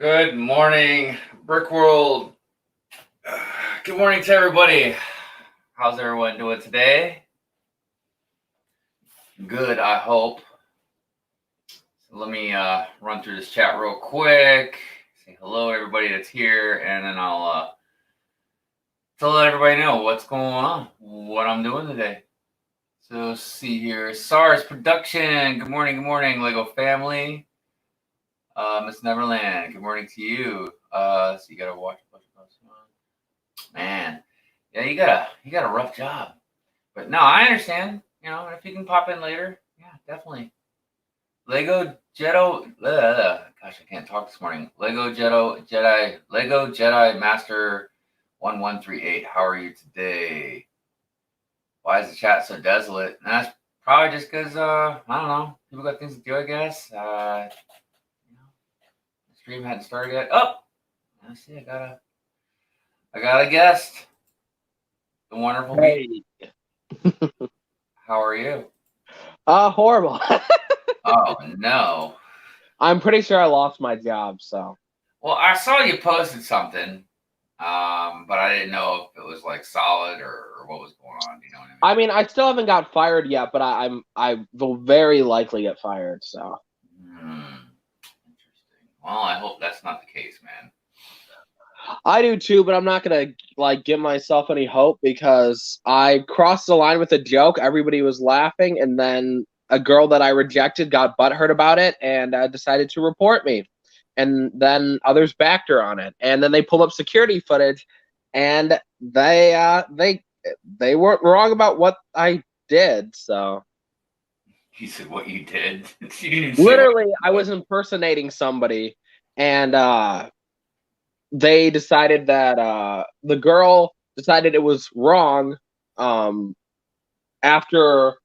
Good morning, Brick World. Good morning to everybody. How's everyone doing today? Good, I hope. So let me run through this chat real quick. Say hello to everybody that's here, and then I'll let everybody know what's going on, what I'm doing today. So let's see here. SARS Production. Good morning, Lego family. Miss Neverland. Good morning to you. So you gotta watch a bunch of those. Man, yeah, you got a rough job. But no, I understand. If you can pop in later, yeah, definitely. Lego Jedi. Gosh, I can't talk this morning. Lego Jedi Master 1138. How are you today? Why is the chat so desolate? And that's probably just because I don't know. People got things to do, I guess. The stream hadn't started yet. Oh, I see. I got a guest. The wonderful me. How are you? Horrible. Oh no. I'm pretty sure I lost my job, so. Well, I saw you posted something, but I didn't know if it was like solid or what was going on. You know what I mean? I still haven't got fired yet, but I will very likely get fired. So. Interesting. Well, I hope that's not the case, man. I do too, but I'm not gonna give myself any hope because I crossed the line with a joke. Everybody was laughing, and then a girl that I rejected got butthurt about it and decided to report me. And then others backed her on it, and then they pulled up security footage, and they weren't wrong about what I did. So You said what you did. literally, I was impersonating somebody, and they decided that the girl decided it was wrong after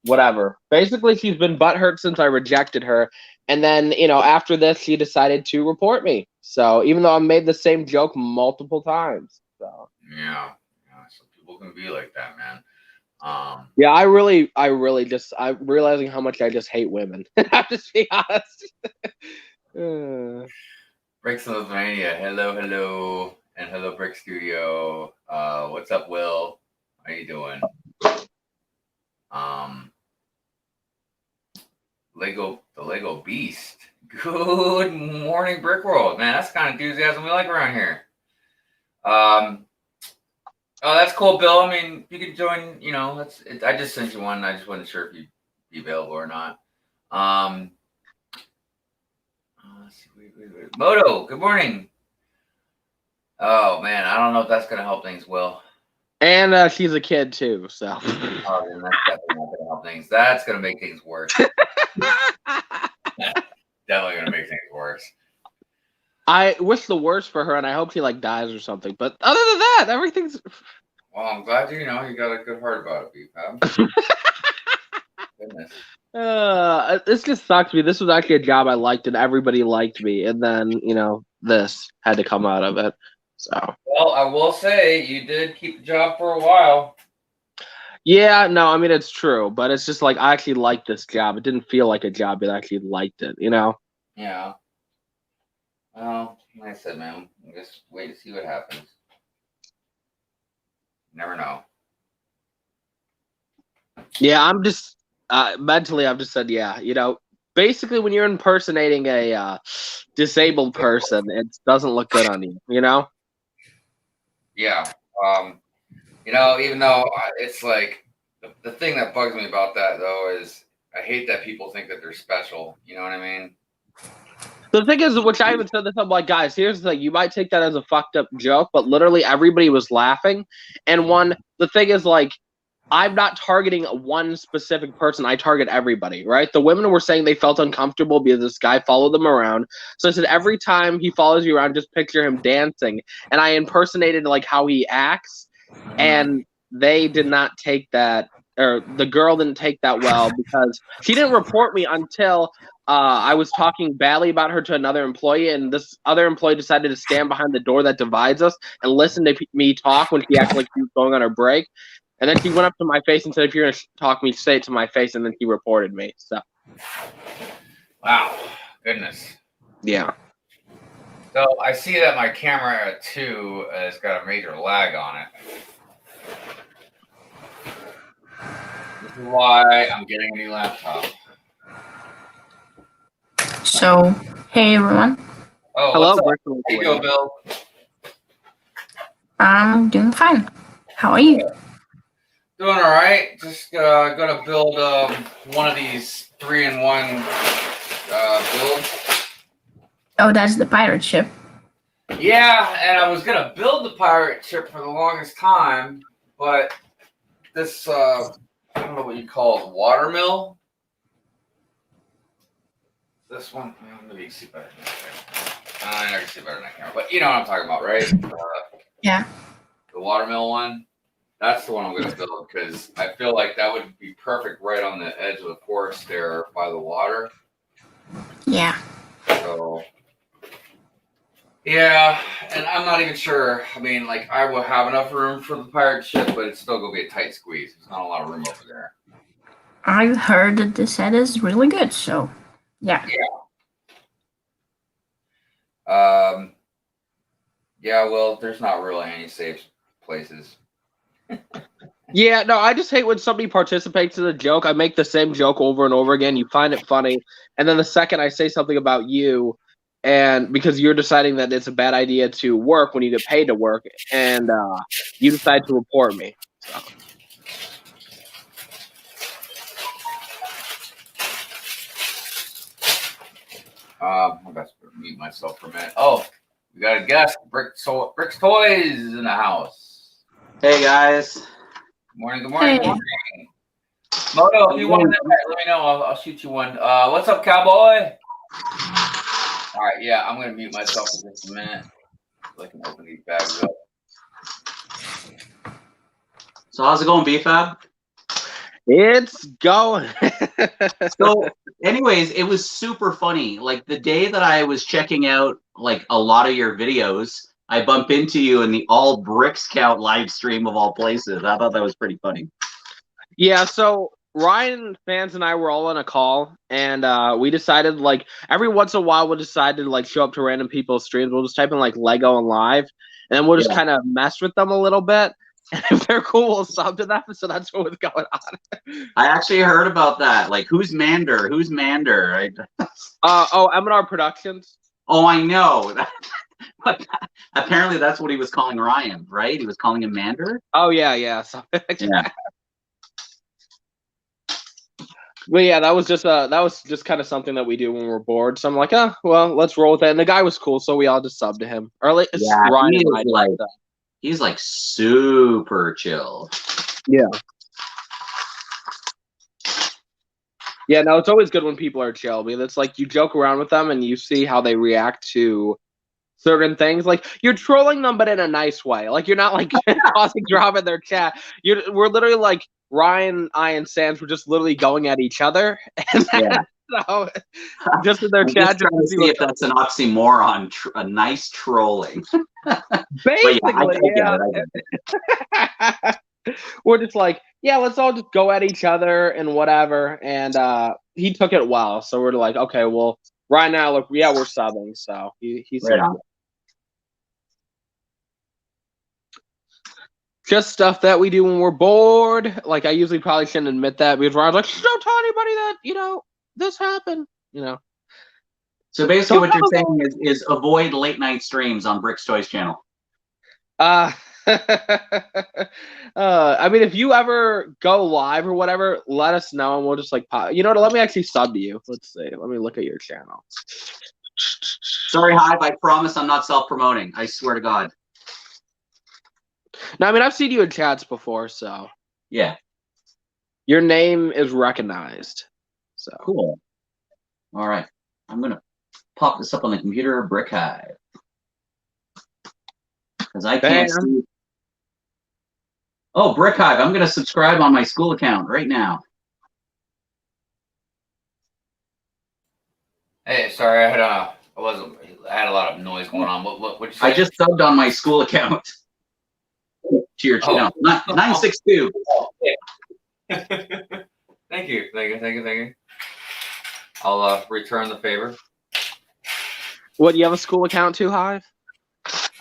whatever. Basically, she's been butthurt since I rejected her. And then, after this, she decided to report me. So even though I made the same joke multiple times. So yeah, some people can be like that, man. Yeah, I'm realizing how much I just hate women. I'm just being honest. Brick Sylvania, hello, and hello Brick Studio. What's up, Will? How you doing? The Lego Beast. Good morning, Brick World, man. That's the kind of enthusiasm we like around here. Oh, that's cool, Bill. I mean, you could join. I just sent you one. I just wasn't sure if you'd be available or not. Let's see. Wait. Moto, good morning. Oh man, I don't know if that's gonna help things, Will. And she's a kid too, so. Oh, then that's definitely not gonna help things. That's gonna make things worse. Definitely gonna make things worse. I wish the worst for her, and I hope she dies or something. But other than that, everything's. Well, I'm glad you got a good heart about it, B-Fab. Goodness. This just sucks me. This was actually a job I liked, and everybody liked me, and then this had to come out of it. So. Well, I will say you did keep the job for a while. Yeah, no, I mean it's true, but it's just I actually liked this job. It didn't feel like a job, but I actually liked it, Yeah. Well, like I said, man, just wait to see what happens. Never know. Yeah, I'm just mentally. I've just said, yeah, basically when you're impersonating a disabled person, it doesn't look good on you, Yeah. Even though it's the thing that bugs me about that though is I hate that people think that they're special. You know what I mean? The thing is, which I even said this, I'm like, guys, here's the thing. You might take that as a fucked up joke, but literally everybody was laughing. And the thing is, I'm not targeting one specific person. I target everybody, right? The women were saying they felt uncomfortable because this guy followed them around. So I said, every time he follows you around, just picture him dancing. And I impersonated how he acts. And they did not take that, or the girl didn't take that well because she didn't report me until I was talking badly about her to another employee, and this other employee decided to stand behind the door that divides us and listen to me talk when she acted like she was going on her break. And then she went up to my face and said, if you're going to talk me, say it to my face, and then he reported me. So. Wow. Goodness. Yeah. So I see that my camera 2 has got a major lag on it. This is why I'm getting a new laptop. So, hey everyone. Oh, Hello, what's up? Brick. How you doing, Bill? I'm doing fine. How are you? Doing all right. Just gonna build one of these 3-in-1 builds. Oh, that's the pirate ship. Yeah, and I was gonna build the pirate ship for the longest time, but this I don't know what you call it, water mill. This one, maybe you can see better than that camera. I can see better than that camera, but you know what I'm talking about, right? Yeah. The water mill one. That's the one I'm going to build because I feel like that would be perfect right on the edge of the forest there by the water. Yeah. So, yeah, and I'm not even sure. I mean, like, I will have enough room for the pirate ship, but it's still going to be a tight squeeze. There's not a lot of room over there. I've heard that the set is really good, so yeah. Yeah, well, there's not really any safe places. Yeah, no, I just hate when somebody participates in a joke. I make the same joke over and over again. You find it funny, and then the second I say something about you, and because you're deciding that it's a bad idea to work when you get paid to work, and you decide to report me. So. I best mute myself for a minute. Oh, we got a guest. Brick's Toys is in the house. Hey guys. Good morning. Good morning. Hey. Good morning. Moto, if you want to, let me know. I'll shoot you one. What's up, cowboy? All right, yeah, I'm gonna mute myself for just a minute so I can open these bags up. So how's it going, BFAB? It's going. So anyways, it was super funny. Like the day that I was checking out like a lot of your videos, I bump into you in the All Bricks Count live stream of all places. I thought that was pretty funny. Yeah, so Ryan fans and I were all on a call, and we decided like every once in a while we'll decide to like show up to random people's streams. We'll just type in like Lego and live, and then we'll just kind of mess with them a little bit. And if they're cool, we'll sub to them. So that's what was going on. I actually heard about that. Like, who's Mander? Who's Mander? M&R Productions. Oh, I know. But apparently that's what he was calling Ryan, right? He was calling him Mander. Oh yeah. So, Yeah. But yeah, that was just kind of something that we do when we're bored. So I'm like, well, let's roll with it. And the guy was cool, so we all just subbed to him. Or like, Yeah, Ryan he and I is like, he's like super chill. Yeah. Yeah, no, it's always good when people are chill. Because it's like you joke around with them and you see how they react to certain things. Like you're trolling them, but in a nice way. Like you're not like causing drama in their chat. We're literally like Ryan, I, and Sans were just literally going at each other. And Yeah. So just in their I'm chat, just trying to see if that's an oxymoron. A nice trolling. basically, I get it. We're just like, yeah, let's all just go at each other and whatever. And he took it well, so we're like, okay, well, right now, look, yeah, we're subbing, so he's Right on. just stuff that we do when we're bored. Like I usually probably shouldn't admit that because Ryan's like, don't tell anybody that this happened. So basically, what you're saying is avoid late night streams on Bricks Toys channel. I mean, if you ever go live or whatever, let us know and we'll just like pop. You know what? Let me actually sub to you. Let's see. Let me look at your channel. Sorry, Hive. I promise I'm not self-promoting. I swear to God. No, I mean I've seen you in chats before, so Yeah. your name is recognized. So Cool. All right. I'm gonna pop this up on the computer. Brick Hive. Because I can't see. Oh, Brick Hive. I'm gonna subscribe on my school account right now. Hey, sorry, I had a lot of noise going on. What you say? I just subbed on my school account to your channel. 962. Thank you. I'll return the favor. What, you have a school account too, Hive?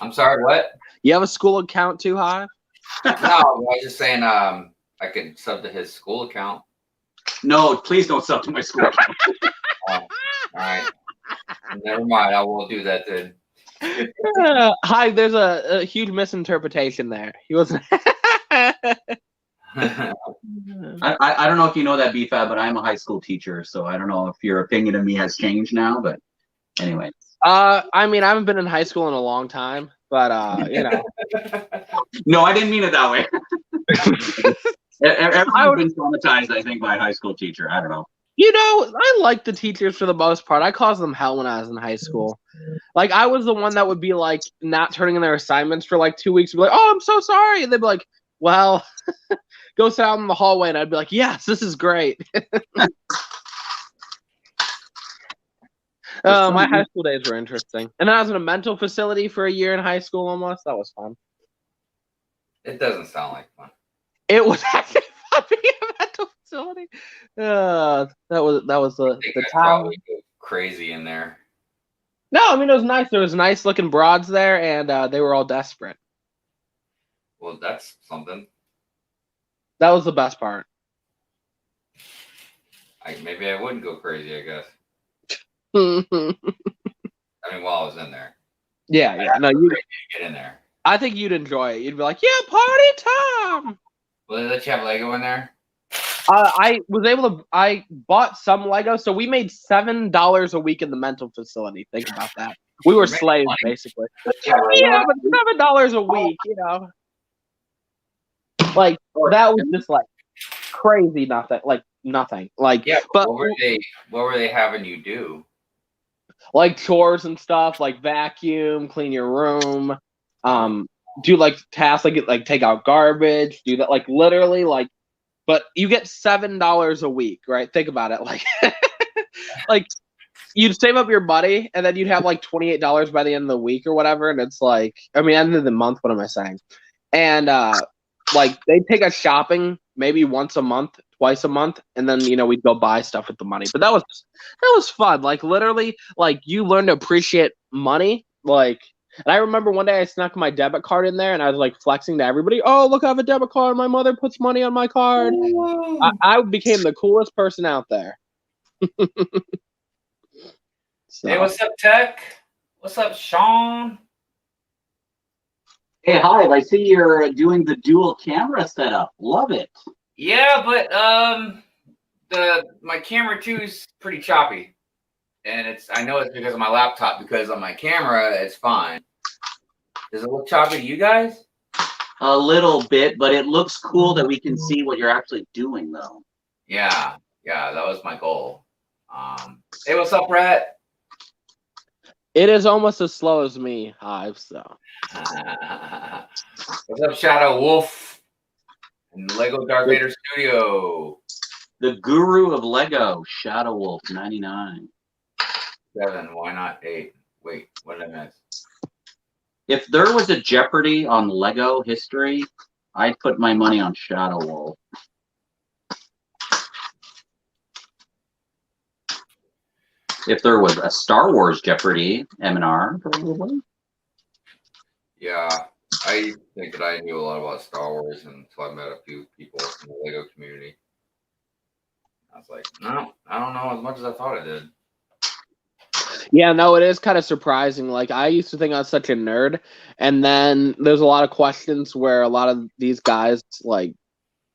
I'm sorry, what? You have a school account too, Hive? No, I was just saying I could sub to his school account. No, please don't sub to my school account. Oh, all right. Never mind. I will do that then. Hive, there's a huge misinterpretation there. He wasn't. I don't know if you know that, BFAB, but I'm a high school teacher, so I don't know if your opinion of me has changed now, but anyway. I mean, I haven't been in high school in a long time, but you know. No, I didn't mean it that way. Everyone's been traumatized, I think, by a high school teacher. I don't know. You know, I like the teachers for the most part. I caused them hell when I was in high school. Like, I was the one that would be like not turning in their assignments for like 2 weeks and be like, "Oh, I'm so sorry," and they'd be like, "Well, go sit out in the hallway," and I'd be like, "Yes, this is great." My high school days were interesting, and then I was in a mental facility for a year in high school almost. That was fun. It doesn't sound like fun. It was actually fun being a mental facility. That was I think the I'd time. probably go crazy in there. No, I mean, it was nice. There was nice looking broads there, and they were all desperate. Well, that's something. That was the best part. Maybe I wouldn't go crazy, I guess. Yeah, I mean, while I was in there. yeah. No, you. Get in there. I think you'd enjoy it. You'd be like, "Yeah, party time." Will they let you have Lego in there? I was able to. I bought some Lego, so we made $7 a week in the mental facility. Think about that. We were Make slaves, money. basically. Yeah, but $7 a week, you know, like that was just like crazy. Nothing, like nothing, like Yeah, but what were they having you do? like chores and stuff, like vacuum, clean your room, do like tasks like take out garbage, do that, like literally, like. But you get $7 a week, right? Think about it, like, like you'd save up your money, and then you'd have like $28 by the end of the week or whatever, and it's like, I mean, end of the month. What am I saying? And like they take us shopping maybe once a month, twice a month, and then we'd go buy stuff with the money. But that was fun. Like literally, like you learn to appreciate money, like. And I remember one day I snuck my debit card in there, and I was like flexing to everybody. "Oh, look, I have a debit card. My mother puts money on my card." I became the coolest person out there. So. Hey, what's up, Tech? What's up, Sean? Hey, Hive, I see you're doing the dual camera setup. Love it. Yeah, but my camera too is pretty choppy, and I know it's because of my laptop. Because on my camera, it's fine. Does it look choppy to you guys? A little bit, but it looks cool that we can see what you're actually doing, though. Yeah, that was my goal. Hey, what's up, Rat? It is almost as slow as me, Hive. So. What's up, Shadow Wolf? And Lego Darth Vader Studio. The guru of Lego, Shadow Wolf 99. 7, why not 8? Wait, what did I miss? If there was a Jeopardy on Lego history, I'd put my money on Shadow Wolf. If there was a Star Wars Jeopardy, M&R, probably. Yeah, I think that I knew a lot about Star Wars until I met a few people in the Lego community. I was like, no, I don't know as much as I thought I did. Yeah, no, it is kind of surprising. Like, I used to think I was such a nerd, and then there's a lot of questions where a lot of these guys, like,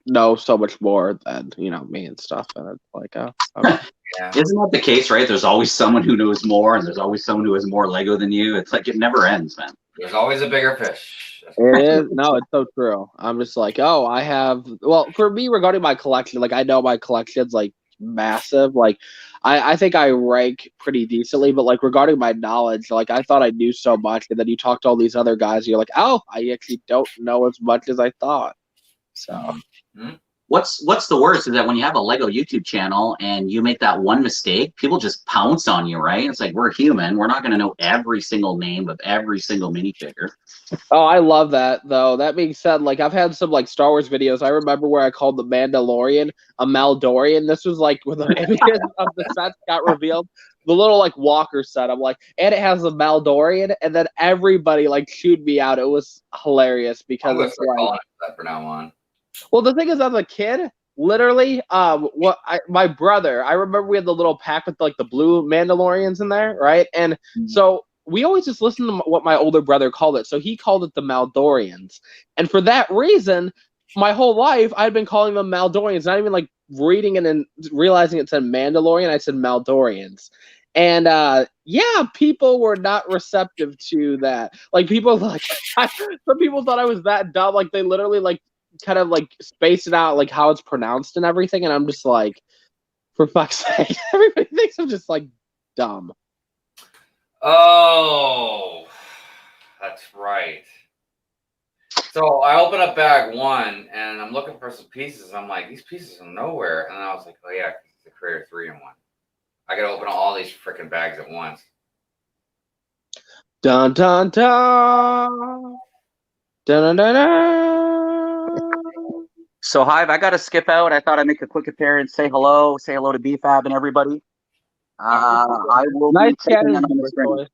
know so much more than, me and stuff. And it's like, oh, okay. Yeah. Isn't that the case, right? There's always someone who knows more, and there's always someone who has more Lego than you. It's like it never ends, man. There's always a bigger fish. It is. No, it's so true. I'm just like, oh, I have. Well, for me, regarding my collection, like, I know my collection's like massive. Like, I think I rank pretty decently, but like regarding my knowledge, like I thought I knew so much, and then you talk to all these other guys, and you're like, oh, I actually don't know as much as I thought. So. Mm-hmm. What's the worst is that when you have a Lego YouTube channel and you make that one mistake, people just pounce on you, right? It's like, we're human. We're not going to know every single name of every single minifigure. Oh, I love that, though. That being said, like, I've had some, like, Star Wars videos. I remember where I called the Mandalorian a Maldorian. This was, like, when the images of the sets got revealed the little like walker set. I'm like, and it has a Maldorian, and then everybody like chewed me out. It was hilarious I'm because gonna it's start like, calling it that from now on. well, the thing is, as a kid, literally, my brother, I remember we had the little pack with like the blue Mandalorians in there, right? And so we always just listened to what my older brother called it. So he called it the Maldorians, and for that reason, my whole life I'd been calling them Maldorians, not even like reading it and realizing it said Mandalorian. I said Maldorians. And yeah, people were not receptive to that. Like people like some people thought I was that dumb. Like they literally like kind of like spaced it out like how it's pronounced and everything, and I'm just like, for fuck's sake, everybody thinks I'm just like dumb. Oh, that's right. So I open up bag 1 and I'm looking for some pieces. And I'm like, these pieces are nowhere. And I was like, oh yeah, it's the Creator 3-in-1. I gotta open all these freaking bags at once. Dun dun dun. Dun dun dun dun. So Hive, I got to skip out. I thought I'd make a quick appearance, say hello to BFAB and everybody. I will Nice be checking chatting in on with the you, stream. boys.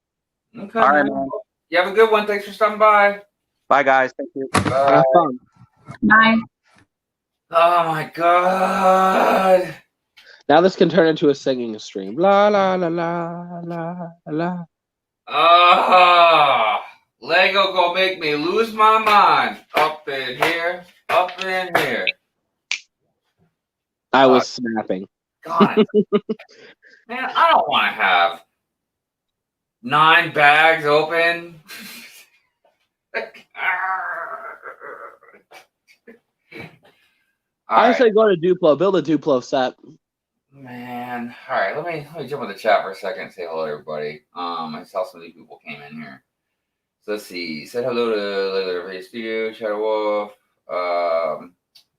Okay, All right, man. man. You have a good one. Thanks for stopping by. Bye, guys. Thank you. Bye. Have fun. Bye. Oh my god. Now this can turn into a singing stream. La la la la la la. Ah, Lego gonna make me lose my mind. Up in here, up in here. I was snapping. God, man, I don't want to have 9 bags open. I say go to Duplo, build a Duplo set. Man, all right. Let me jump in the chat for a second and say hello to everybody. I saw some new people came in here. So let's see. Said hello to Lego Radio Studio, Shadow Wolf.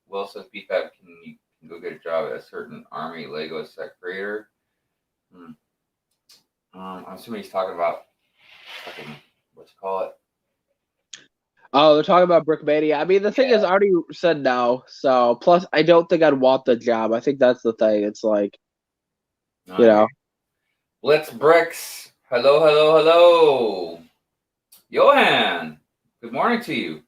Will says BFAB can go get a job at a certain army Lego set creator. I'm assuming he's talking about fucking what's it call it? Oh, they're talking about Brickmania. I mean, the thing is, I already said no. So, plus, I don't think I'd want the job. I think that's the thing. It's like, you know. Blitz Bricks. Hello, hello, hello. Johan, good morning to you.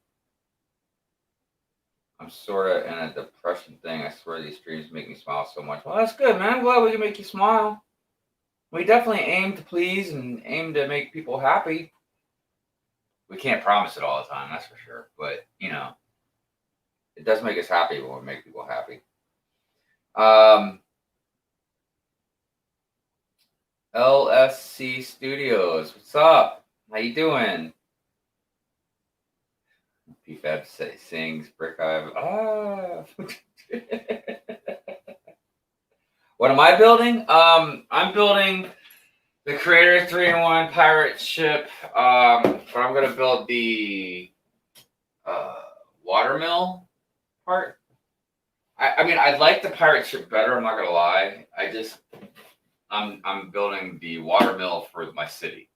I'm sort of in a depression thing. I swear these streams make me smile so much. Well, that's good, man. I'm glad we can make you smile. We definitely aim to please and aim to make people happy. We can't promise it all the time, that's for sure. But, you know, it does make us happy when we make people happy. LSC Studios, what's up? How you doing? PFAB sings Brick Hive. Ah. What am I building? I'm building the Creator 3-in-1 pirate ship, but I'm gonna build the watermill part. I mean, I like the pirate ship better. I'm not gonna lie. I'm building the watermill for my city.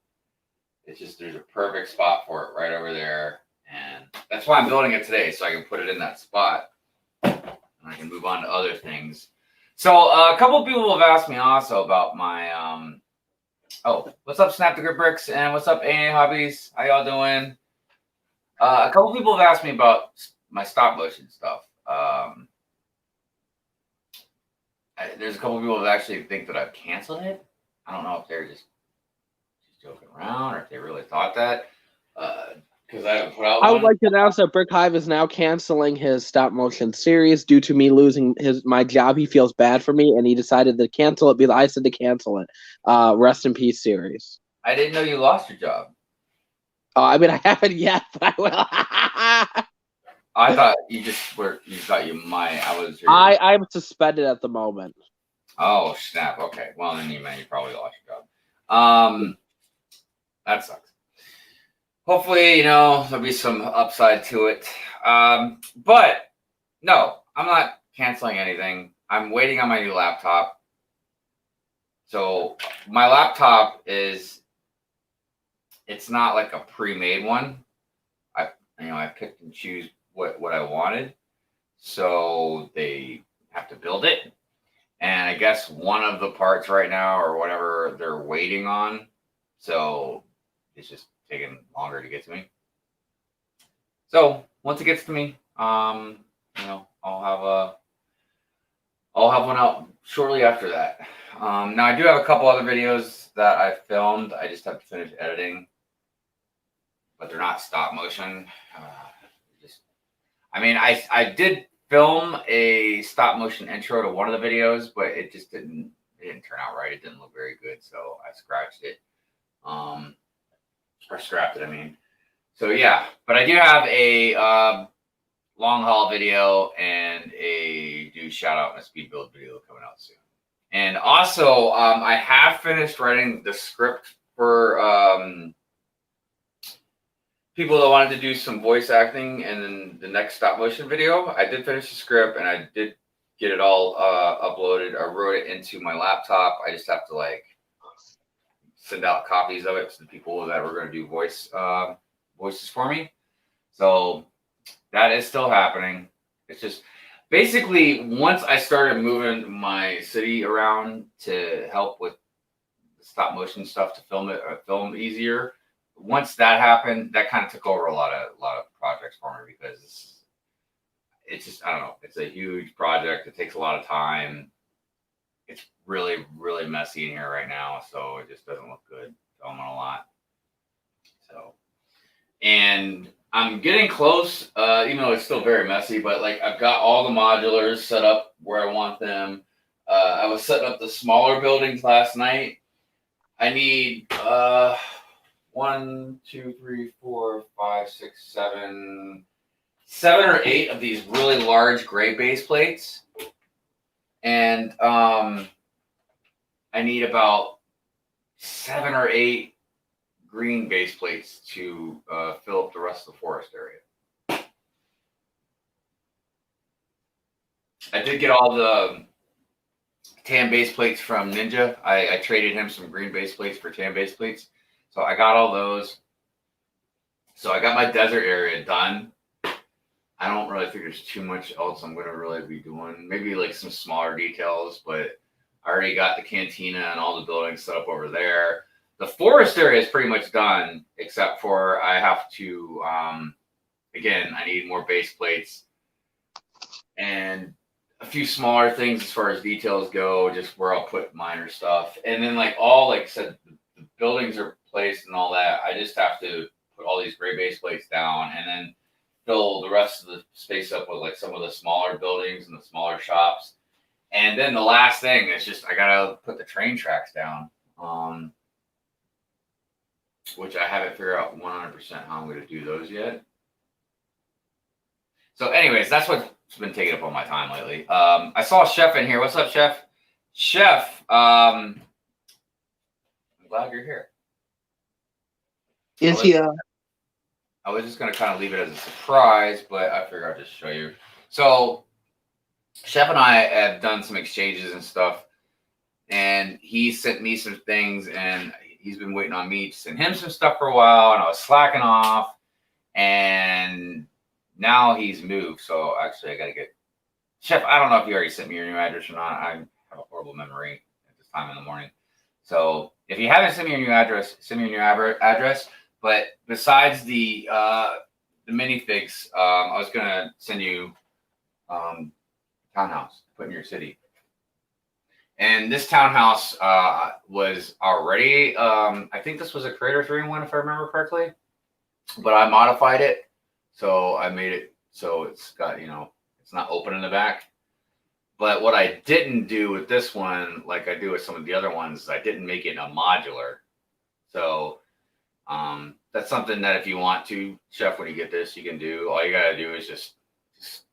It's just there's a perfect spot for it right over there, and that's why I'm building it today, so I can put it in that spot, and I can move on to other things. So a couple of people have asked me also about my oh, what's up, Snap the Grip Bricks, and what's up, AA Hobbies? How y'all doing? A couple of people have asked me about my stop motion stuff. There's a couple of people that actually think that I've canceled it. I don't know if they're just joking around or if they really thought that. Because I haven't put out. I would like to announce that Brick Hive is now canceling his stop motion series due to me losing my job. He feels bad for me, and he decided to cancel it because I said to cancel it. Rest in peace series. I didn't know you lost your job. I mean, I haven't yet, but I will. I thought you just were. You thought you might. I'm suspended at the moment. Oh snap! Okay, well then you probably lost your job. That sucks. Hopefully, there'll be some upside to it. But no, I'm not canceling anything. I'm waiting on my new laptop. So my laptop it's not like a pre-made one. I picked and choose what I wanted. So they have to build it. And I guess one of the parts right now or whatever they're waiting on. So it's just taking longer to get to me. So once it gets to me, I'll have one out shortly after that. Now I do have a couple other videos that I filmed. I just have to finish editing, but they're not stop motion. I did film a stop motion intro to one of the videos, but it just didn't turn out right. It didn't look very good, so I scratched it. Or scrapped it, I mean. So yeah, but I do have a long haul video and a do shout out and a speed build video coming out soon. And also, I have finished writing the script for people that wanted to do some voice acting and then the next stop motion video. I did finish the script and I did get it all uploaded. I wrote it into my laptop. I just have to like send out copies of it to the people that were going to do voices for me. So that is still happening. It's just basically once I started moving my city around to help with the stop motion stuff to film easier. Once that happened, that kind of took over a lot of projects for me because it's just, I don't know, it's a huge project. It takes a lot of time. It's really, really messy in here right now, so it just doesn't look good filming a lot. So, and I'm getting close, even though it's still very messy, but like I've got all the modulars set up where I want them. I was setting up the smaller buildings last night. I need 1, 2, 3, 4, 5, 6, 7 or 8 of these really large gray base plates. And I need about 7 or 8 green base plates to fill up the rest of the forest area. I did get all the tan base plates from Ninja. I traded him some green base plates for tan base plates. So I got all those. So I got my desert area done. I don't really think there's too much else I'm going to really be doing. Maybe like some smaller details, but I already got the cantina and all the buildings set up over there. The forest area is pretty much done, except for I have to, again, I need more base plates and a few smaller things as far as details go, just where I'll put minor stuff. And then like I said, the buildings are placed and all that. I just have to put all these gray base plates down and then fill the rest of the space up with like some of the smaller buildings and the smaller shops. And then the last thing is just I gotta put the train tracks down, which I haven't figured out 100% how I'm gonna do those yet. So anyways, that's what's been taking up all my time lately. I saw Chef in here. What's up, Chef? Chef, I'm glad you're here. Is he? I was just going to kind of leave it as a surprise, but I figured I'd just show you. So Chef and I have done some exchanges and stuff, and he sent me some things, and he's been waiting on me to send him some stuff for a while, and I was slacking off, and now he's moved. So actually, I got to get Chef. I don't know if you already sent me your new address or not. I have a horrible memory at this time in the morning. So if you haven't sent me your new address, send me your new address. But besides the minifigs, I was gonna send you townhouse to put in your city. And this townhouse was already, I think this was a Creator 3-in-1 if I remember correctly. But I modified it, so I made it so it's got, it's not open in the back. But what I didn't do with this one, like I do with some of the other ones, I didn't make it a modular. So that's something that if you want to, Chef, when you get this, you can do. All you got to do is just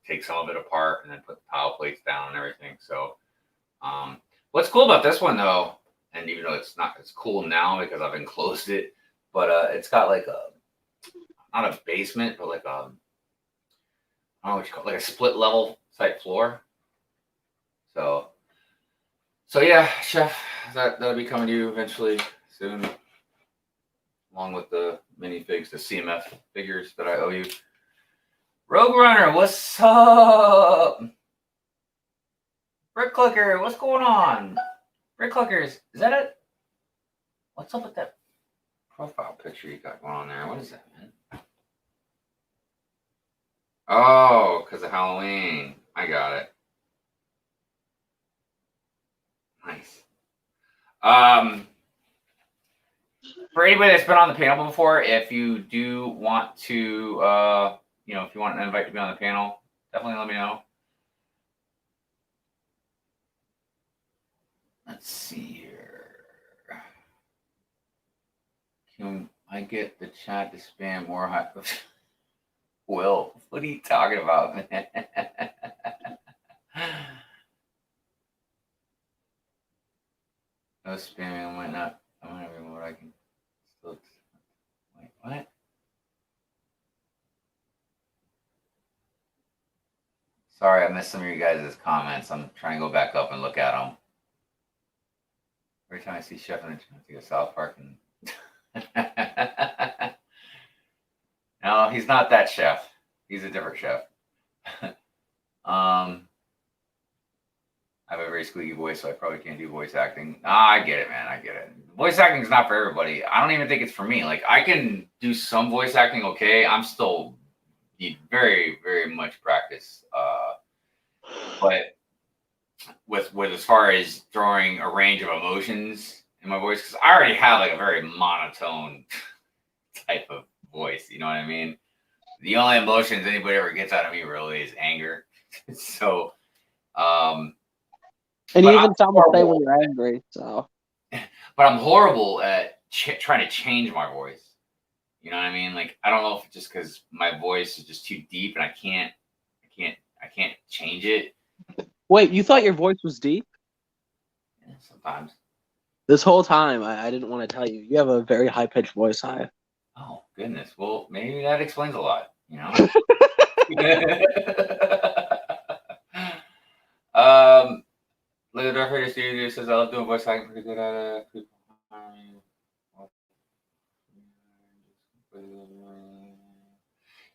take some of it apart and then put the tile plates down and everything. So what's cool about this one, though, and even though it's cool now because I've enclosed it, but it's got like not a basement, but like I don't know what you call it, like a split level type floor. So yeah, Chef, that'll be coming to you eventually soon, along with the minifigs, the CMF figures that I owe you. Rogue Runner, what's up? Brick Clicker, what's going on? Brick Clickers, is that it? What's up with that profile picture you got going on there? What is that, man? Oh, because of Halloween. I got it. Nice. For anybody that's been on the panel before, if you do want to, if you want an invite to be on the panel, definitely let me know. Let's see here. Can I get the chat to spam more high? Will, what are you talking about, man? No spamming. I might not remember what I can still. Wait, what? Sorry, I missed some of you guys' comments. I'm trying to go back up and look at them. Every time I see Chef in the chat, I go South Park and. No, he's not that chef. He's a different chef. I have a very squeaky voice, so I probably can't do voice acting. I get it, man. I get it. Voice acting is not for everybody. I don't even think it's for me. Like, I can do some voice acting, okay. I'm still need very, very much practice. But with as far as throwing a range of emotions in my voice, because I already have like a very monotone type of voice. You know what I mean? The only emotions anybody ever gets out of me really is anger. So, and you even sound the same when you're angry. So, but I'm horrible at trying to change my voice. You know what I mean? Like, I don't know if it's just because my voice is just too deep and I can't change it. Wait, you thought your voice was deep? Yeah, sometimes. This whole time, I didn't want to tell you. You have a very high-pitched voice, Hi. Oh, goodness. Well, maybe that explains a lot, you know? Little Dark Vader Studio says, I love doing voice acting, pretty good at it.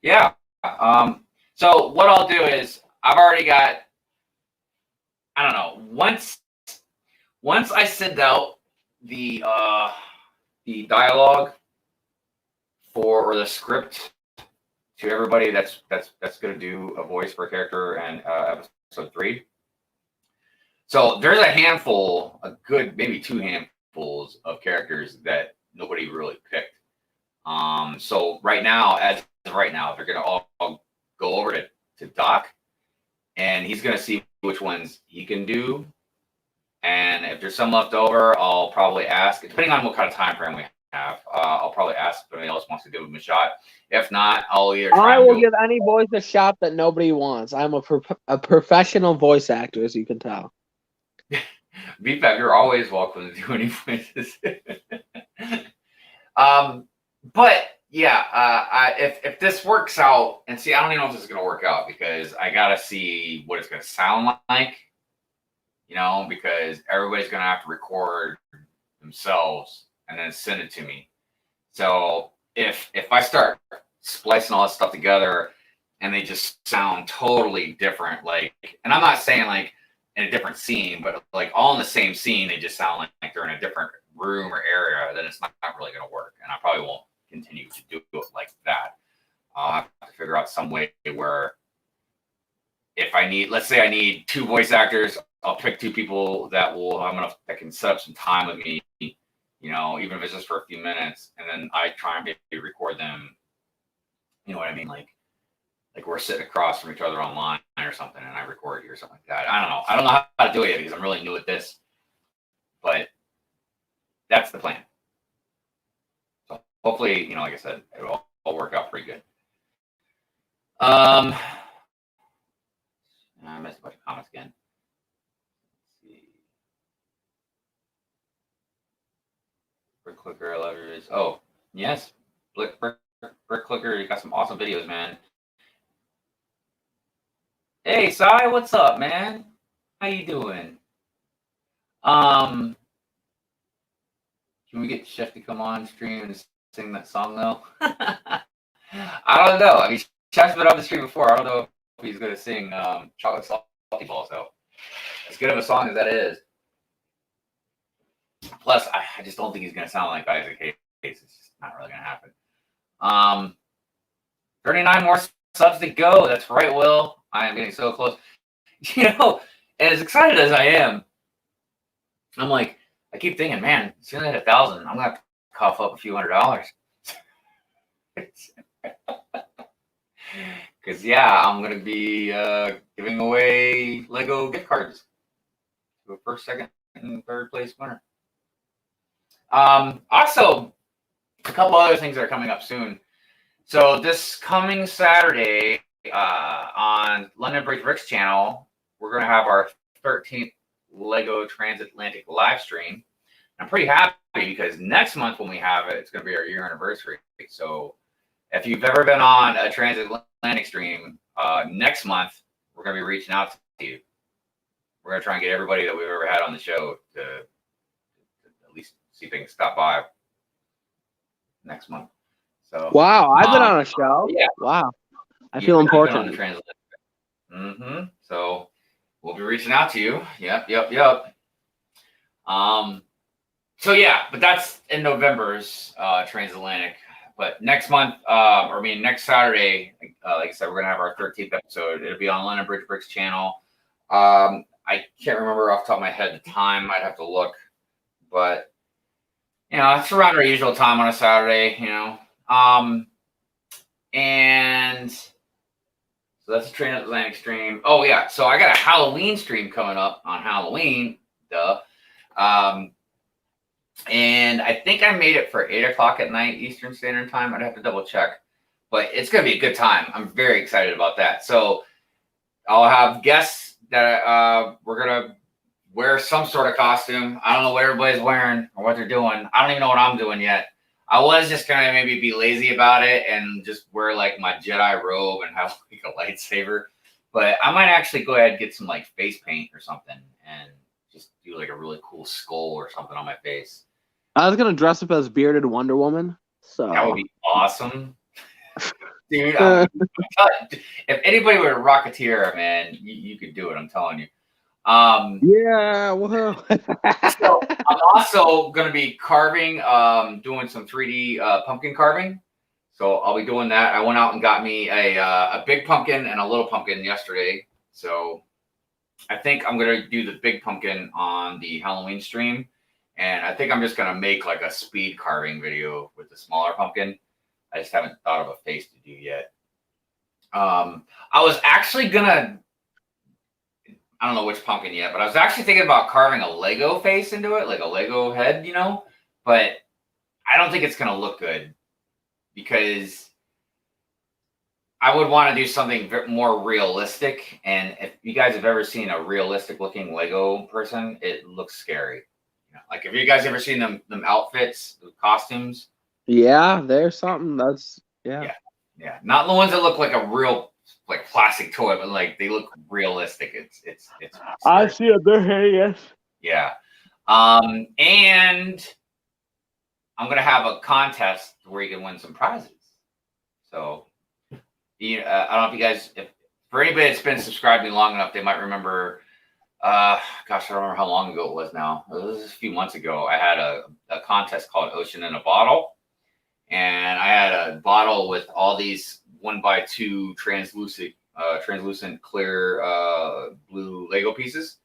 Yeah. So what I'll do is I've already got, I don't know, once I send out the dialogue or the script to everybody that's going to do a voice for a character and episode 3. So there's a handful, a good maybe 2 handfuls of characters that nobody really picked. So right now, as of right now, they're going to all go over to Doc, and he's going to see which ones he can do. And if there's some left over, I'll probably ask, depending on what kind of time frame we have, I'll probably ask if anybody else wants to give him a shot. If not, I'll either try I will give any voice a shot that nobody wants. I'm a professional voice actor, as you can tell. BFAB, you're always welcome to do any voices. But yeah, if this works out, and see, I don't even know if this is going to work out because I got to see what it's going to sound like, you know, because everybody's going to have to record themselves and then send it to me. So if I start splicing all this stuff together and they just sound totally different, like, and I'm not saying like in a different scene, but like all in the same scene, they just sound like they're in a different room or area, then it's not really going to work. And I probably won't continue to do it like that. I'll have to figure out some way where if I need, let's say I need 2 voice actors, I'll pick 2 people that will have enough, that can set up some time with me, you know, even if it's just for a few minutes, and then I try and maybe record them, you know what I mean? Like we're sitting across from each other online or something, and I record you or something like that. I don't know how to do it yet because I'm really new at this, but that's the plan. So hopefully, you know, like I said, it'll all work out pretty good. I missed a bunch of comments again. Let's see. Brick Clicker, I love yours. Oh, yes. Brick Clicker, you got some awesome videos, man. Hey, Sai, what's up, man? How you doing? Can we get Chef to come on stream and sing that song, though? I don't know. I mean, Chef's been on the stream before. I don't know if he's going to sing Chocolate Salty Balls, though. As good of a song as that is. Plus, I just don't think he's going to sound like Isaac Hayes. It's just not really going to happen. 39 more subs to go. That's right, Will. I am getting so close. You know, and as excited as I am, I'm like, I keep thinking, man, as soon as I hit 1,000, I'm going to have to cough up a few $100s. Because, yeah, I'm going to be giving away Lego gift cards to a first, second, and third place winner. Also, a couple other things that are coming up soon. So this coming Saturday on London Breaks Bricks channel, we're going to have our 13th Lego Transatlantic live stream. I'm pretty happy because next month when we have it, it's going to be our year anniversary. So if you've ever been on a Transatlantic stream, next month we're going to be reaching out to you. We're going to try and get everybody that we've ever had on the show to at least see if they can stop by next month. So Wow, I've been on a show. Yeah. Wow, I feel important. On the Transatlantic. So we'll be reaching out to you. Yep. So yeah, but that's in November's Transatlantic. But next month, next Saturday, like I said, we're gonna have our 13th episode. It'll be on London Bridge Bricks channel. I can't remember off the top of my head the time. I'd have to look, but you know, it's around our usual time on a Saturday. You know, and so that's a Transatlantic stream. Oh yeah, so I got a Halloween stream coming up on Halloween. And I think I made it for 8 o'clock at night Eastern Standard Time. I'd have to double check, but it's going to be a good time. I'm very excited about that. So I'll have guests that we're going to wear some sort of costume. I don't know what everybody's wearing or what they're doing. I don't even know what I'm doing yet. I was just going to maybe be lazy about it and just wear like my Jedi robe and have like a lightsaber. But I might actually go ahead and get some like face paint or something and just do like a really cool skull or something on my face. I was gonna dress up as bearded Wonder Woman. So that would be awesome, dude. If anybody were a Rocketeer, man, you could do it. I'm telling you. Yeah. Whoa. So I'm also gonna be carving, doing some 3D pumpkin carving. So I'll be doing that. I went out and got me a big pumpkin and a little pumpkin yesterday. So I think I'm gonna do the big pumpkin on the Halloween stream. And I think I'm just going to make like a speed carving video with the smaller pumpkin. I just haven't thought of a face to do yet. I was actually going to, I don't know which pumpkin yet, but I was actually thinking about carving a Lego face into it, like a Lego head, you know, but I don't think it's going to look good because I would want to do something more realistic. And if you guys have ever seen a realistic looking Lego person, it looks scary. Like, have you guys ever seen them outfits, the costumes? Yeah, there's something that's yeah. Not the ones that look like a real like plastic toy, but like they look realistic. It's I see it there. Yes. Yeah. And I'm gonna have a contest where you can win some prizes. So, I don't know if you guys, if for anybody that's been subscribed to me long enough, they might remember. Gosh, I don't remember how long ago it was now. It was a few months ago. I had a contest called Ocean in a Bottle. And I had a bottle with all these 1x2 translucent clear blue Lego pieces.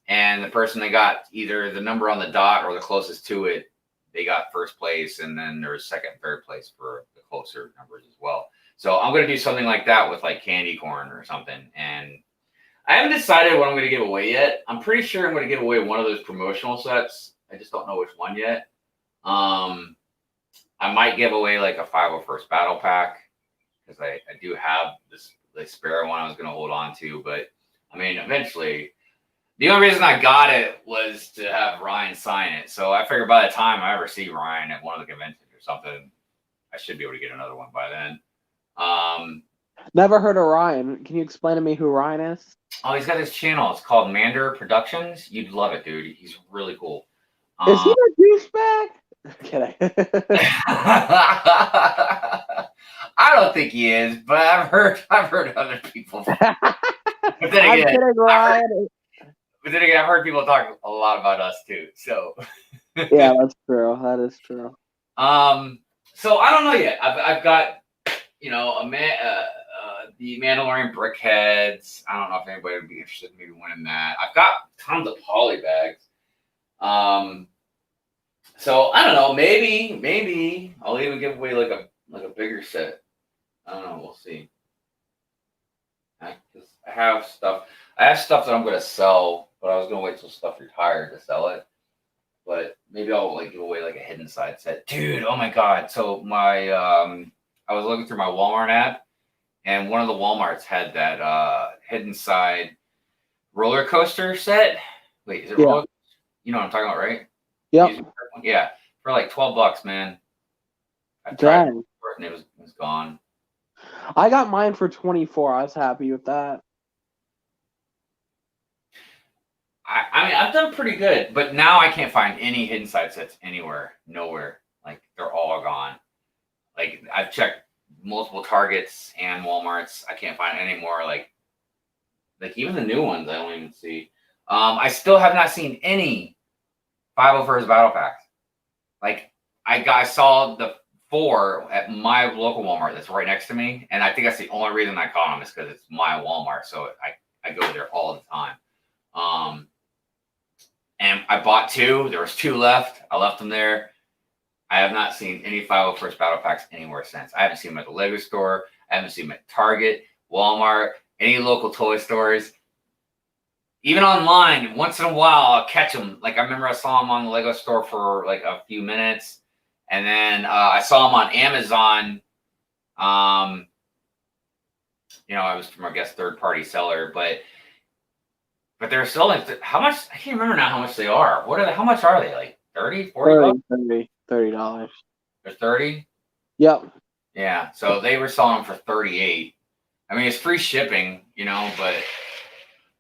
And the person that got either the number on the dot or the closest to it, they got first place. And then there was second and third place for the closer numbers as well. So I'm going to do something like that with like candy corn or something. And I haven't decided what I'm going to give away yet. I'm pretty sure I'm going to give away one of those promotional sets. I just don't know which one yet. I might give away like a 501st Battle Pack because I do have this spare one I was going to hold on to. But, I mean, eventually, the only reason I got it was to have Ryan sign it. So I figured by the time I ever see Ryan at one of the conventions or something, I should be able to get another one by then. Never heard of Ryan. Can you explain to me who Ryan is? Oh, he's got this channel. It's called Mander Productions. You'd love it, dude. He's really cool. Is he a douchebag? Kidding. I don't think he is, but I've heard other people. But then again, I'm kidding, Ryan. But then again, I've heard people talk a lot about us too. So Yeah, that's true. That is true. So I don't know yet. I've got the Mandalorian Brickheads. I don't know if anybody would be interested in maybe winning that. I've got tons of poly bags. So I don't know. Maybe I'll even give away like a bigger set. I don't know. We'll see. I have stuff. I have stuff that I'm gonna sell, but I was gonna wait till stuff retired to sell it. But maybe I'll like give away like a hidden side set, dude. Oh my god! So my I was looking through my Walmart app, and one of the WalMarts had that hidden side roller coaster set. Wait, is it roller? You know what I'm talking about, right? Yep. Yeah, for like $12, man. I tried Dang. it and it was gone. I got mine for 24. I was happy with that. I mean, I've done pretty good, but now I can't find any hidden side sets anywhere, nowhere. Like they're all gone. Like I've checked multiple Targets and WalMarts. I can't find any more. Like even the new ones, I don't even see. I still have not seen any 501st battle packs. Like I saw the 4 at my local Walmart that's right next to me, and I think that's the only reason I caught them is because it's my Walmart, so I go there all the time. And I bought 2. There was 2 left. I left them there. I have not seen any 501st battle packs anywhere since. I haven't seen them at the Lego store. I haven't seen them at Target, Walmart, any local toy stores. Even online, once in a while, I'll catch them. Like I remember I saw them on the Lego store for like a few minutes. And then I saw them on Amazon. I was from, I guess, third-party seller, but they're selling. How much? I can't remember now how much they are. How much are they? Like 30, 40 bucks? $30. They're 30? Yep. Yeah. So they were selling them for 38. I mean, it's free shipping, but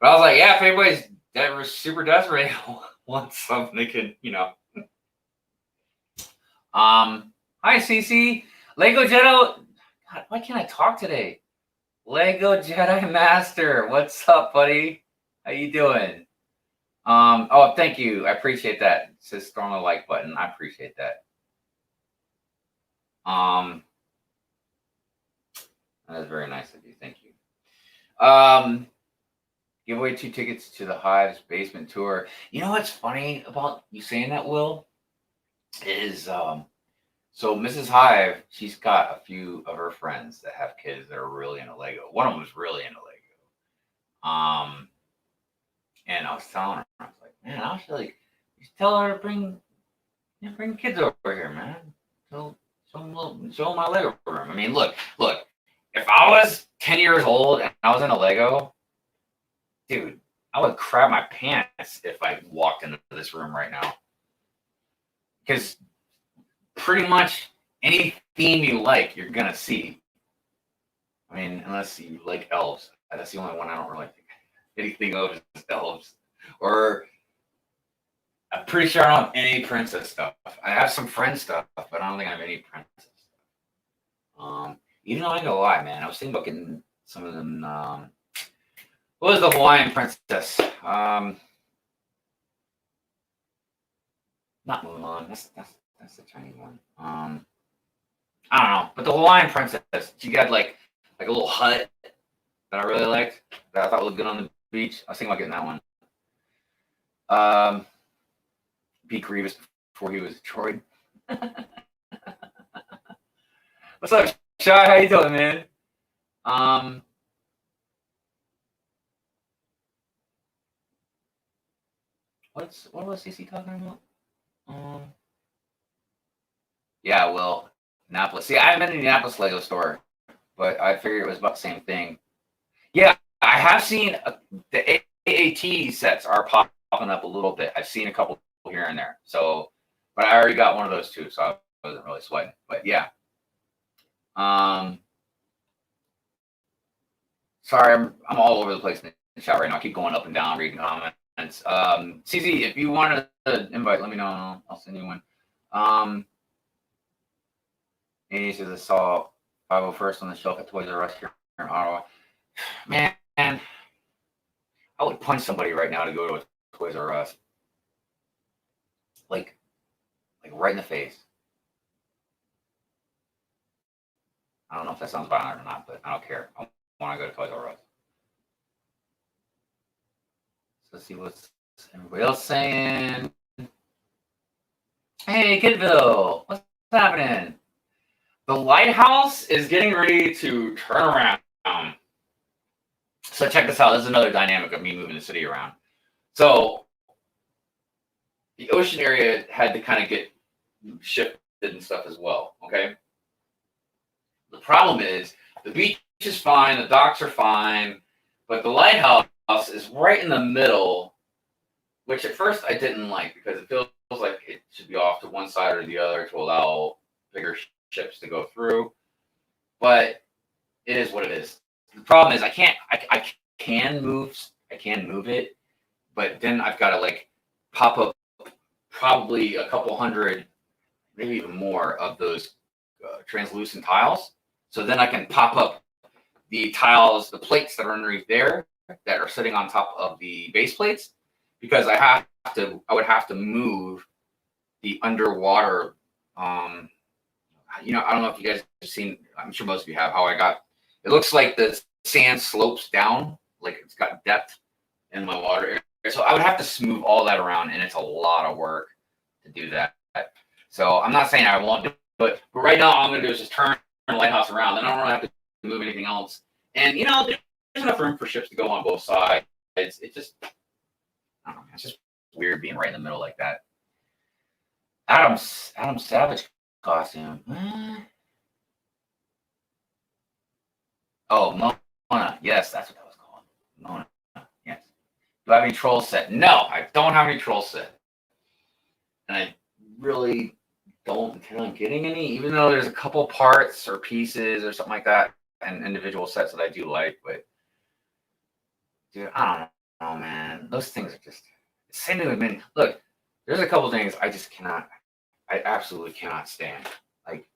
I was like, yeah, if anybody's that was super desperate, wants something they could, Hi, Cece. Lego Jedi. God, why can't I talk today? Lego Jedi Master. What's up, buddy? How you doing? Oh, thank you. I appreciate that. It says throw on the like button. I appreciate that. That is very nice of you. Thank you. Give away 2 tickets to the Hive's basement tour. You know what's funny about you saying that, Will? Is so Mrs. Hive, she's got a few of her friends that have kids that are really into Lego. One of them is really into Lego. And I was telling her, I was like, man, I should you tell her to bring kids over here, man. Show them my Lego room. I mean, look. If I was 10 years old and I was in a Lego, dude, I would crap my pants if I walked into this room right now. Because pretty much any theme you like, you're going to see. I mean, unless you like elves. That's the only one I don't really think anything of is elves. Or I'm pretty sure I don't have any princess stuff. I have some friend stuff, but I don't think I have any princess stuff. Even though I ain't gonna lie, man, I was thinking about getting some of them. What was the Hawaiian princess? Not Mulan. That's the Chinese one. I don't know, but the Hawaiian princess. She got like a little hut that I really liked. That I thought looked good on the beach. I was thinking about getting that one. Pete Grievous before he was destroyed. What's up, Shy? How you doing, man? What was CC talking about? Yeah, well, Annapolis. See, I haven't been to the Annapolis Lego store, but I figured it was about the same thing. Yeah, I have seen the AAT sets are popping up a little bit. I've seen a couple here and there. So, but I already got one of those too, so I wasn't really sweating. But yeah. Sorry, I'm all over the place in the chat right now. I keep going up and down, reading comments. CZ, if you wanted to invite, let me know and I'll send you one. He says I saw 501st on the shelf at Toys R Us here in Ottawa. Man, I would punch somebody right now to go to a Toys R Us. Like right in the face. I don't know if that sounds violent or not, but I don't care. I want to go to Toys R Us. So let's see what's everybody else saying. Hey, Kidville, what's happening? The lighthouse is getting ready to turn around. So check this out. This is another dynamic of me moving the city around. So the ocean area had to kind of get shifted and stuff as well, okay? The problem is the beach is fine, the docks are fine, but the lighthouse is right in the middle, which at first I didn't like because it feels like it should be off to one side or the other to allow bigger ships to go through. But it is what it is. The problem is I can move it, but then I've got to like pop up probably a couple hundred, maybe even more of those translucent tiles. So then I can pop up the tiles, the plates that are underneath there that are sitting on top of the base plates, because I would have to move the underwater. I don't know if you guys have seen, I'm sure most of you have, how it looks like the sand slopes down, like it's got depth in my water area. So I would have to smooth all that around, and it's a lot of work to do that. So I'm not saying I won't do it, but right now all I'm going to do is just turn the lighthouse around. Then I don't really have to move anything else. And, there's enough room for ships to go on both sides. It's just, I don't know, it's just weird being right in the middle like that. Adam Savage costume. Oh, Mona. Yes, that's what that was called. Mona. Yes. Do I have any troll set? No, I don't have any troll set. And I really don't intend on getting any, even though there's a couple parts or pieces or something like that and individual sets that I do like. But, dude, I don't know, man. Those things are just, same thing with Minions. Look, there's a couple things I absolutely cannot stand. Like,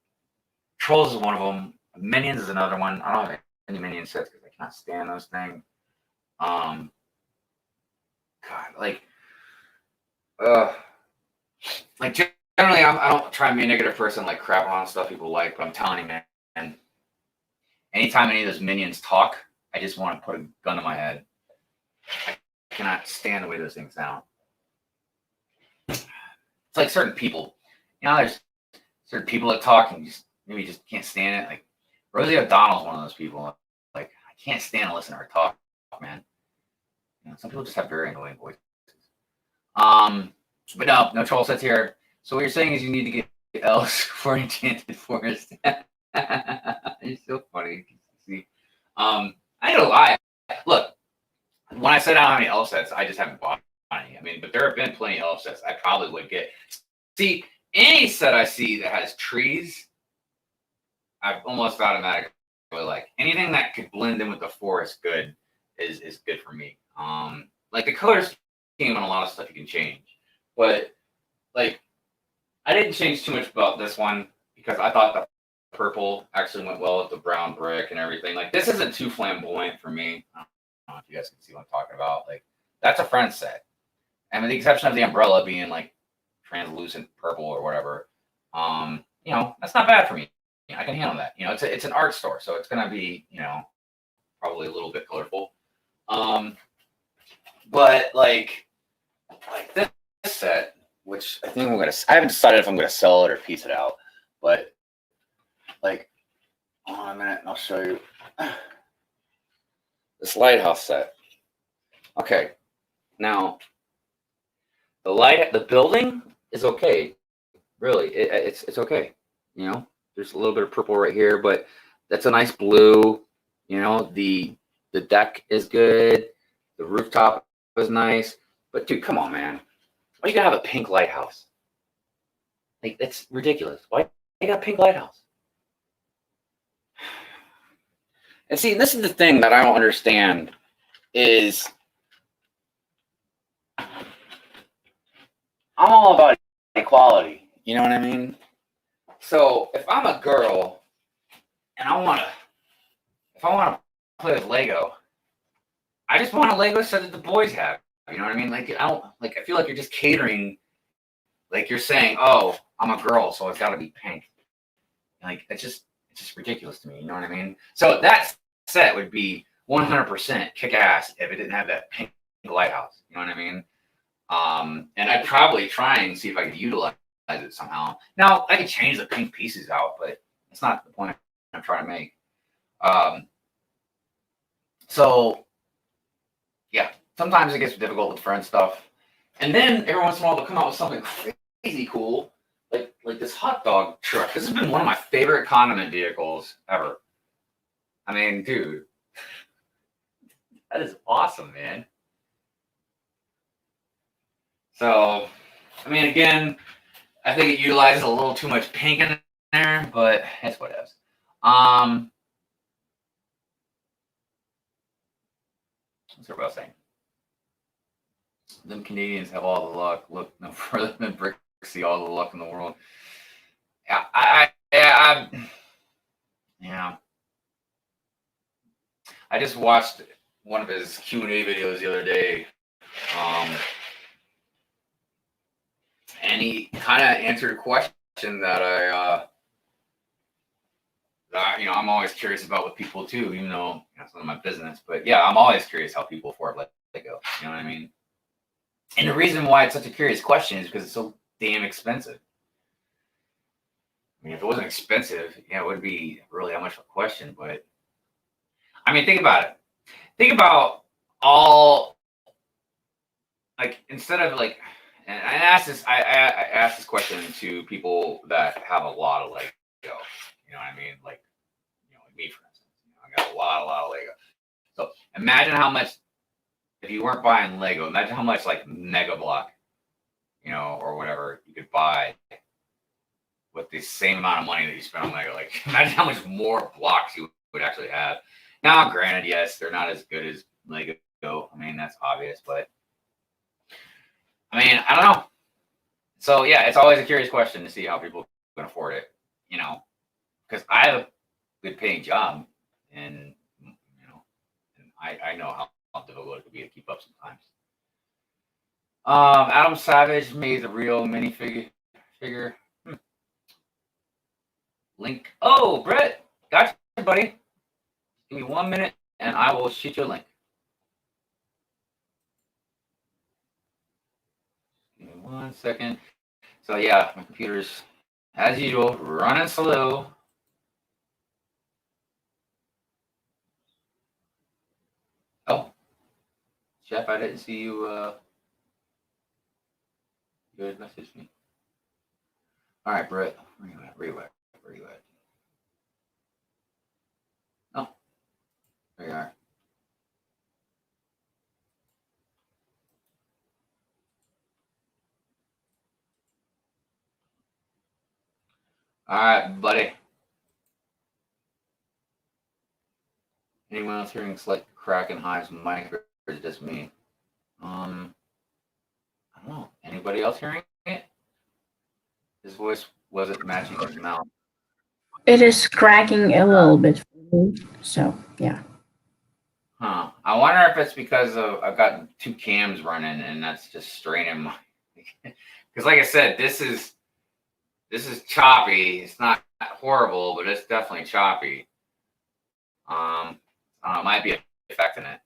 Trolls is one of them. Minions is another one. I don't have any Minion sets because I cannot stand those things. God, generally, I don't try and be a negative person, like crapping on stuff people like, but I'm telling you, man, anytime any of those Minions talk, I just want to put a gun to my head. I cannot stand the way those things sound. It's like certain people. There's certain people that talk and maybe just can't stand it. Like Rosie O'Donnell's one of those people. Like, I can't stand to listen to her talk, man. Some people just have very annoying voices. But no troll sets here. So what you're saying is you need to get elves for Enchanted Forest. You're so funny. See, I ain't gonna lie. Look, when I said I don't have any elf sets, I just haven't bought any. I mean, but there have been plenty of elf sets I probably would get. See, any set I see that has trees, I've almost automatically like. Anything that could blend in with the forest good is good for me. Like the colors scheme on a lot of stuff you can change. But like I didn't change too much about this one because I thought the purple actually went well with the brown brick and everything. Like this isn't too flamboyant for me. I don't know if you guys can see what I'm talking about. Like that's a friend set. And with the exception of the umbrella being like translucent purple or whatever, that's not bad for me. I can handle that. It's an art store, so it's gonna be, probably a little bit colorful. But like this set, which I haven't decided if I'm gonna sell it or piece it out, but like, hold on a minute, and I'll show you this lighthouse set. Okay, now the building is okay, really. It's okay. There's a little bit of purple right here, but that's a nice blue. The deck is good. The rooftop is nice. But dude, come on, man. Why you gotta have a pink lighthouse? Like, that's ridiculous. Why you got a pink lighthouse? And see, this is the thing that I don't understand is I'm all about equality. You know what I mean? So if I'm a girl and if I want to play with Lego, I just want a Lego set that the boys have. You know what I mean? Like I feel like you're just catering. Like you're saying, oh, I'm a girl, so it's got to be pink. Like it's just ridiculous to me. You know what I mean? So that set would be 100% kick ass if it didn't have that pink lighthouse. You know what I mean? And I'd probably try and see if I could utilize it somehow. Now I could change the pink pieces out, but it's not the point I'm trying to make. So yeah, sometimes it gets difficult with friend stuff, and then every once in a while they'll come out with something crazy cool, like this hot dog truck. This has been one of my favorite condiment vehicles ever. I mean, dude, that is awesome, man. So, I mean, again, I think it utilizes a little too much pink in there, but it's what it is. What's everybody else saying? Them Canadians have all the luck. Look no further than Brixie, all the luck in the world. Yeah. I just watched one of his Q&A videos the other day, and he kind of answered a question that I'm always curious about with people too, even though that's none of my business. But yeah, I'm always curious how people afford Lego. You know what I mean? And the reason why it's such a curious question is because it's so damn expensive. I mean, if it wasn't expensive, yeah, it would be really that much of a question. But I mean, think about it. Think about all, like, instead of like, and I asked this question to people that have a lot of Lego. You know what I mean? Like me, for instance. I got a lot of Lego. So imagine how much, if you weren't buying Lego, imagine how much like Mega Block, or whatever you could buy with the same amount of money that you spent on Lego. Like, imagine how much more blocks you would actually have. Now, granted, yes, they're not as good as Lego. I mean, that's obvious, but I mean, I don't know. So yeah, it's always a curious question to see how people can afford it, because I have a good paying job, and I know how difficult it could be to keep up sometimes. Adam Savage made the real minifigure. Link. Oh, Brett, got you, buddy. Give me 1 minute, and I will shoot you a link. Give me 1 second. So yeah, my computer's, as usual, running slow. Oh, Jeff, I didn't see you. You had messaged me. All right, Brett, where you at? Oh, there you are. All right, buddy. Anyone else hearing slight crack in Hive's mic, or is it just me? I don't know. Anybody else hearing it? His voice wasn't matching his mouth. It is cracking a little bit, so yeah. Huh. I wonder if it's because I've got 2 cams running, and that's just straining my. Because, like I said, this is choppy. It's not horrible, but it's definitely choppy. It might be affecting it.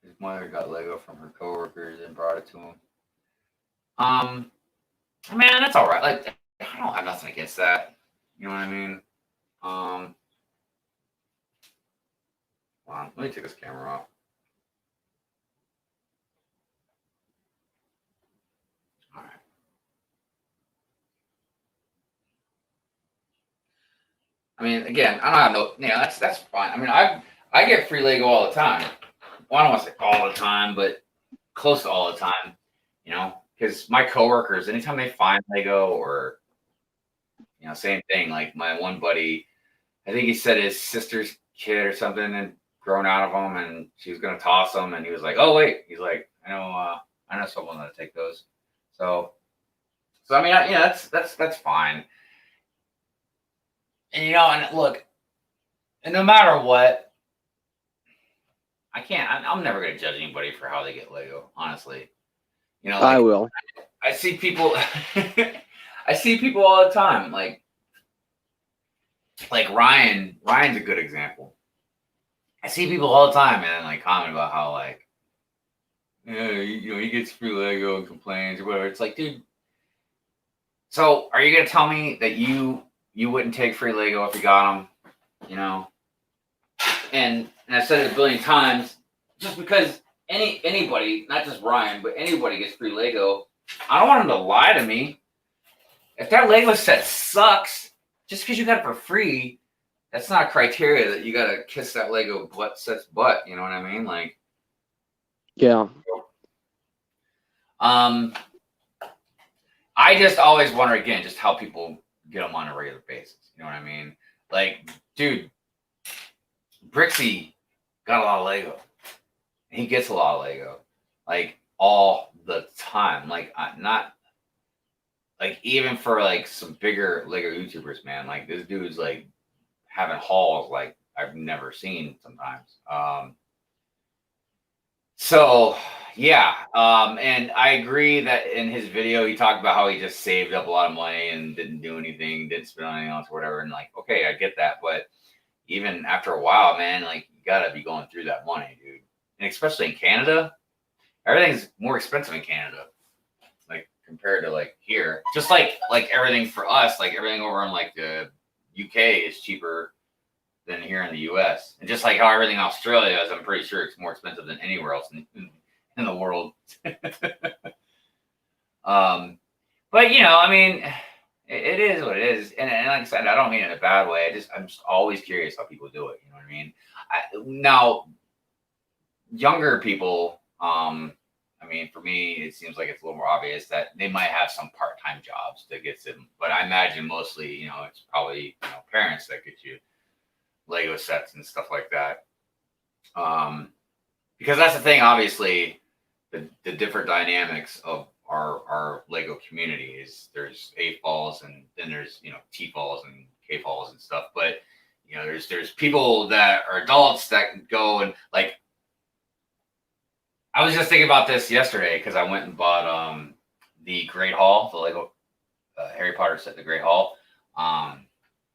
His mother got Lego from her coworkers and brought it to him. Man, that's all right. Like, I don't have nothing against that. You know what I mean? Hold on, let me take this camera off. All right. I mean, again, I don't have no. That's fine. I mean, I get free Lego all the time. Well, I don't want to say all the time, but close to all the time. Because my coworkers, anytime they find Lego or same thing. Like my one buddy, I think he said his sister's kid or something and grown out of them, and she was gonna toss them, and he was like, "Oh wait," he's like, "I know someone that'll take those." So I mean, that's fine. And and look, and no matter what, I'm never gonna judge anybody for how they get Lego. Honestly, I will. I see people, I see people all the time, like Ryan. Ryan's a good example. I see people all the time, man, like comment about how like, he gets free Lego and complains or whatever. It's like, dude. So are you gonna tell me that you wouldn't take free Lego if you got them? And I've said it a billion times. Just because anybody, not just Ryan, but anybody gets free Lego, I don't want them to lie to me. If that Lego set sucks, just because you got it for free, that's not a criteria that you gotta kiss that Lego set's butt. You know what I mean? Like, yeah. I just always wonder again, just how people get them on a regular basis. You know what I mean? Like, dude, Brixie got a lot of Lego. He gets a lot of Lego, like all the time. Like, not like even for like some bigger Lego YouTubers, man. Like this dude's like having hauls like I've never seen sometimes. So yeah, and I agree that in his video he talked about how he just saved up a lot of money and didn't do anything, didn't spend on anything else or whatever. And like, okay, I get that, but even after a while, man, like you gotta be going through that money, dude. And especially in Canada, everything's more expensive in Canada, like compared to like here. Just like everything for us, like everything over in like the UK is cheaper than here in the US. And just like how everything in Australia is, I'm pretty sure it's more expensive than anywhere else in the world. But I mean, it is what it is. And like I said, I don't mean it in a bad way. I'm just always curious how people do it. You know what I mean? Now, younger people, I mean, for me, it seems like it's a little more obvious that they might have some part-time jobs that gets them. But I imagine mostly, it's probably parents that get you Lego sets and stuff like that. Because that's the thing, obviously, the different dynamics of our Lego community is there's A-falls and then there's T-falls and K-falls and stuff. But there's people that are adults that go and like. I was just thinking about this yesterday because I went and bought the Great Hall, the Lego Harry Potter set, the Great Hall,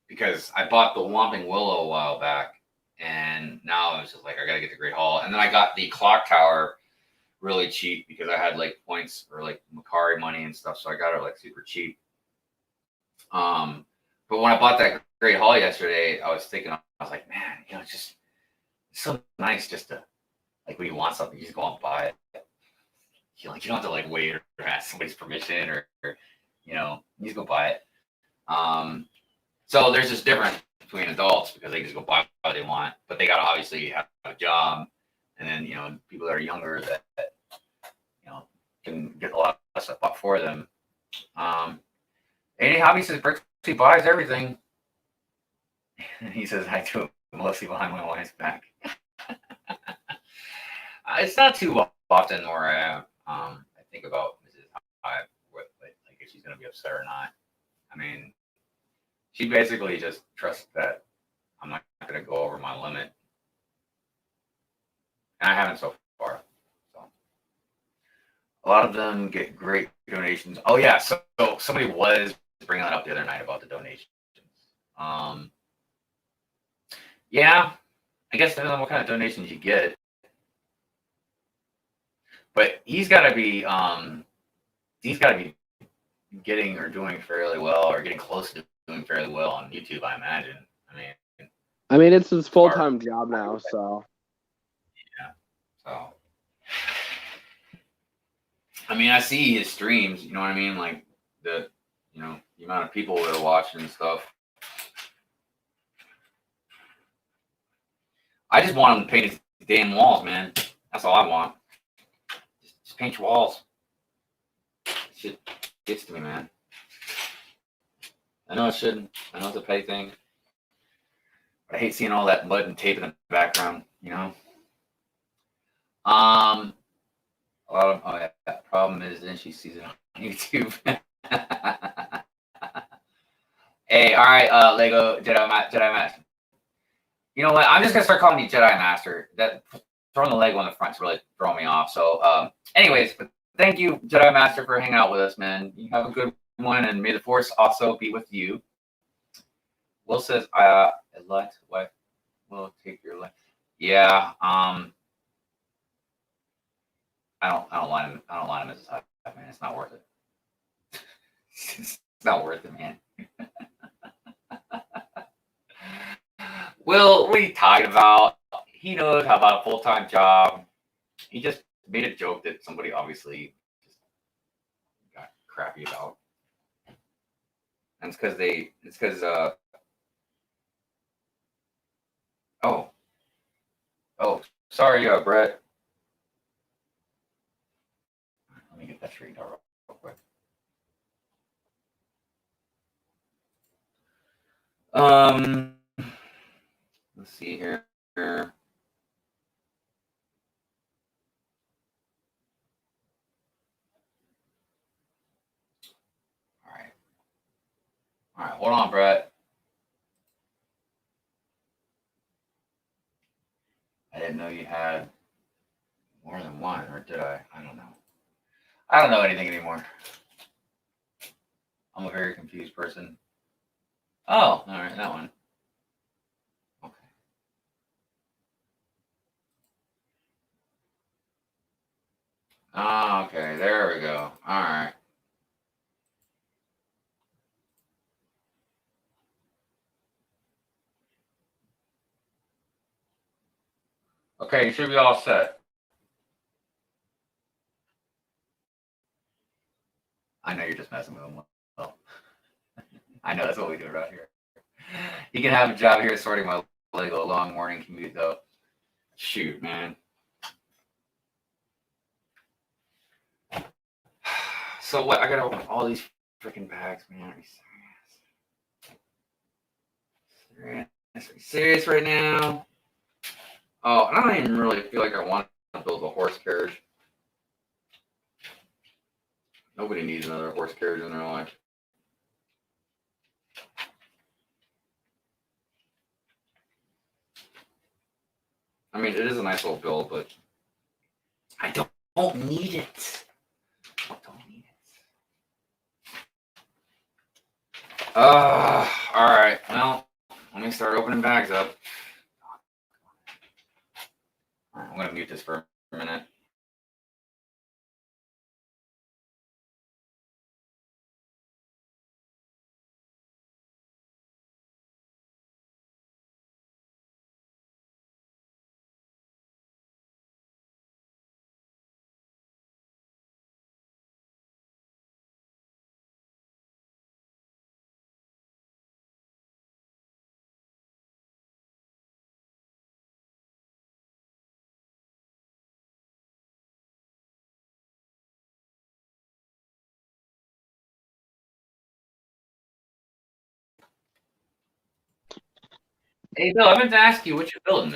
because I bought the Whomping Willow a while back, and now I was just like, I gotta get the Great Hall, and then I got the Clock Tower really cheap because I had like points or like Macari money and stuff, so I got it like super cheap. But when I bought that Great Hall yesterday, I was thinking, I was like, man, it's just so nice just to. Like when you want something, you just go and buy it. You don't have to like wait or ask somebody's permission or you just go buy it. So there's this difference between adults because they just go buy what they want, but they gotta obviously have a job. And then people that are younger that can get a lot of stuff bought for them. Any hobby says Brixie buys everything. He says I do it mostly behind my wife's back. It's not too often where I think about Mrs. Hive, like if she's gonna be upset or not. I mean, she basically just trusts that I'm not gonna go over my limit, and I haven't so far. So a lot of them get great donations. Oh yeah, so somebody was bringing that up the other night about the donations. Yeah, I guess depending on what kind of donations you get. But he's got to be getting or doing fairly well, or getting close to doing fairly well on YouTube, I imagine. I mean, it's his full-time job now, so. Yeah. So. I mean, I see his streams. You know what I mean? Like the amount of people that are watching and stuff. I just want him to paint his damn walls, man. That's all I want. Just paint your walls. Shit gets to me, man. I know it shouldn't. I know it's a pay thing. But I hate seeing all that mud and tape in the background, A lot of that problem is then she sees it on YouTube. Hey, all right, Lego Jedi Master. You know what? I'm just gonna start calling you Jedi Master. That throwing the Lego on the front is really throwing me off. So, anyways, but thank you, Jedi Master, for hanging out with us, man. You have a good one, and may the Force also be with you. Will says, elect wife will take your life. Yeah. I don't want him as a type, man. It's not worth it. It's not worth it, man. Will, what are you talking about? He knows how about a full-time job. He just made a joke that somebody obviously just got crappy about. And it's because sorry, Brett. Let me get that straightened out real quick. Let's see here. All right, hold on, Brett. I didn't know you had more than one, or did I? I don't know. I don't know anything anymore. I'm a very confused person. Oh, all right, that one. Okay. Oh, okay, there we go. All right. Okay, you should be all set. I know you're just messing with him. Well, I know that's what we do around here. You can have a job here sorting my Lego long morning commute, though. Shoot, man. So what? I gotta open all these freaking bags, man. Are you serious? Are you serious right now? Oh, and I don't even really feel like I want to build a horse carriage. Nobody needs another horse carriage in their life. I mean, it is a nice little build, but I don't need it. I don't need it. All right. Well, let me start opening bags up. All right, I'm going to mute this for a minute. Hey, Bill, I meant to ask you what you're building,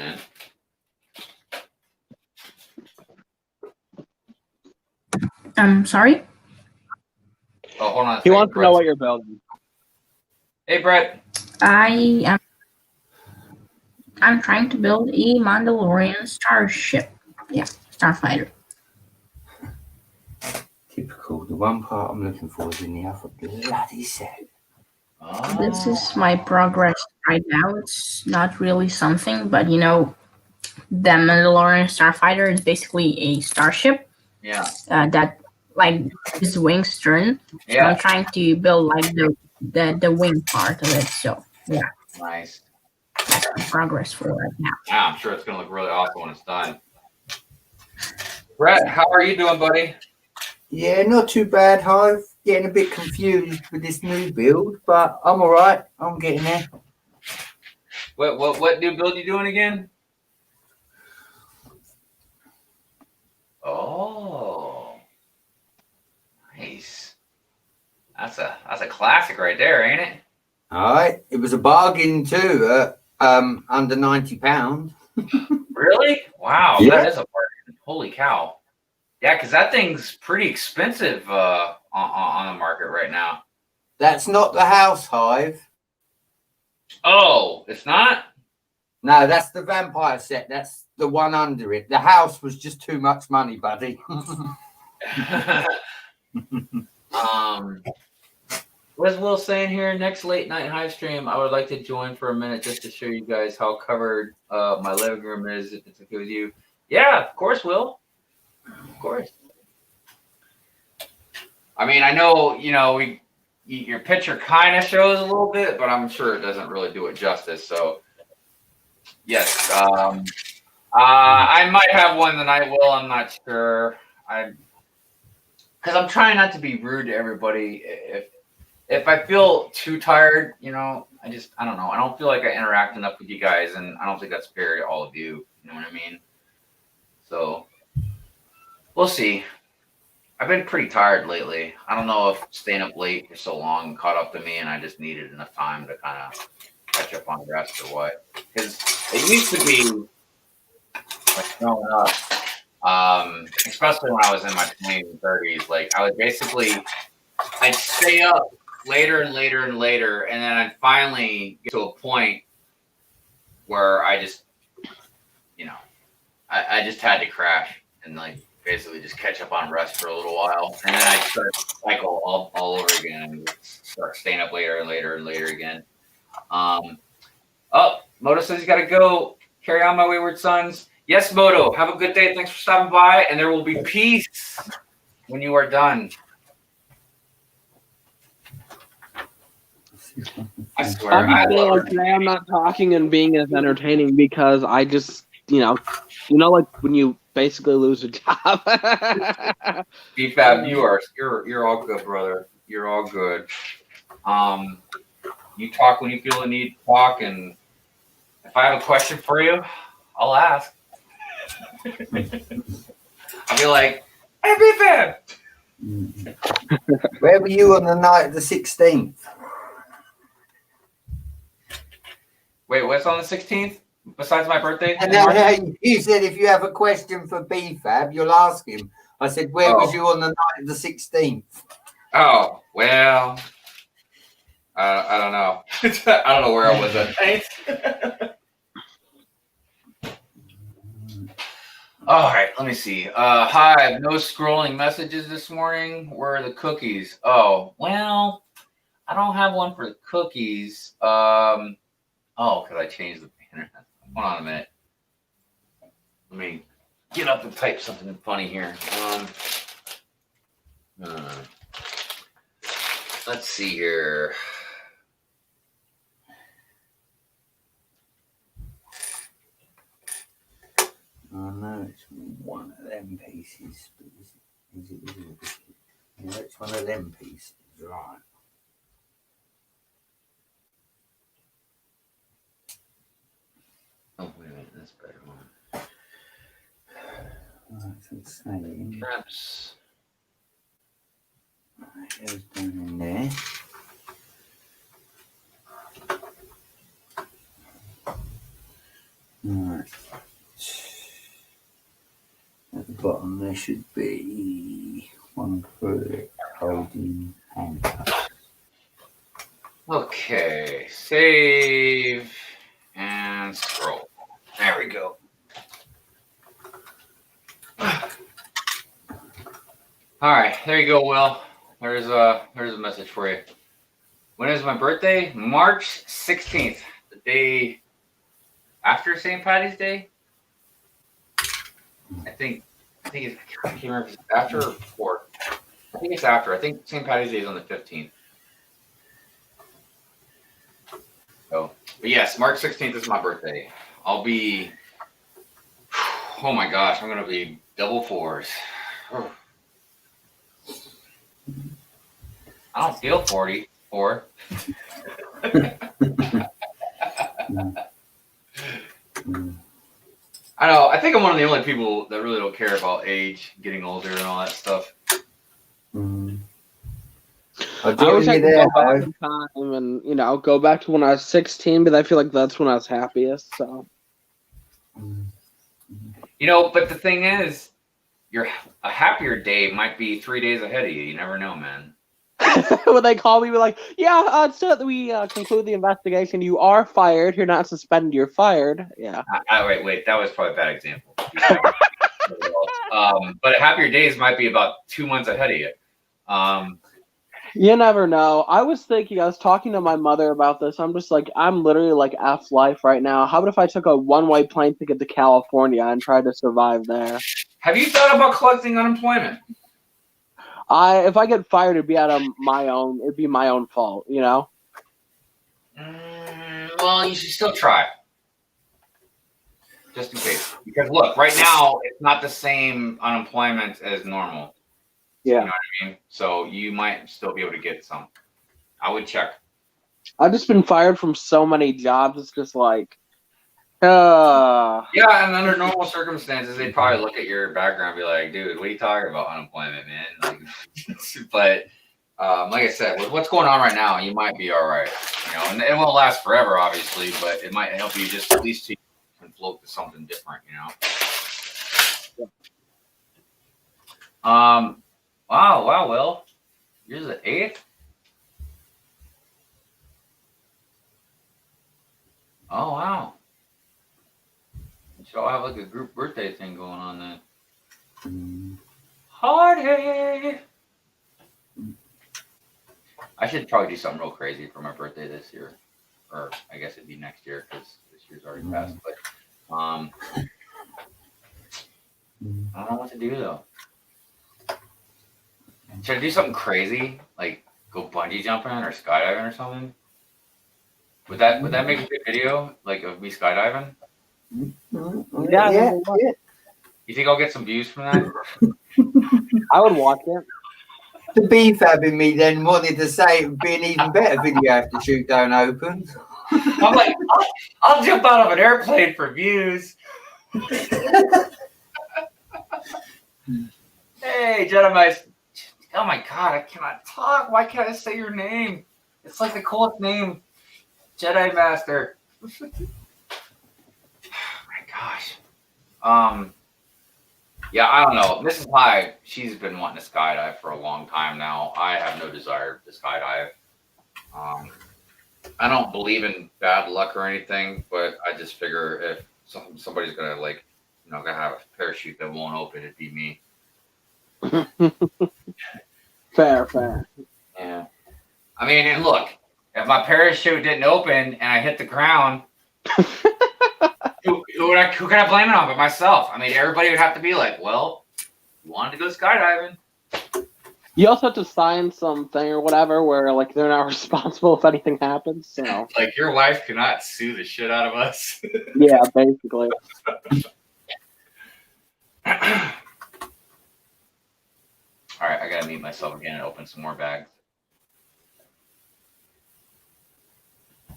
man. Sorry? Oh, hold on. He wants to know what you're building. Hey, Brett. I'm trying to build a Mandalorian starship. Yeah, starfighter. Typical. The one part I'm looking for is in the other bloody set. Oh. This is my progress right now. It's not really something, but you know, the Mandalorian starfighter is basically a starship. Yeah. That like his wings turn. So Yeah. I'm trying to build like the wing part of it. So yeah, Nice. that's my progress for right now. Yeah, I'm sure it's going to look really awesome when it's done. Brett, how are you doing, buddy? Yeah, not too bad, Hive. Getting a bit confused with this new build, but I'm all right. I'm getting there. What new build you doing again? Oh, nice. That's a classic right there, ain't it? All right. It was a bargain too. Under £90. Really? Wow, Yeah. that is a bargain. Holy cow. Yeah, because that thing's pretty expensive on the market right now. That's not the house, Hive. Oh, it's not? No, that's the vampire set. That's the one under it. The house was just too much money, buddy. What is Will saying here? Next late night hive stream, I would like to join for a minute just to show you guys how covered my living room is. If it's okay with you. Yeah, of course, Will. Of course. I mean, I know, your picture kind of shows a little bit, but I'm sure it doesn't really do it justice. So, yes, I might have one tonight, Will. I'm not sure. Because I'm trying not to be rude to everybody. If I feel too tired, I don't know. I don't feel like I interact enough with you guys, and I don't think that's fair to all of you. You know what I mean? So, we'll see. I've been pretty tired lately. I don't know if staying up late for so long caught up to me and I just needed enough time to kind of catch up on rest or what. Because it used to be, like growing up, especially when I was in my 20s and 30s, like I'd stay up later and later and later, and then I'd finally get to a point where I just, I just had to crash and like basically just catch up on rest for a little while, and then I start to cycle all over again and start staying up later and later and later again. Moto says he's got to go. Carry on, my wayward sons. Yes, Moto. Have a good day. Thanks for stopping by, and there will be peace when you are done. I swear. I'm not talking and being as entertaining because I just, like when you basically lose a job. BFAB, you're all good, brother. You're all good. You talk when you feel the need to talk, and if I have a question for you, I'll ask. I'll be like, "Hey, BFAB." Where were you on the night of the 16th? Wait, what's on the 16th? Besides my birthday? And then you said if you have a question for BFAB, you'll ask him. I said, where was you on the night of the 16th? Oh, well, I don't know. I don't know where I was at. All right, let me see. Hi, I have no scrolling messages this morning. Where are the cookies? Oh, well, I don't have one for the cookies. Because I changed the banner. Hold on a minute. Let me get up and type something funny here. Let's see here. Oh no, it's one of them pieces. Is it? Yeah, it's one of them pieces, right? Oh, wait a minute, that's a better one. Right, so it's saying. Perhaps. It goes down in there. Right. At the bottom there should be one for holding handcuffs. Okay, save and scroll. There we go. All right, there you go, Will. There's a message for you. When is my birthday? March 16th, the day after St. Patty's Day. I think it's, I can't remember if it's after or before. I think it's after. I think St. Patty's Day is on the 15th. So, but yes, March 16th is my birthday. I'll be, oh my gosh, I'm going to be double fours. I don't feel 44. I know. I think I'm one of the only people that really don't care about age, getting older, and all that stuff. I wish I could go back in time and go back to when I was 16, but I feel like that's when I was happiest. So, but the thing is, a happier day might be 3 days ahead of you. You never know, man. when they call me, be like, yeah, so that we conclude the investigation, you are fired. You're not suspended. You're fired. Yeah. Wait. That was probably a bad example. But Happier Days might be about 2 months ahead of you. You never know. I was talking to my mother about this. I'm just like, I'm literally like F life right now. How about if I took a one-way plane ticket to California and tried to survive there? Have you thought about collecting unemployment? If I get fired, it'd be it'd be my own fault, you know? Well, you should still try. Just in case. Because look, right now, it's not the same unemployment as normal. Yeah. You know what I mean? So you might still be able to get some. I would check. I've just been fired from so many jobs. It's just like, Yeah, and under normal circumstances, they'd probably look at your background and be like, dude, what are you talking about unemployment, man? Like, but like I said, with what's going on right now, you might be all right. You know, and it won't last forever, obviously, but it might help you just at least to float to something different, you know? Wow, Will. You're the 8th? Oh, wow. We should all have like a group birthday thing going on then. Party! I should probably do something real crazy for my birthday this year. Or I guess it'd be next year because this year's already passed. But I don't know what to do though. Should I do something crazy? Like go bungee jumping or skydiving or something? Would that make a good video, like of me skydiving? yeah. You think I'll get some views from that? I would watch it. The B-fabbing me then wanted to say it would be an even better video if the chute don't open. I'm like, I'll jump out of an airplane for views. Hey, Jedi Master. Oh my god, I cannot talk. Why can't I say your name? It's like the coolest name. Jedi Master. Oh my gosh. Yeah, I don't know. Mrs. Pie, she's been wanting to skydive for a long time now. I have no desire to skydive. I don't believe in bad luck or anything, but I just figure if somebody's gonna gonna have a parachute that won't open, it'd be me. Fair. Yeah. I mean, and look, if my parachute didn't open and I hit the ground, who can I blame it on but myself? I mean, everybody would have to be like, well, you wanted to go skydiving. You also have to sign something or whatever where like they're not responsible if anything happens. So like your wife cannot sue the shit out of us. Yeah, basically. All right, I gotta mute myself again and open some more bags.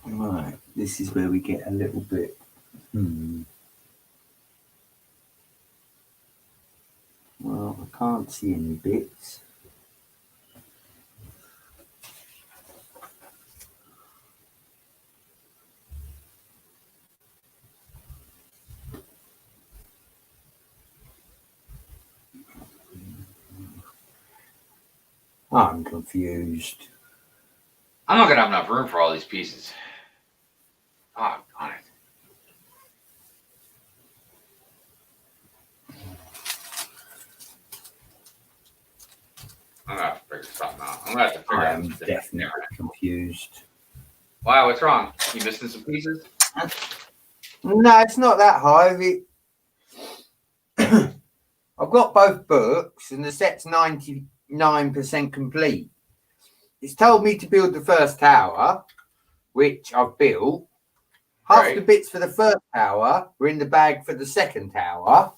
Right, this is where we get a little bit. Well, I can't see any bits. I'm confused. I'm not gonna have enough room for all these pieces. Oh, God. I'm gonna have to figure something out. I'm gonna have to figure out. I'm definitely confused. Wow, what's wrong? You missing some pieces? No, it's not that high. I've got both books and the set's 99% complete. It's told me to build the first tower, which I've built. Half the bits for the first tower were in the bag for the second tower.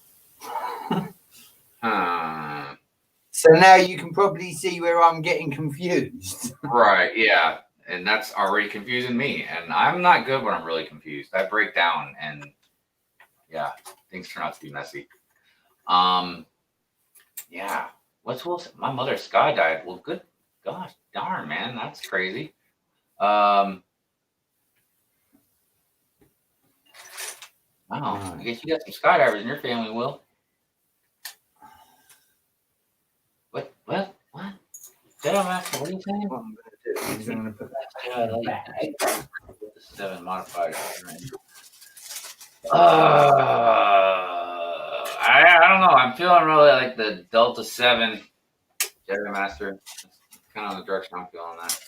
So now you can probably see where I'm getting confused. Right, yeah. And that's already confusing me. And I'm not good when I'm really confused. I break down and yeah, things turn out to be messy. Yeah. What's Will say? My mother skydived. Well, good gosh darn, man. That's crazy. Wow. I guess you got some skydivers in your family, Will. What? Did Jedi Master, what are you saying? What I'm going to do is I'm going to put Yeah, I like bag. the 7 modified. I don't know. I'm feeling really like the Delta 7 Jedi Master. That's kind of the direction I'm feeling that.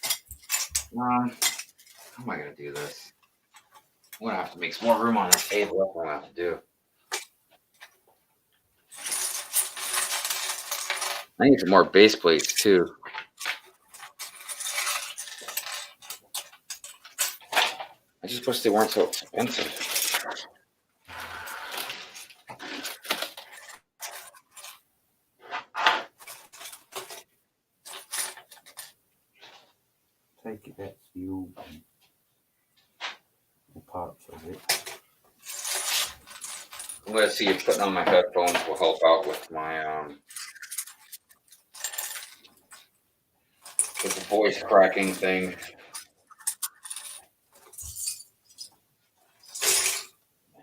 How am I going to do this? I'm going to have to make some more room on this table. That's what I'm going to have to do. I need some more base plates too. I just wish they weren't so expensive. Take it, that's the all parts of it. I'm going to see if putting on my headphones will help out with my with the voice cracking thing.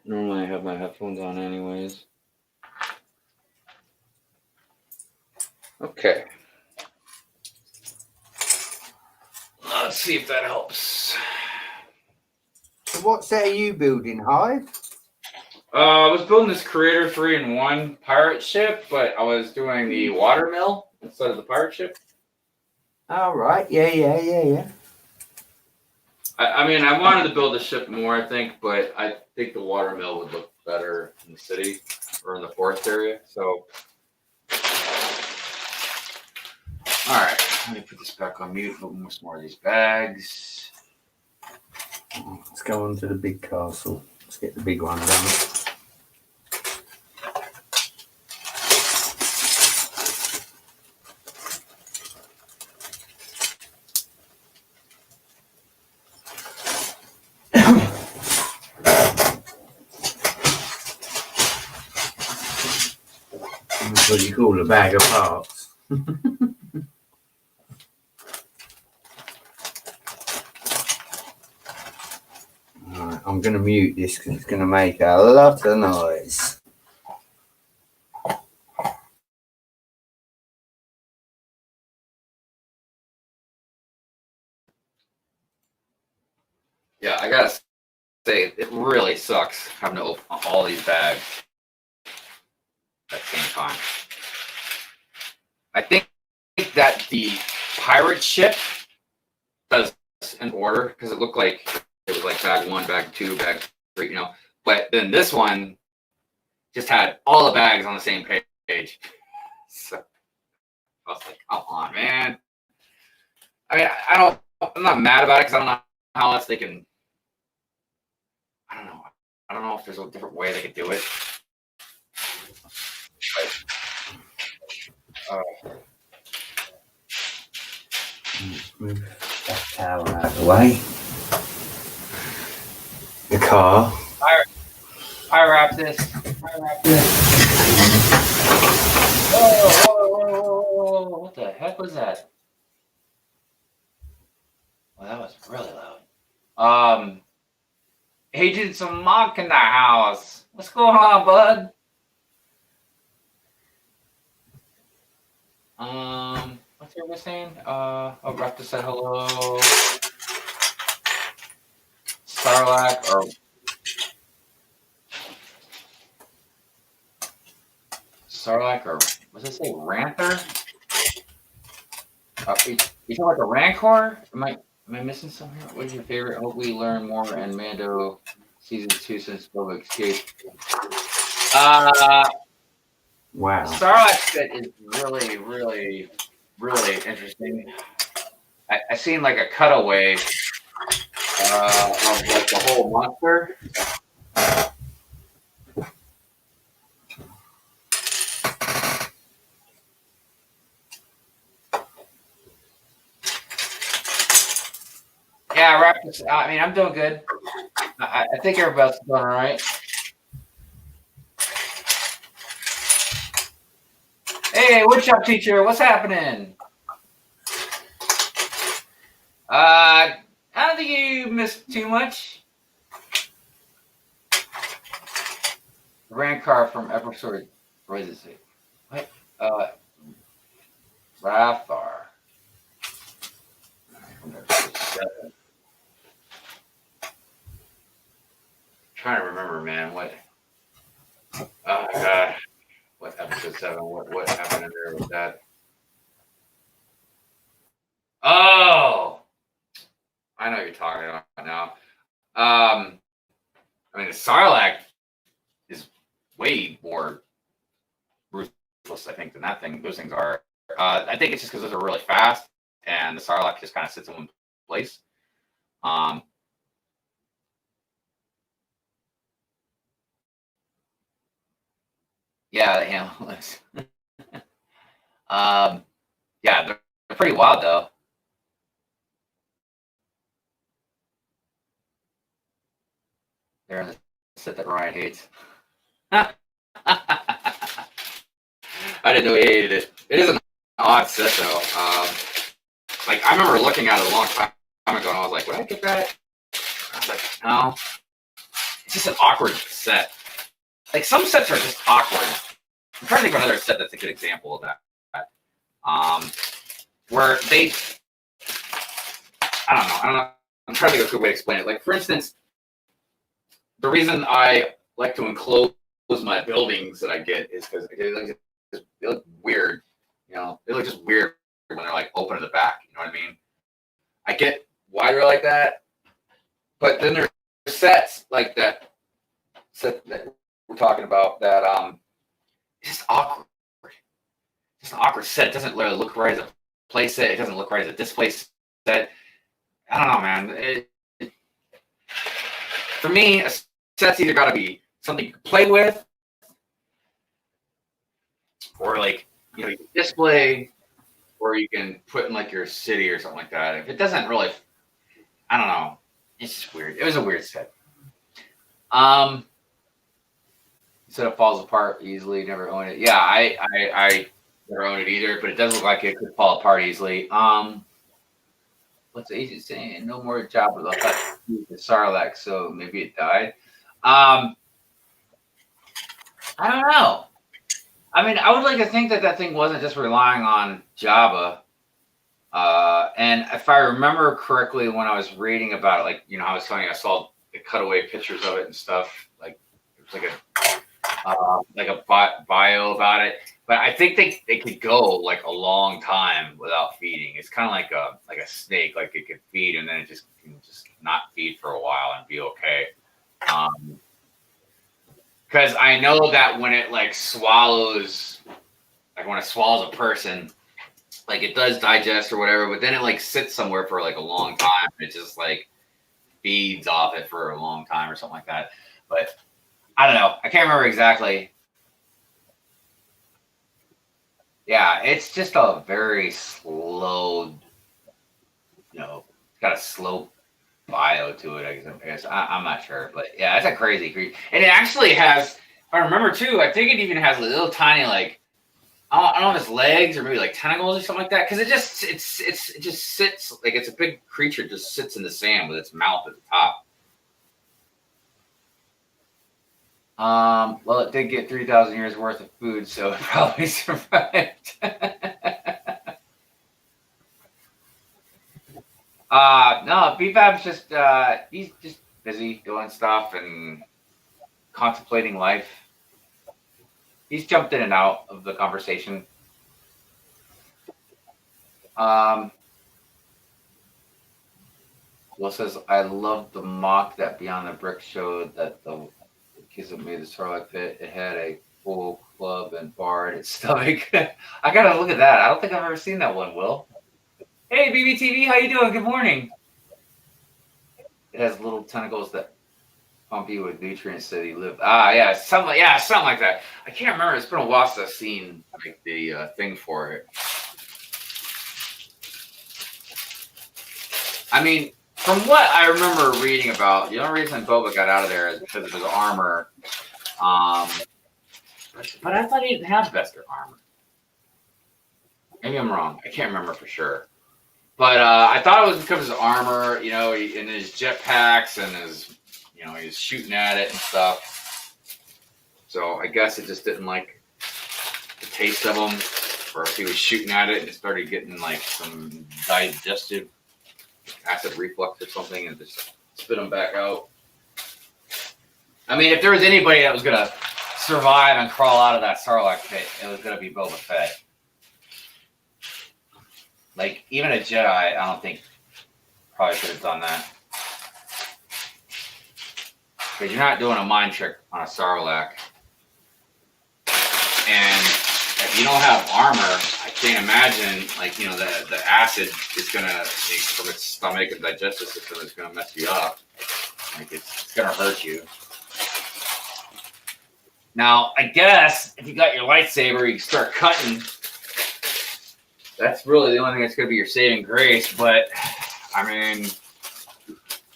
Normally I have my headphones on anyways. Okay. Let's see if that helps. So what set are you building, Hive? I was building this Creator 3-in-1 pirate ship, but I was doing the water mill instead of the pirate ship. All right, yeah. I mean, I wanted to build the ship more, I think, but I think the water mill would look better in the city or in the forest area. So, all right, let me put this back on mute. Open some more of these bags. Let's go on to the big castle. Let's get the big one done. That's what you call a bag of parts. Alright, I'm going to mute this because it's going to make a lot of noise. Yeah, I gotta say, it really sucks having to open all these bags at the same time. I think that the pirate ship does in order because it looked like it was like bag 1, bag 2, bag 3, you know. But then this one just had all the bags on the same page. So I was like, come on, man. I mean, I'm not mad about it because I don't know how else they can. I don't know. I don't know if there's a different way they could do it. But, Move that tower out of the way. The car. I wrap this. Whoa. What the heck was that? Well, that was really loud. Agent some mock in the house. What's going on, bud? What's everybody saying? Raptor said hello. Sarlacc or what's it say? Ranther? You talking about the Rancor? Am I missing something here? What's your favorite? Hope we learn more in Mando season 2 since Boba escape. Wow. Sarlacc bit is really, really, really interesting. I seen like a cutaway of like the whole monster. Yeah, Raptors. I mean, I'm doing good. I think everybody's doing all right. Hey, woodshop teacher, what's happening? I don't think you missed too much. Rancor from episode. What is it? What? Rathar. trying to remember, man. Oh God, what episode 7? What happened in there with that? Oh, I know what you're talking about now. I mean, the Sarlacc is way more ruthless, I think, than that thing. Those things are. I think it's just because those are really fast, and the Sarlacc just kind of sits in one place. Yeah, the handlers. Yeah, they're pretty wild though. They're the set that Ryan hates. I didn't know he hated it. It is an odd set though. Like I remember looking at it a long time ago, and I was like, "Would I get that?" I was like, "No." It's just an awkward set. Like some sets are just awkward. I'm trying to think of another set that's a good example of that. Where they, I don't know. I'm trying to think of a good way to explain it. Like for instance, the reason I like to enclose my buildings that I get is because they look weird. You know, they look just weird when they're like open in the back. You know what I mean? I get why they're like that, but then there's sets like that set that we're talking about that it's just awkward. Just an awkward set. It doesn't really look right as a play set. It doesn't look right as a display set. I don't know, man. For me, a set's either got to be something you can play with, or like you can display, or you can put in like your city or something like that. If it doesn't really, I don't know. It's just weird. It was a weird set. So it falls apart easily. Never own it. Yeah, I never own it either, but it does look like it could fall apart easily. What's the agent saying? No more job with the Sarlacc, so maybe it died. I don't know. I mean, I would like to think that thing wasn't just relying on Jabba. And if I remember correctly, when I was reading about it, like I was telling you, I saw the cutaway pictures of it and stuff. Like it was like a bio about it. But I think they could go like a long time without feeding. It's kind of like a snake. Like it could feed and then it can just not feed for a while and be okay. Because I know that when it like swallows, like when it swallows a person, like it does digest or whatever, but then it like sits somewhere for like a long time. It just like feeds off it for a long time or something like that. But I don't know. I can't remember exactly. Yeah, it's just a very slow, got a slow bio to it, I guess. I'm not sure. But yeah, it's a crazy creature. And it actually has, if I remember too, I think it even has a little tiny, like, I don't know if it's legs or maybe like tentacles or something like that. Because it just sits, like it's a big creature, just sits in the sand with its mouth at the top. Well, it did get 3,000 years worth of food, so it probably survived. No, BFAB's just he's just busy doing stuff and contemplating life. He's jumped in and out of the conversation. Will says, I love the mock that Beyond the Brick showed that the kids that made the Sarlacc pit. It had a full club and bar in its stomach. I gotta look at that. I don't think I've ever seen that one, Will. Hey, BBTV, how you doing? Good morning. It has little tentacles that pump you with nutrients that you live. Yeah, something like that. I can't remember. It's been a while since I've seen like the thing for it. I mean, from what I remember reading about, the only reason Boba got out of there is because of his armor. But I thought he didn't have Beskar armor. Maybe I'm wrong. I can't remember for sure. But I thought it was because of his armor, and his jetpacks and his, he was shooting at it and stuff. So I guess it just didn't like the taste of them, or if he was shooting at it and it started getting like some digestive acid reflux or something and just spit them back out. I mean, if there was anybody that was gonna survive and crawl out of that Sarlacc pit, it was gonna be Boba Fett. Like, even a Jedi, I don't think probably could have done that. Because you're not doing a mind trick on a Sarlacc. And if you don't have armor, I can't imagine, like, you know, the acid is gonna, from its stomach and digestive system, is gonna mess you up. Like, it's gonna hurt you. Now, I guess if you got your lightsaber, you can start cutting. That's really the only thing that's going to be your saving grace. But, I mean,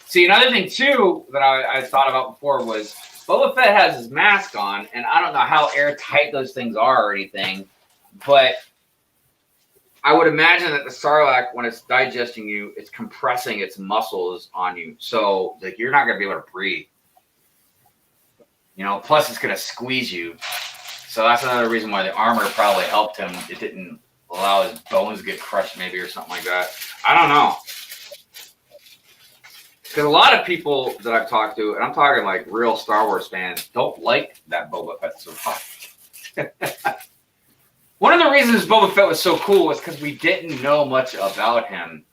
see, another thing, too, that I thought about before was Boba Fett has his mask on, and I don't know how airtight those things are or anything, but I would imagine that the Sarlacc, when it's digesting you, it's compressing its muscles on you. So, like, you're not going to be able to breathe. You know, plus it's going to squeeze you. So that's another reason why the armor probably helped him. It didn't allow his bones to get crushed maybe or something like that. I don't know. Because a lot of people that I've talked to, and I'm talking like real Star Wars fans, don't like that Boba Fett survived. One of the reasons Boba Fett was so cool was because we didn't know much about him.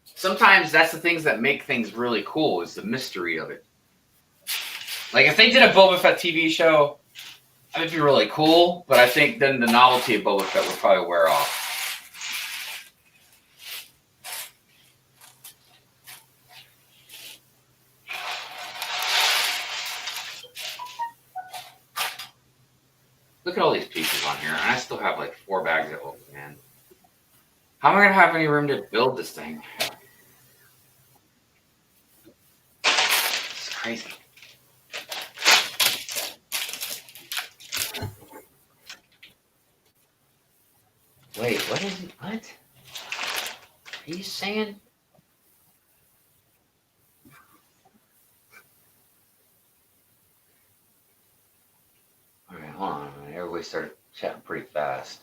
Sometimes that's the things that make things really cool, is the mystery of it. Like, if they did a Boba Fett TV show, it would be really cool, but I think then the novelty of Boba Fett would probably wear off. Look at all these pieces on here, and I still have like 4 bags to open, man. How am I going to have any room to build this thing? It's crazy. Wait, what is it? What? Are you saying? All right, hold on a minute. Everybody started chatting pretty fast.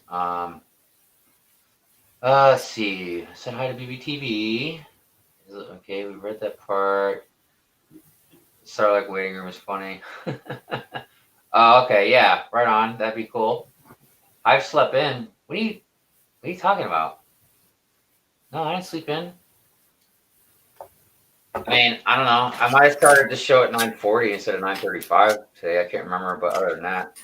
Let's see. I said hi to BBTV. Okay, we read that part. Sarlacc waiting room is funny. Okay, yeah, right on. That'd be cool. I've slept in. What are you talking about? No, I didn't sleep in. I mean, I don't know. I might have started the show at 9:40 instead of 9:35 today. I can't remember, but other than that,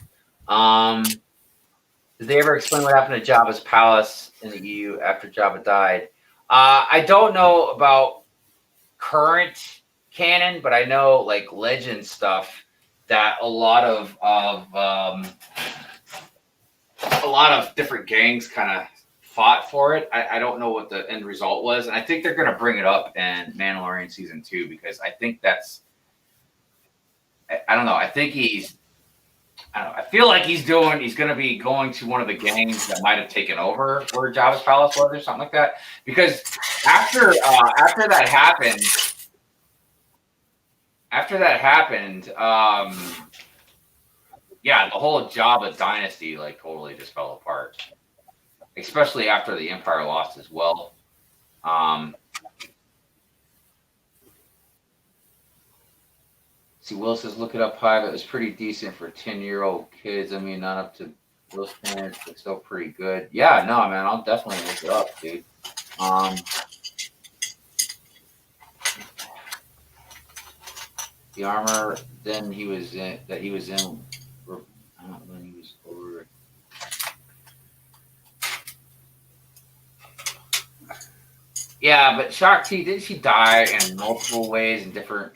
did they ever explain what happened to Jabba's palace in the EU after Jabba died? I don't know about current canon, but I know like legend stuff that a lot of different gangs kind of fought for it. I don't know what the end result was, and I think they're going to bring it up in Mandalorian season 2 because I think that's. I don't know. I think I feel like he's going to be going to one of the gangs that might have taken over where Jabba's palace was or something like that. Because after that happened, yeah, the whole Jabba dynasty like totally just fell apart. Especially after the Empire lost as well. See, Will says, look it up high, but it was pretty decent for 10-year-old kids. I mean, not up to Will standards, but still pretty good. Yeah, no, man, I'll definitely look it up, dude. The armor then he was in, when he was over. Yeah, but Shakti, didn't she die in multiple ways in different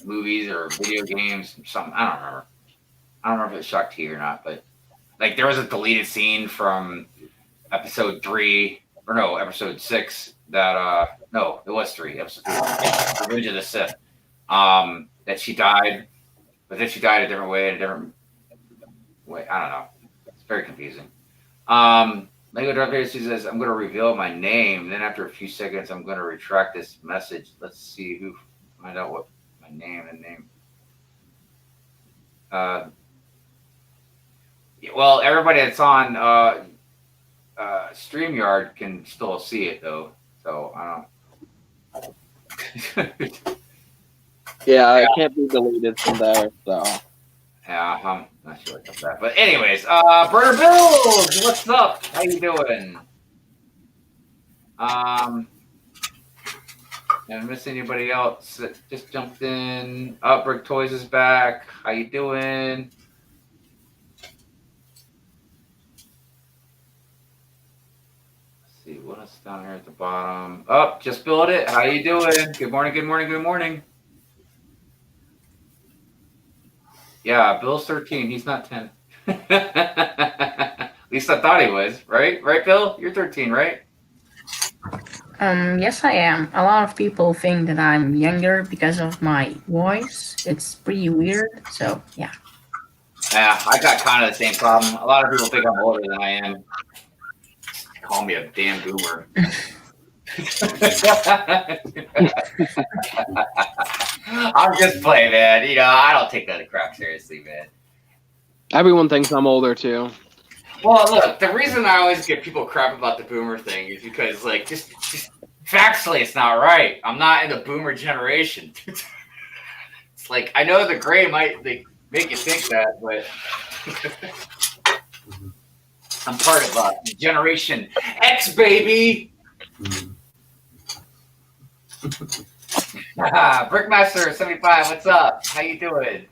movies or video games or something? I don't remember. I don't remember if it's Shakti or not, but like there was a deleted scene from episode 6 that no, it was 3, episode 3, Revenge of the Sith. That she died, but then she died a different way, in a different way. I don't know. It's very confusing. Lego Darth Vader says, I'm going to reveal my name. Then after a few seconds, I'm going to retract this message. Let's see who find out what my name and name. Well, everybody that's on StreamYard can still see it though. So I don't. Yeah, it can't be deleted from there. So Yeah, I'm not sure about that. But anyways, Burner Bills, what's up? How you doing? Did I miss anybody else that just jumped in? Brick Toys is back. How you doing? Let's see what is down here at the bottom. Just build it. How you doing? Good morning, good morning, good morning. Yeah, Bill's 13. He's not 10. At least I thought he was, right? Right, Bill? You're 13, right? Yes, I am. A lot of people think that I'm younger because of my voice. It's pretty weird. So yeah. Yeah, I got kind of the same problem. A lot of people think I'm older than I am. They call me a damn boomer. I'm just playing, man. You know, I don't take that crap seriously, man. everyone thinks I'm older too. Well, look, the reason I always give people crap about the boomer thing is because, like, just factually, it's not right. I'm not in the boomer generation. It's like, I know the gray might make you think that, but I'm part of Generation X, baby. Brickmaster 75, what's up? How you doing?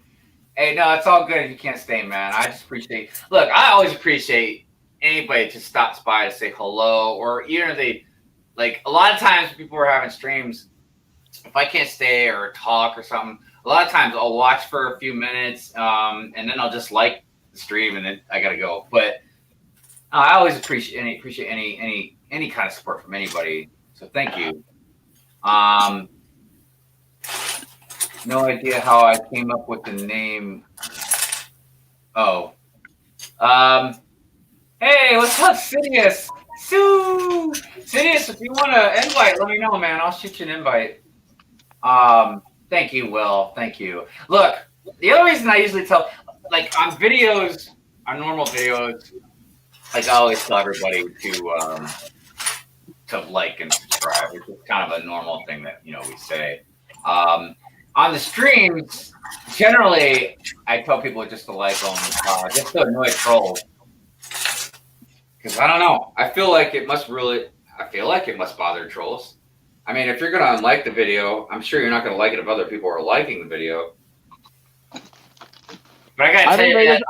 Hey, no, it's all good if you can't stay, man. I just appreciate. Look, I always appreciate anybody just stops by to say hello, or even if they, like, a lot of times when people are having streams, if I can't stay or talk or something, a lot of times I'll watch for a few minutes, and then I'll just like the stream, and then I gotta go. But I always appreciate any kind of support from anybody. So thank you. No idea how I came up with the name. Oh. Hey, what's up, Sidious? Sidious, if you want to invite, let me know, man. I'll shoot you an invite. Thank you, Will. Thank you. Look, the other reason I usually tell, like, on videos, on normal videos, like, I always tell everybody to like and subscribe, which is kind of a normal thing that, you know, we say. On the streams, generally, I tell people just to like them, just to annoy trolls. Because I don't know, I feel like it must bother trolls. I mean, if you're gonna unlike the video, I'm sure you're not gonna like it if other people are liking the video. But I gotta tell you that,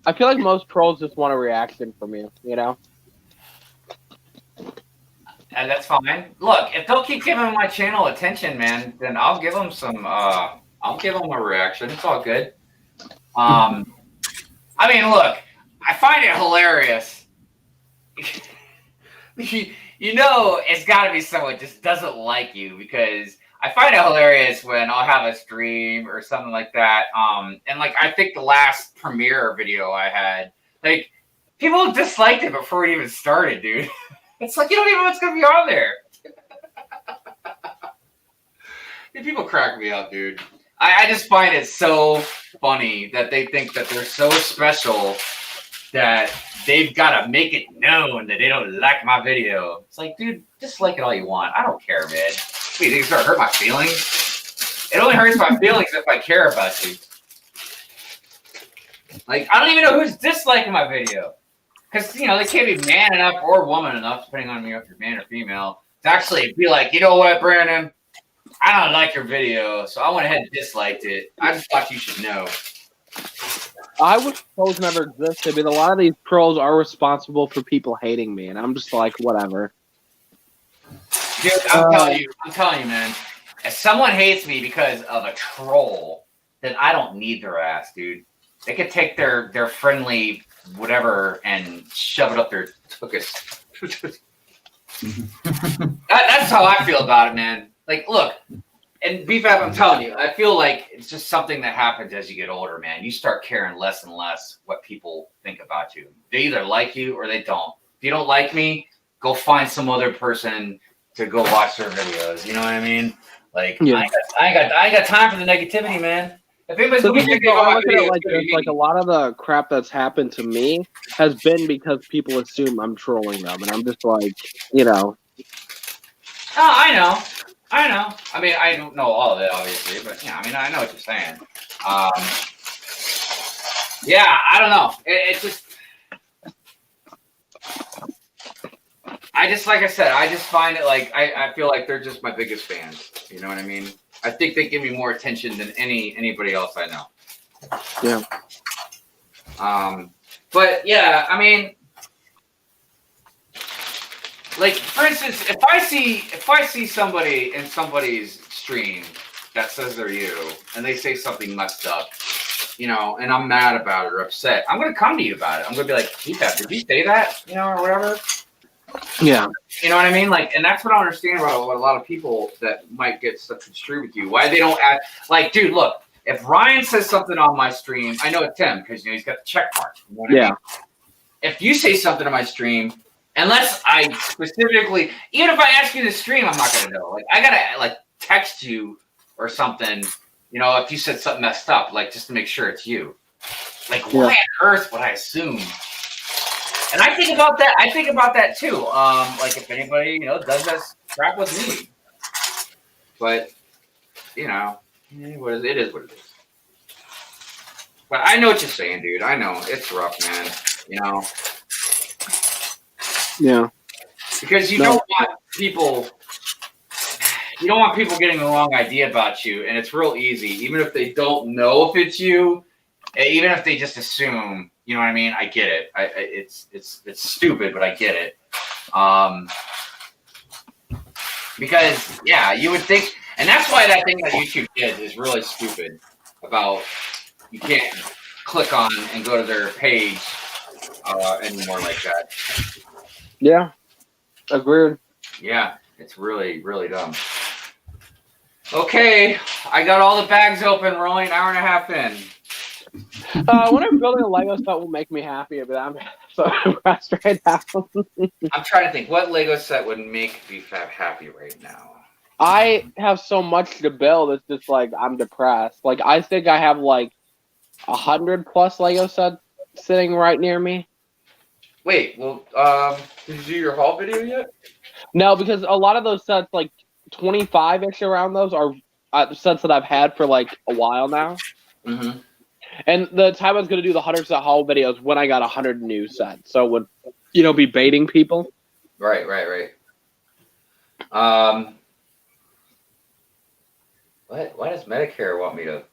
I feel like most trolls just want a reaction from you, you know? and that's fine. Look, if they'll keep giving my channel attention, man, then I'll give them I'll give them a reaction. It's all good. I mean, look, I find it hilarious. You know, it's got to be someone who just doesn't like you, because I find it hilarious when I'll have a stream or something like that. And like, I think the last premiere video I had, like, people disliked it before it even started, dude. It's like, you don't even know what's going to be on there. Dude, people crack me up, dude. I just find it so funny that they think that they're so special that they've got to make it known that they don't like my video. It's like, dude, just like it all you want. I don't care, man. What, you think it's going to hurt my feelings? It only hurts my feelings if I care about you. Like, I don't even know who's disliking my video. Because, you know, they can't be man enough or woman enough, depending on if you're man or female, to actually be like, you know what, Brandon? I don't like your video, so I went ahead and disliked it. I just thought you should know. I wish trolls never existed, but a lot of these trolls are responsible for people hating me, and I'm just like, whatever. Dude, I'm telling you, man. If someone hates me because of a troll, then I don't need their ass, dude. They could take their friendly whatever and shove it up their tuchus. That's how I feel about it, man. Like, look, and BFAB, I'm telling you, I feel like it's just something that happens as you get older, man. You start caring less and less what people think about you. They either like you or they don't. If you don't like me, go find some other person to go watch their videos. You know what I mean? Like, yeah. I ain't got time for the negativity, man. If anybody's looking at videos, like a lot of the crap that's happened to me has been because people assume I'm trolling them, and I'm just like, you know. Oh, I know. I know. I mean, I don't know all of it, obviously, but yeah, I mean, I know what you're saying. Yeah, I don't know. It just, like I said, I just find it like I feel like they're just my biggest fans. You know what I mean? I think they give me more attention than anybody else I know. Yeah. But yeah, I mean, like for instance, if I see somebody in somebody's stream that says they're you and they say something messed up, you know, and I'm mad about it or upset, I'm gonna come to you about it. I'm gonna be like, Keith, did you say that? You know, or whatever. Yeah. You know what I mean? Like, and that's what I don't understand about what a lot of people that might get stuff construed with you. Why they don't act like, dude, look, if Ryan says something on my stream, I know it's him because, you know, he's got the check mark. You know what I mean? If you say something on my stream, unless I specifically, even if I ask you to stream, I'm not gonna know. Like, I gotta like text you or something. You know, if you said something messed up, like just to make sure it's you. Like, why on earth would I assume? And I think about that. I think about that too. Like if anybody, you know, does that crap with me, but you know, it is what it is. But I know what you're saying, dude. I know it's rough, man. You know. Yeah. Because you don't want people. You don't want people getting the wrong idea about you, and it's real easy. Even if they don't know if it's you, even if they just assume. You know what I mean? I get it. It's stupid, but I get it. Because yeah, you would think, and that's why that thing that YouTube did is really stupid. About you can't click on and go to their page anymore like that. Yeah. Agreed. Yeah, it's really, really dumb. Okay, I got all the bags open. We're only an hour and a half in. Whenever building a Lego set will make me happy, but I'm so impressed right now. I'm trying to think what Lego set would make me happy right now. I have so much to build. It's just like I'm depressed. Like I think I have like 100+ Lego sets sitting right near me. Wait, well, did you do your haul video yet? No, because a lot of those sets, like 25-ish around those, are sets that I've had for like a while now. Mm-hmm. And the time I was going to do the 100-set haul videos when I got 100 new sets. So it would, you know, be baiting people. Right. Why does Medicare want me to?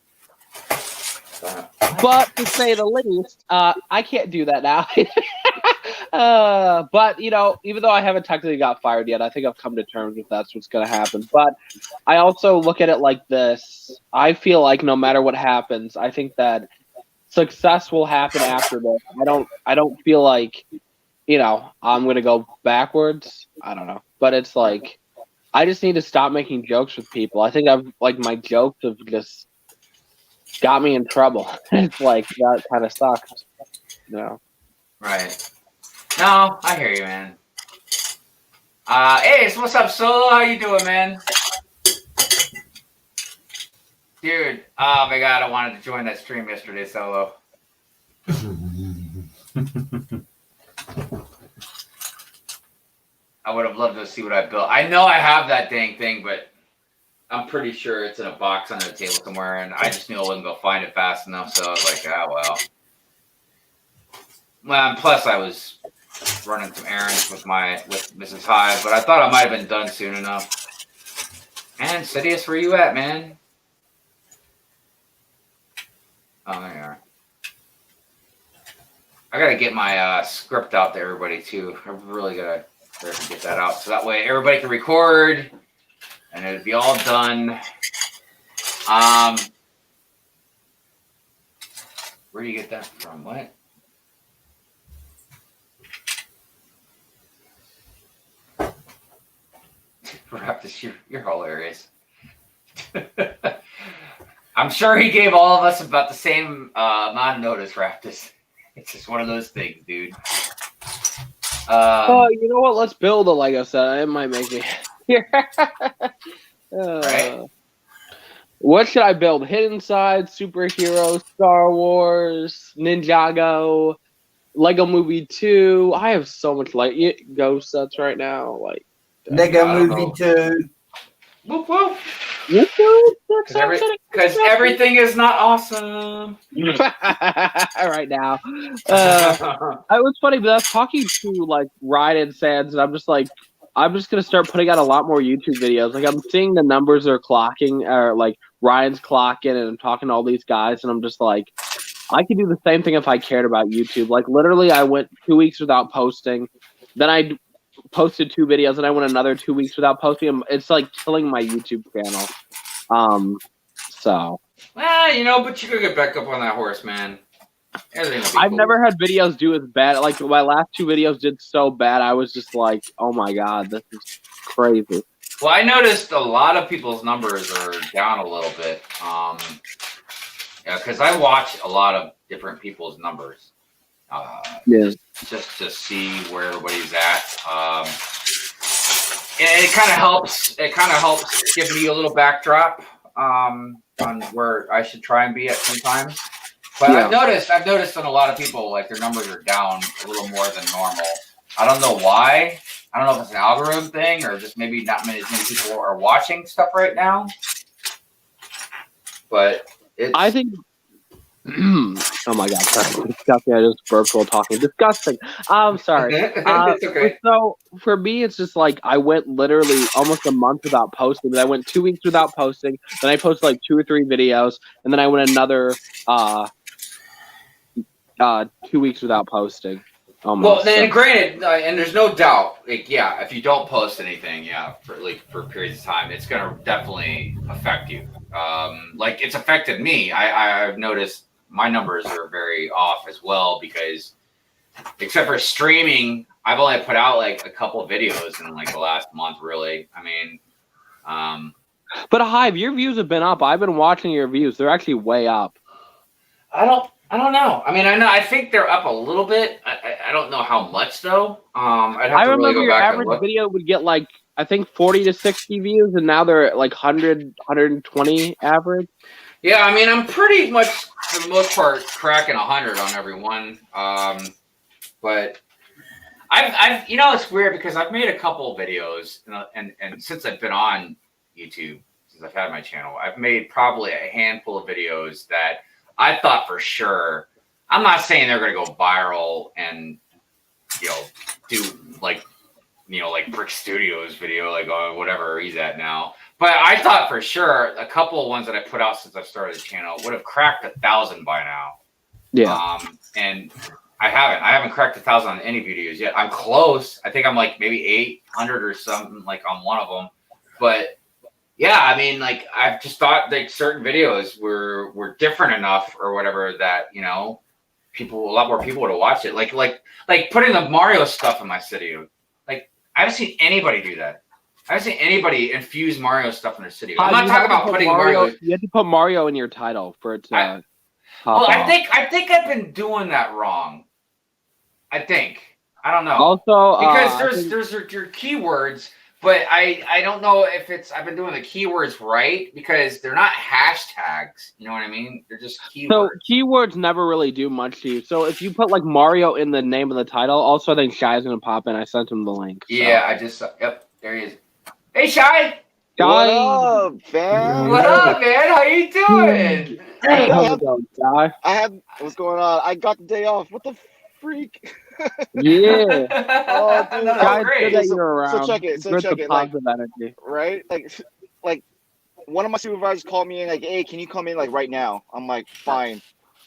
But to say the least, I can't do that now. But, you know, even though I haven't technically got fired yet, I think I've come to terms with that's what's going to happen. But I also look at it like this. I feel like no matter what happens, I think that success will happen after this. I don't feel like, you know, I'm going to go backwards. I don't know. But it's like, I just need to stop making jokes with people. I think my jokes have just got me in trouble. It's like, that kind of sucks. You know? Right. No, I hear you, man. Hey, so what's up, Solo? How you doing, man? Dude, oh my god, I wanted to join that stream yesterday, Solo. I would have loved to see what I built. I know I have that dang thing, but I'm pretty sure it's in a box under the table somewhere, and I just knew I wasn't going to find it fast enough, so I was like, well. Well, plus I was running some errands with Mrs. Hive, but I thought I might have been done soon enough. And Sidious, where you at, man? Oh, there you are. I gotta get my script out to everybody too. I really gotta get that out so that way everybody can record and it'll be all done. Where do you get that from? What? Raptus, you're hilarious. I'm sure he gave all of us about the same amount of notice, Raptus. It's just one of those things, dude. Oh, you know what? Let's build a Lego set. It might make me. Right? What should I build? Hidden Side, Superhero, Star Wars, Ninjago, Lego Movie 2. I have so much Lego sets right now. Like Lego Movie 2. Whoop whoop. Whoop-whoop. Because everything is not awesome. Right now. It was funny, but I was talking to like Ryan and Sands, and I'm just like, I'm just gonna start putting out a lot more YouTube videos. Like I'm seeing the numbers are clocking, or like Ryan's clocking, and I'm talking to all these guys, and I'm just like, I could do the same thing if I cared about YouTube. Like literally, I went 2 weeks without posting, then I posted 2 videos, and I went another 2 weeks without posting. It's like killing my YouTube channel. So. Well, you know, but you could get back up on that horse, man. Everything will be I've cool. never had videos do as bad. Like my last 2 videos did so bad, I was just like, "Oh my god, this is crazy." Well, I noticed a lot of people's numbers are down a little bit. Yeah, because I watch a lot of different people's numbers. Yeah. Just to see where everybody's at. And it kind of helps. It kind of helps give me a little backdrop on where I should try and be at sometimes. But Yeah. I've noticed on a lot of people, like their numbers are down a little more than normal. I don't know why. I don't know if it's an algorithm thing or just maybe not many people are watching stuff right now. But I think. Oh my god! Sorry, disgusting. I just burped while talking. Disgusting. I'm sorry. it's okay. So for me, it's just like I went literally almost a month without posting. Then I went 2 weeks without posting. Then I posted like 2 or 3 videos, and then I went another 2 weeks without posting. Almost. Well, then granted, and there's no doubt, like, yeah, if you don't post anything, for periods of time, it's gonna definitely affect you. Like it's affected me. I've noticed my numbers are very off as well because, except for streaming, I've only put out like a couple of videos in like the last month. Really, I mean, But Hive, your views have been up. I've been watching your views; they're actually way up. I don't know. I mean, I think they're up a little bit. I don't know how much though. I'd have I to really remember go your back and average look. video would get like I think 40 to 60 views, and now they're at like 100, 120 average. Yeah, I mean, I'm pretty much for the most part cracking 100 on every one. But I've you know, it's weird because I've made a couple of videos, and since I've been on YouTube, since I've had my channel, I've made probably a handful of videos that I thought for sure. I'm not saying they're going to go viral and do like Brick Studios video, like whatever he's at now. But I thought for sure a couple of ones that I put out since I started the channel would have cracked 1,000 by now. Yeah. And I haven't cracked 1,000 on any videos yet. I'm close. I think I'm like maybe 800 or something like on one of them. But yeah, I mean, like I've just thought like certain videos were different enough or whatever that a lot more people would have watched it. Like putting the Mario stuff in my video. Like I haven't seen anybody do that. I haven't seen anybody infuse Mario stuff in their city. I'm not talking about putting Mario. You have to put Mario in your title for it to. Well, I think I've been doing that wrong. I think I don't know. Also, because there's your keywords, but I don't know if I've been doing the keywords right because they're not hashtags. You know what I mean? They're just keywords. So keywords never really do much to you. So if you put like Mario in the name of the title, also I think Shy's gonna pop in. I sent him the link. So. Yeah, I just there he is. Hey Shy! What up, fam? What up, man? How you doing? Hey, how's it going, Shy? What's going on? I got the day off. What the freak? Yeah. Oh, dude, That's Guys, great. good that So- you're around. so check it, Good like- positive energy. Right? Like one of my supervisors called me and like, hey, can you come in like right now? I'm like, fine.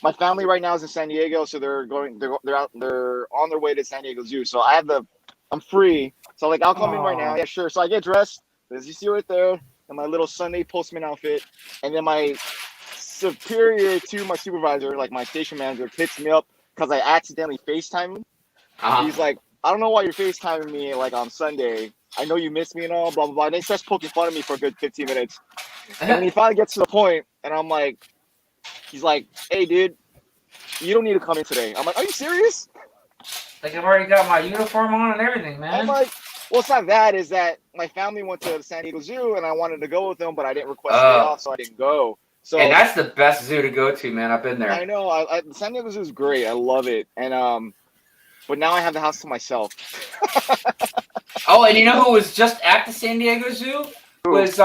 My family right now is in San Diego, so they're on their way to San Diego Zoo. So I'm free. So like I'll come in right now. Yeah, sure. So I get dressed, as you see right there, in my little Sunday postman outfit, and then my superior to my supervisor, like my station manager, hits me up because I accidentally FaceTimed him. He's like, I don't know why you're FaceTiming me like on Sunday. I know you missed me and all, blah, blah, blah. And he starts poking fun of me for a good 15 minutes. And then he finally gets to the point, and I'm like, he's like, hey, dude, you don't need to come in today. I'm like, are you serious? Like I've already got my uniform on and everything, I'm man. like, well, it's not that. Is that my family went to the San Diego Zoo, and I wanted to go with them, but I didn't request a day off, so I didn't go. So And that's the best zoo to go to, man. I've been there. I know. The San Diego Zoo is great. I love it. And but now I have the house to myself. Oh, and you know who was just at the San Diego Zoo? was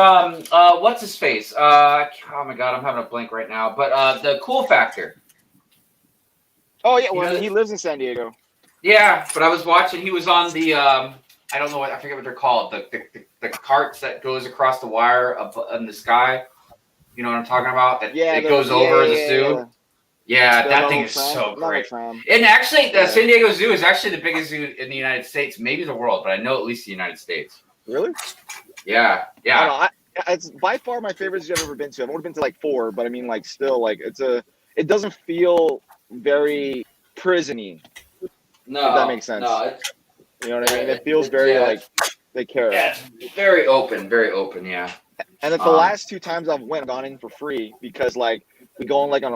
what's his face? Oh my god, I'm having a blank right now. But the Cool Factor. Oh yeah, You well know- he lives in San Diego. Yeah, but I was watching. He was on the I don't know what I forget what they're called. The carts that goes across the wire up in the sky. You know what I'm talking about? That it goes over the zoo. Yeah, that thing is so great. And actually, the San Diego Zoo is actually the biggest zoo in the United States, maybe the world, but I know at least the United States. Really? Yeah, I yeah. don't know. It's by far my favorite zoo I've ever been to. I've only been to like 4, but I mean, like, still, like, it doesn't feel very prison-y. No, if that makes sense. No, You know what I mean? It feels very like they care. Yeah, it's very open, yeah. And it's the last 2 times I've gone in for free because like we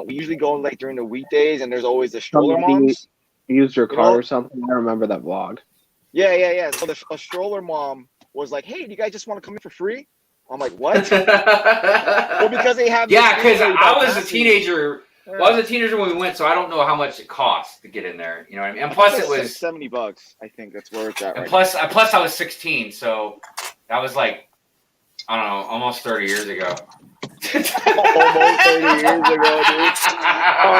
usually go like during the weekdays and there's always the stroller moms. Used your car or something. I remember that vlog. Yeah. So a stroller mom was like, "Hey, do you guys just want to come in for free?" I'm like, "What?" Well, because they have. Yeah, because I was a teenager. Well, I was a teenager when we went, so I don't know how much it cost to get in there. You know what I mean? And plus, it was $70. I think that's where it's at. And plus, I was 16, so that was like I don't know, almost 30 years ago. Almost 30 years ago, dude. Oh,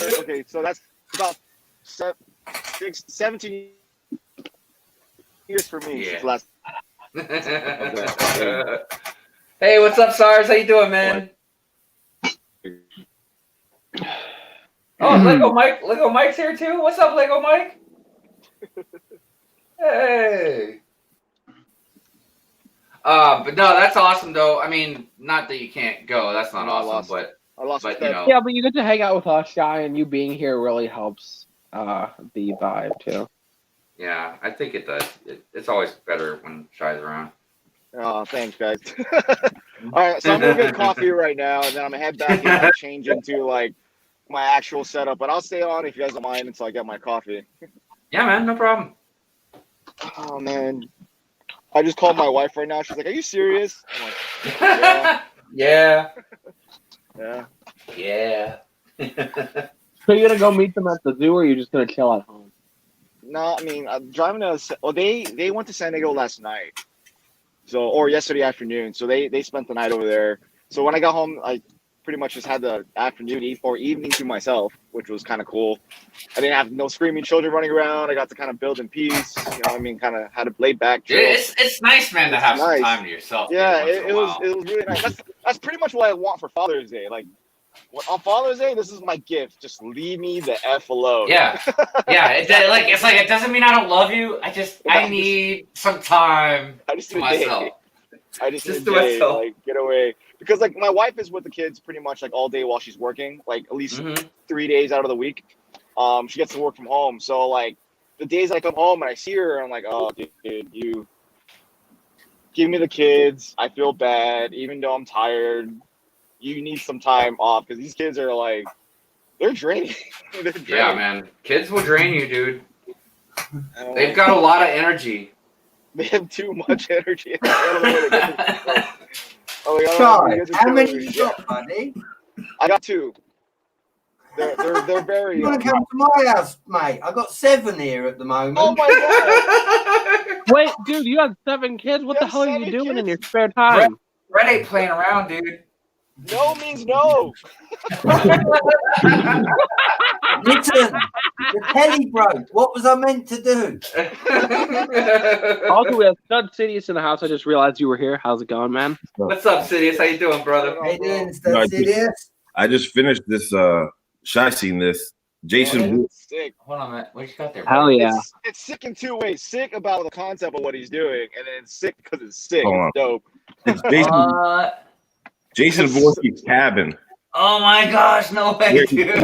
man. Okay, so that's about 17 years for me since last. Hey, what's up, SARS? How you doing, man? Oh, Lego Mike's here too. What's up, Lego Mike? Hey. But no, that's awesome though. I mean, not that you can't go. That's not awesome, but you know. Yeah, but you get to hang out with us, Shy, and you being here really helps the vibe too. Yeah, I think it does. It's always better when Shy's around. Oh, thanks, guys. All right, so I'm gonna get coffee right now, and then I'm gonna head back and change into like my actual setup. But I'll stay on if you guys don't mind until I get my coffee. Yeah, man, no problem. Oh man, I just called my wife right now. She's like, "Are you serious?" I'm like, Yeah. Yeah. So you're gonna go meet them at the zoo, or you're just gonna chill at home? No, I mean, I'm driving to. Well, they went to San Diego last night, or yesterday afternoon. So they spent the night over there. So when I got home, I pretty much just had the afternoon or evening to myself, which was kind of cool. I didn't have no screaming children running around. I got to kind of build in peace. You know what I mean? Kind of had a laid back. It's nice, man, to have some time to yourself. Yeah, it was really nice. That's pretty much what I want for Father's Day. Like on Father's Day, this is my gift. Just leave me the F alone. Yeah. It's like it doesn't mean I don't love you. I need some time to myself. I just need a day, like, get away. Because, like, my wife is with the kids pretty much, like, all day while she's working. Like, at least 3 days out of the week. She gets to work from home. So, like, the days I come home and I see her, I'm like, oh, dude, you give me the kids. I feel bad. Even though I'm tired, you need some time off. Because these kids are, like, they're draining. Yeah, man. Kids will drain you, dude. They've got a lot of energy. They have too much energy. How many you got, buddy? I got 2. They're very. You want to come to my house, mate? I got 7 here at the moment. Oh my god! Wait, dude, you have 7 kids. What the hell are you doing in your spare time? Red ain't playing around, dude. No means no. Listen, the telly broke. What was I meant to do? Also, we have Stud Sidious in the house. I just realized you were here. How's it going, man? What's up, Sidious? How you doing, brother? How you doing, Stud Sidious? I just finished this. Shy seen this. Jason. Sick. Hold on a minute. What you got there? Hell yeah. It's sick in 2 ways. Sick about the concept of what he's doing, and then sick because it's sick. Hold on. It's dope. It's Jason Voorhees' cabin. Oh my gosh, no way, Wait, dude. his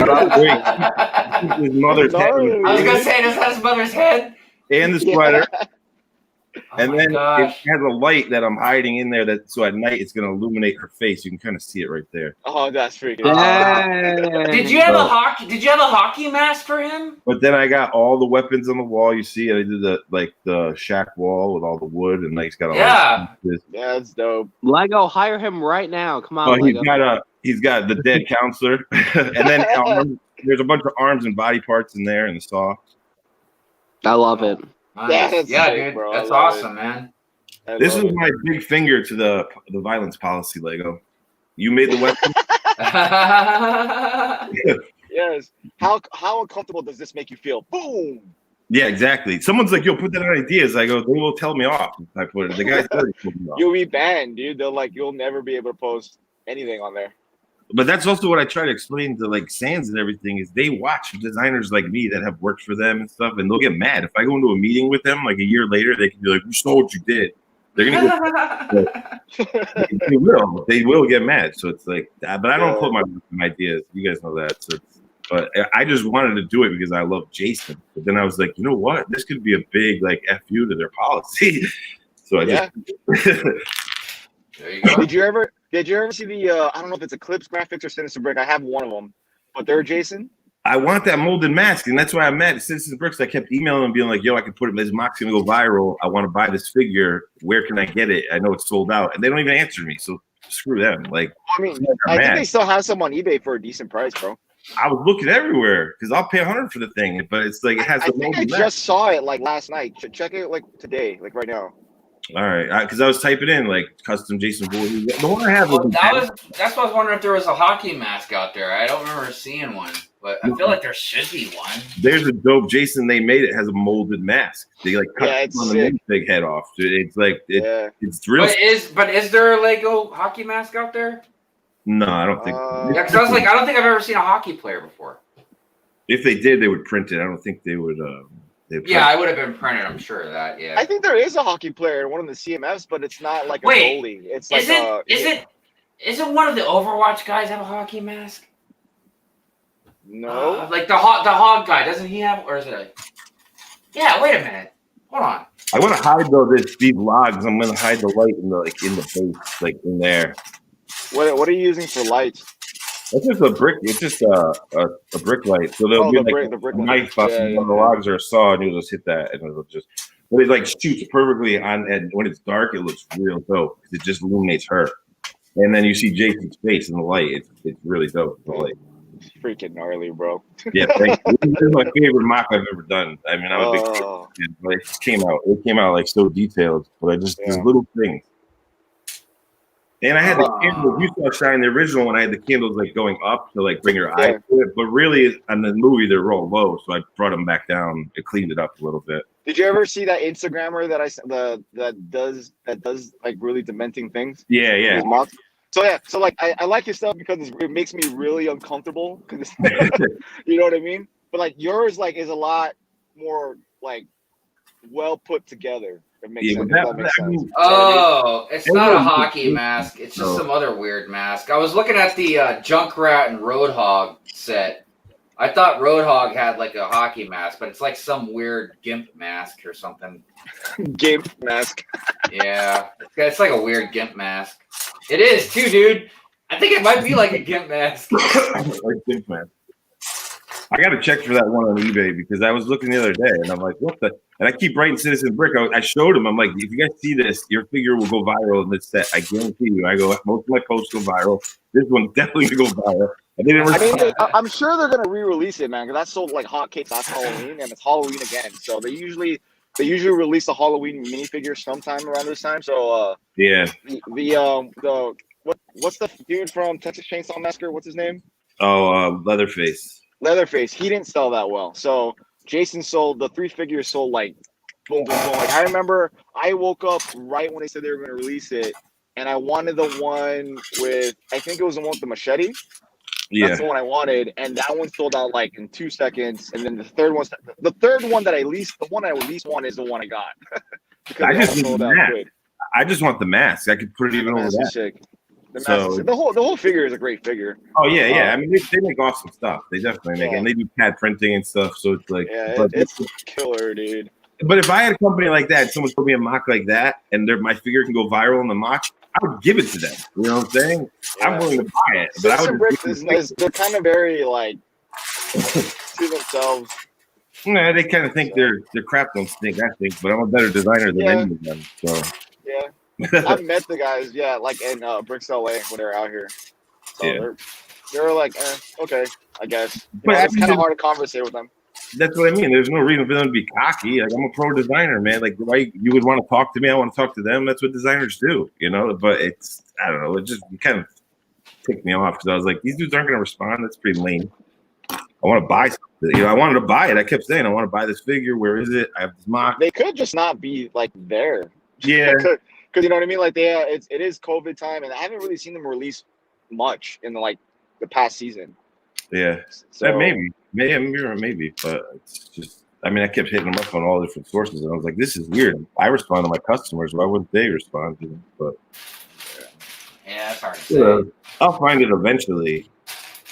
mother's head. I was gonna say, does that his mother's head? And the sweater. Oh And my then it gosh. has a light that I'm hiding in there so at night it's gonna illuminate her face. You can kind of see it right there. Oh, that's freaking. Did you have a hockey mask for him? But then I got all the weapons on the wall. You see, I did the shack wall with all the wood, and he's got all. Yeah. Yeah, that's dope. Lego, hire him right now. Come on, Oh, Lego. he's got the dead counselor, and then there's a bunch of arms and body parts in there, and the saw. I love it. Nice. That's Yeah, sick, dude. bro. That's I love awesome, man. This love is it. my big finger to the violence policy, Lego. You made the weapon. Yes. How uncomfortable does this make you feel? Boom. Yeah, exactly. Someone's like, "Yo, put that on ideas." I go, "They will tell me off if I put it." The guy's already told me off. You'll be banned, dude. They'll like you'll never be able to post anything on there. But that's also what I try to explain to like Sands and everything is they watch designers like me that have worked for them and stuff, and they'll get mad if I go into a meeting with them. Like a year later, they can be like, "We saw what you did." They're gonna get, they will get mad. So it's like, but I don't put my ideas. You guys know that. So but I just wanted to do it because I love Jason. But then I was like, you know what? This could be a big like FU to their policy. So I just. There you go. Did you ever see the I don't know if it's Eclipse Graphics or Sinister Brick. I have one of them, but they're Jason. I want that molded mask, and that's why I'm mad at Citizen Bricks. I kept emailing them, being like, "Yo, I can put it. This mock's gonna go viral. I want to buy this figure. Where can I get it? I know it's sold out." And they don't even answer me. So screw them. Like, I mean, I think they still have some on eBay for a decent price, bro. I was looking everywhere because I'll pay $100 for the thing, but it's like it has. I think I just saw it like last night. Check it like today, like right now. All right, because I was typing in like custom Jason Voorhees. The one I have That's what I was wondering if there was a hockey mask out there. I don't remember seeing one, but I feel like there should be one. There's a dope Jason. They made it has a molded mask. They like cut the big head off. It's like it's real. But is there a Lego hockey mask out there? No, I don't think. Yeah, because I was like, I don't think I've ever seen a hockey player before. If they did, they would print it. I don't think they would. Yeah, I would have been printed. I'm sure of that. Yeah. I think there is a hockey player in one of the CMFs, but it's not like a goalie. It's like isn't one of the Overwatch guys have a hockey mask? No. Like the hog guy, doesn't he have? Or is it? Yeah. Wait a minute. Hold on. I want to hide though these logs. I'm going to hide the light in the base, like in there. What are you using for lights? It's just a brick. It's just a brick light. So there'll be like a knife up, and one of the logs or a saw, and you'll just hit that, and it'll just. But it like shoots perfectly on, and when it's dark, it looks real dope. It just illuminates her, and then you see Jason's face in the light. It's really dope. The light. Freaking gnarly, bro. Yeah, thank you. This is my favorite mock I've ever done. I mean, I'm a big fan. Like, it came out like so detailed, but these little things. And I had the candles. You saw Shine, the original one. I had the candles like going up to like bring your eye to it. But really, on the movie, they're all low, so I brought them back down. It cleaned it up a little bit. Did you ever see that Instagrammer that does like really dementing things? Yeah. So like I like his stuff because it makes me really uncomfortable. You know what I mean? But like yours like is a lot more like well put together. It makes sense. That makes sense. Oh, it's not a hockey mask. It's just some other weird mask. I was looking at the Junkrat and Roadhog set. I thought Roadhog had like a hockey mask, but it's like some weird GIMP mask or something. GIMP mask. Yeah, it's like a weird GIMP mask. It is too, dude. I think it might be like a GIMP mask. Like GIMP mask. I got to check for that one on eBay because I was looking the other day and I'm like, what the? And I keep writing Citizen Brick. I showed him. I'm like, if you guys see this, your figure will go viral in this set. I guarantee you. I go, most of my posts go viral. This one's definitely going to go viral. I'm sure they're going to re-release it, man, because that's sold like hotcakes last Halloween, and it's Halloween again. So they usually release a Halloween minifigure sometime around this time. So what's the dude from Texas Chainsaw Massacre? What's his name? Leatherface. Leatherface. He didn't sell that well. So Jason sold the 3 figures sold like boom, boom, boom. Like I remember I woke up right when they said they were going to release it, and I wanted the one with I think it was the one with the machete. Yeah, that's the one I wanted, and that one sold out like in 2 seconds. And then the third one that I least want is the one I got. I just want the mask. I could put it even over that. Sick. The whole figure is a great figure. Oh yeah. I mean, they make awesome stuff. They definitely make it. And they do CAD printing and stuff. So it's like, it's killer, dude. But if I had a company like that, someone put me a mock like that, and my figure can go viral in the mock, I would give it to them. You know what I'm saying? Yeah. I'm willing to buy it. But they're kind of very like to themselves. Nah, they kind of think their crap don't stink. I think, but I'm a better designer than any of them. So I've met the guys, like in Bricks LA when they're out here. So they're like, okay, I guess. But it's kind of hard to conversate with them. that's what I mean. There's no reason for them to be cocky. Like, I'm a pro designer, man. Like, why you would want to talk to me? I want to talk to them. That's what designers do, you know. But it's, I don't know. It just kind of ticked me off because I was like, these dudes aren't going to respond. That's pretty lame. I want to buy something. You know, I wanted to buy it. I kept saying, I want to buy this figure. Where is it? I have this mock. They could just not be like there. Yeah. Because you know what I mean. Like it is COVID time, and I haven't really seen them release much in the past season. Yeah. So Maybe, but it's just. I mean, I kept hitting them up on all different sources, and I was like, this is weird. I respond to my customers. Why wouldn't they respond to them? But Yeah, it's hard to say. I'll find it eventually.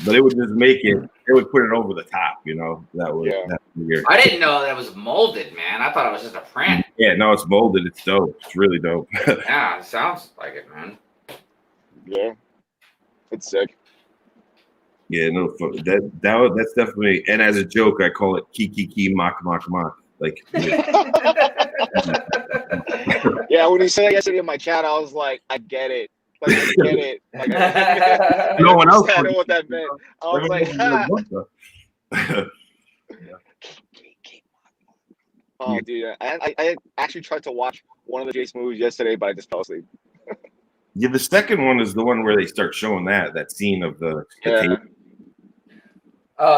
But it would just make it. It would put it over the top, you know. That would. Yeah. That's weird. I didn't know that was molded, man. I thought it was just a print. Yeah, no, it's molded. It's dope. It's really dope. Yeah, it sounds like it, man. yeah, it's sick. Yeah, no, that's definitely. And as a joke, I call it ki mock. Like, Yeah, when you said that yesterday in my chat, I was like, I get it. Like, I get it. Like, no one else. I know what that meant. I was like, oh, dude. I actually tried to watch one of the Jason movies yesterday, but I just fell asleep. Yeah, the second one is the one where they start showing that scene of the. Yeah.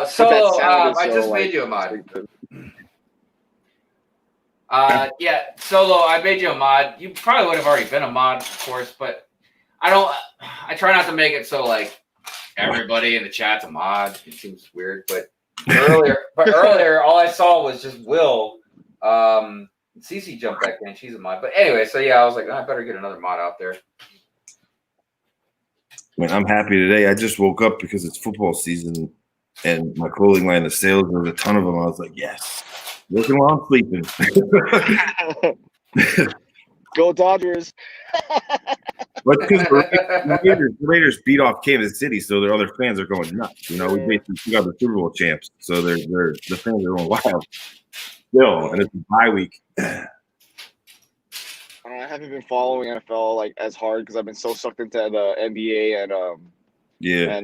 Solo, sounded I so, just like, made you a mod. Yeah, Solo, I made you a mod. You probably would have already been a mod, of course, but I try not to make it so like everybody in the chat's a mod. It seems weird, but earlier, all I saw was just Will. Cece jumped back in. She's a mod. But anyway, so yeah, I was like, I better get another mod out there. Man, I'm happy today. I just woke up because it's football season and my clothing line, the sales, there was a ton of them. I was like, yes. Looking while I'm sleeping. Go Dodgers. But because the Raiders beat off Kansas City, so their other fans are going nuts. You know, we basically got the Super Bowl champs, so the fans are going wild. Still, and it's a bye week. I haven't been following NFL like as hard because I've been so sucked into the NBA and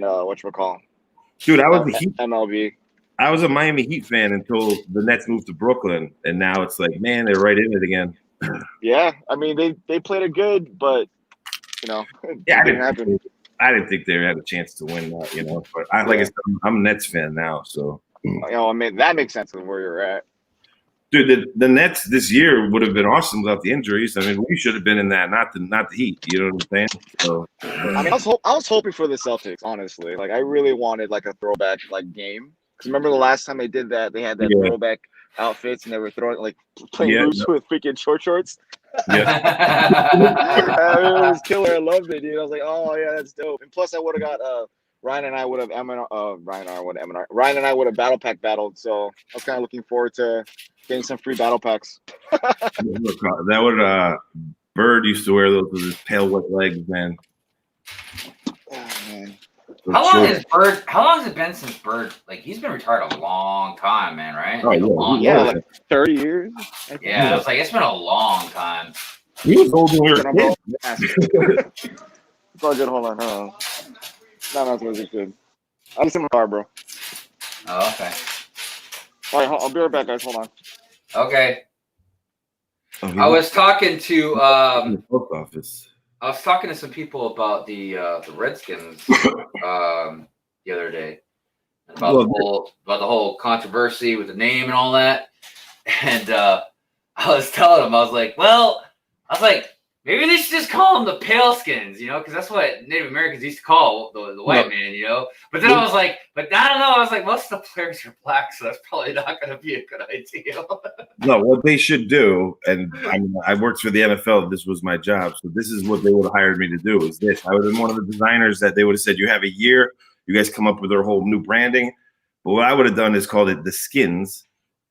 whatchamacallit. Dude, I was a MLB. I was a Miami Heat fan until the Nets moved to Brooklyn, and now it's like, man, they're right in it again. Yeah, I mean they played it good, but you know, yeah, it didn't happen. I didn't think they had a chance to win that, you know. But like I said, I'm a Nets fan now, so you know, I mean that makes sense of where you're at. Dude, the Nets this year would have been awesome without the injuries. I mean, we should have been in that, not the Heat. You know what I'm saying? So, I mean, I was hoping for the Celtics, honestly. Like, I really wanted like a throwback like game. Because remember the last time they did that, they had that throwback outfits and they were throwing playing loose with freaking shorts. Yeah, it was killer. I loved it, dude. I was like, oh yeah, that's dope. And plus, I would have got Ryan and I would have battle pack battled. So I was kind of looking forward to getting some free battle packs. that would Bird used to wear those with his pale white legs, man. Oh, man. How long has it been since Bird? Like, he's been retired a long time, man, right? Oh, Yeah, like 30 years. Yeah, it's like it's been a long time. He was old when we were kids. It's all good. Hold on. No, it's good. I'm just in my car, bro. Oh, okay. All right, I'll be right back, guys. Hold on. Okay. Oh, I was talking to the post office. I was talking to some people about the Redskins the other day, about the whole controversy with the name and all that. And I was telling them, I was like, maybe they should just call them the Paleskins, you know, because that's what Native Americans used to call the white man, you know. But then I was like, but I don't know. I was like, most of the players are black, so that's probably not going to be a good idea. No, what they should do, and I worked for the NFL. This was my job, so this is what they would have hired me to do. Is this? I would have been one of the designers that they would have said, "You have a year. You guys come up with their whole new branding." But what I would have done is called it the Skins,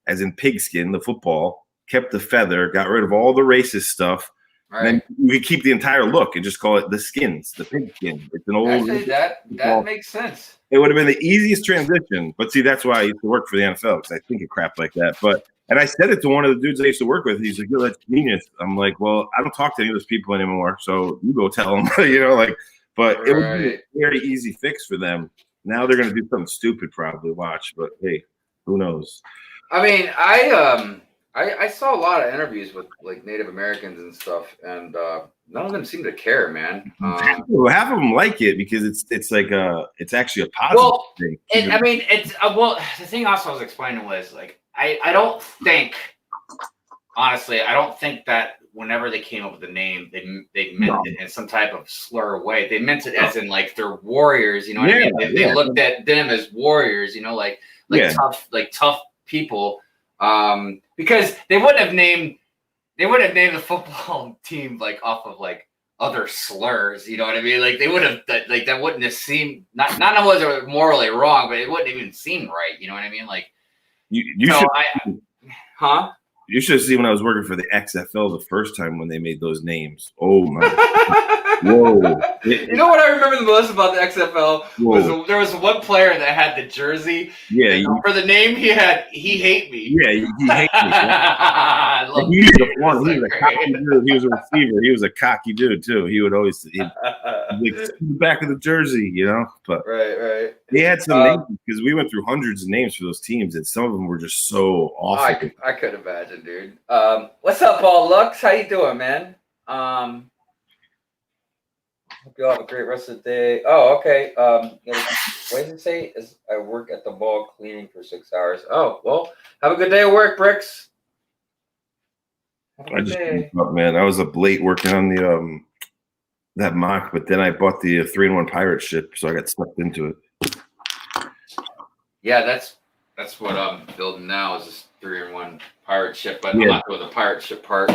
as in pigskin, the football. Kept the feather, got rid of all the racist stuff. Right. And then we could keep the entire look and just call it the Skins, the pigskin. It's an old. Actually, that makes sense. It would have been the easiest transition. But see, that's why I used to work for the NFL, because I think of crap like that. And I said it to one of the dudes I used to work with. He's like, "Yo, that's genius." I'm like, "Well, I don't talk to any of those people anymore, so you go tell them." You know, like. But it would be a very easy fix for them. Now they're going to do something stupid, probably. Watch, but hey, who knows? I mean, I saw a lot of interviews with like Native Americans and stuff, and none of them seem to care, man. Half of them like it because it's like it's actually a positive Well, thing. I mean, it's well. The thing also I was explaining was like I don't think, honestly, I don't think that whenever they came up with the name, they meant it in some type of slur way. They meant it as in like they're warriors. You know what I mean? They looked at them as warriors. You know, like tough people. Because they wouldn't have named the football team like off of like other slurs, you know what I mean? Like they would have that wouldn't have seemed not was it morally wrong, but it wouldn't even seem right, you know what I mean? Like you should have seen when I was working for the XFL the first time when they made those names. Oh my whoa. You know what I remember the most about the XFL was there was one player that had the jersey. Yeah. For the name he hate me. Yeah, he hates me. He was a cocky dude. He was a receiver. He was a cocky dude too. He would always like the back of the jersey, you know. But right. He had some names because we went through hundreds of names for those teams, and some of them were just so awful. I could imagine, dude. What's up, Paul Lux? How you doing, man? Hope you all have a great rest of the day. Oh, okay. What does it say? I work at the mall cleaning for 6 hours. Oh, well, have a good day at work, Bricks. I just woke up, man. I was up late working on the that mock, but then I bought the 3-in-1 pirate ship, so I got sucked into it. Yeah, that's what I'm building now is this 3-in-1 pirate ship, but I'm not doing the pirate ship part.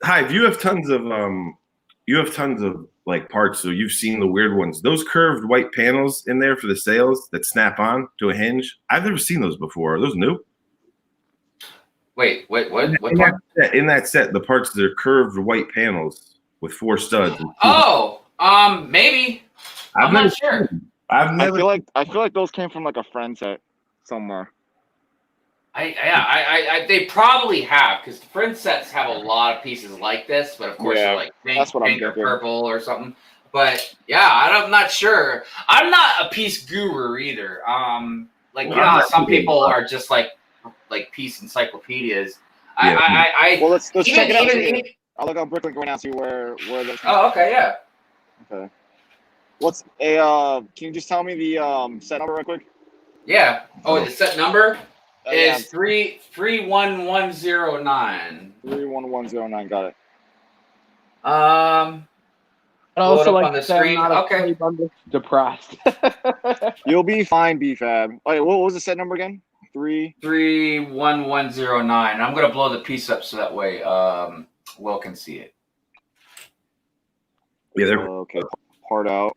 Hive, you have tons of like parts, so you've seen the weird ones. Those curved white panels in there for the sails that snap on to a hinge. I've never seen those before. Are those new? Wait, what in that set, the parts that are curved white panels with 4 studs. Oh, maybe. I'm not sure. I feel like those came from like a friend set somewhere. They probably have because the friend sets have a lot of pieces like this, but of course they're like pink or purple or something. But yeah, I'm not sure. I'm not a piece guru either. Some people are just like piece encyclopedias. Well, let's check it out. I'll look on Bricklink right now and see where those. Oh, okay, yeah. Okay. What's a? Can you just tell me the set number real quick? Yeah. Oh, the set number is 31109. 31109. Got it. I also like on the screen. Okay. I'm depressed. You'll be fine, BFAB. Wait, what was the set number again? 31109. I'm gonna blow the piece up so that way Will can see it. Yeah, they're okay. Part out.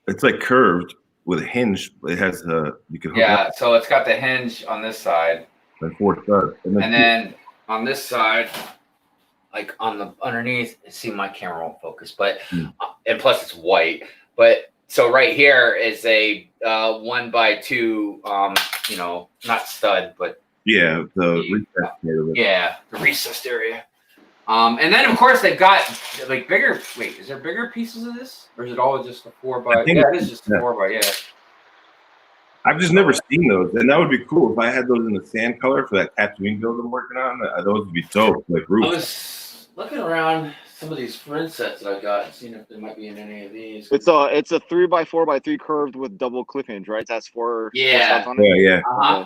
It's like curved with a hinge. It has you can hook up. So it's got the hinge on this side. And 4 studs. And then on this side, like on the underneath, see my camera won't focus, but and plus it's white. But so right here is a 1x2 not stud, but the recessed area. Yeah, the recessed area. And then of course they've got like bigger. Wait, is there bigger pieces of this, or is it all just a 4x? Yeah, it is just a 4x. Yeah. I've just never seen those, and that would be cool if I had those in the sand color for that Tatooine build I'm working on. Those would be dope, like roofs. I was looking around some of these friend sets that I got, and seeing if there might be in any of these. It's a 3x4x3 curved with double clip hinge, right? That's 4. Yeah. On it? Yeah. Okay.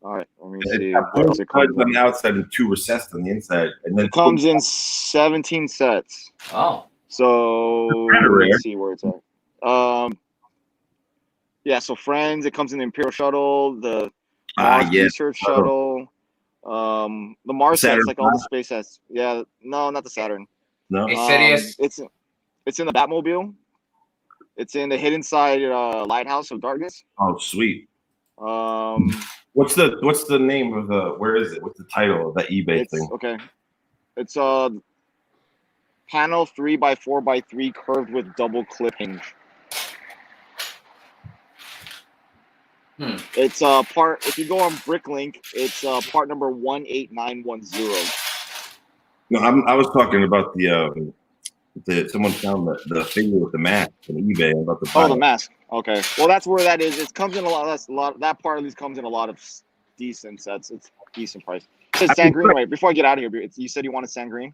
All right. Let me see. It comes on the outside and 2 recessed on the inside, and then it comes in 17 sets. Oh. So let's see where it's at. Yeah. So Friends. It comes in the Imperial Shuttle, the Mars Research Shuttle, the Mars sets, like all the space sets. Yeah. No, not the Saturn. No. Insidious. It's in the Batmobile. It's in the Hidden Side Lighthouse of Darkness. Oh, sweet. What's the name of where is it? What's the title of that eBay thing? Okay. It's panel 3x4x3 curved with double clip hinge. It's part. If you go on Bricklink, it's part number 18910. No, I was talking about the someone found the figure with the mask on eBay. About the the mask. Okay, well that's where that is. It comes in a lot. That part of these comes in a lot of decent sets. It's decent price. It says sand green. Wait, before I get out of here, you said you wanted sand green.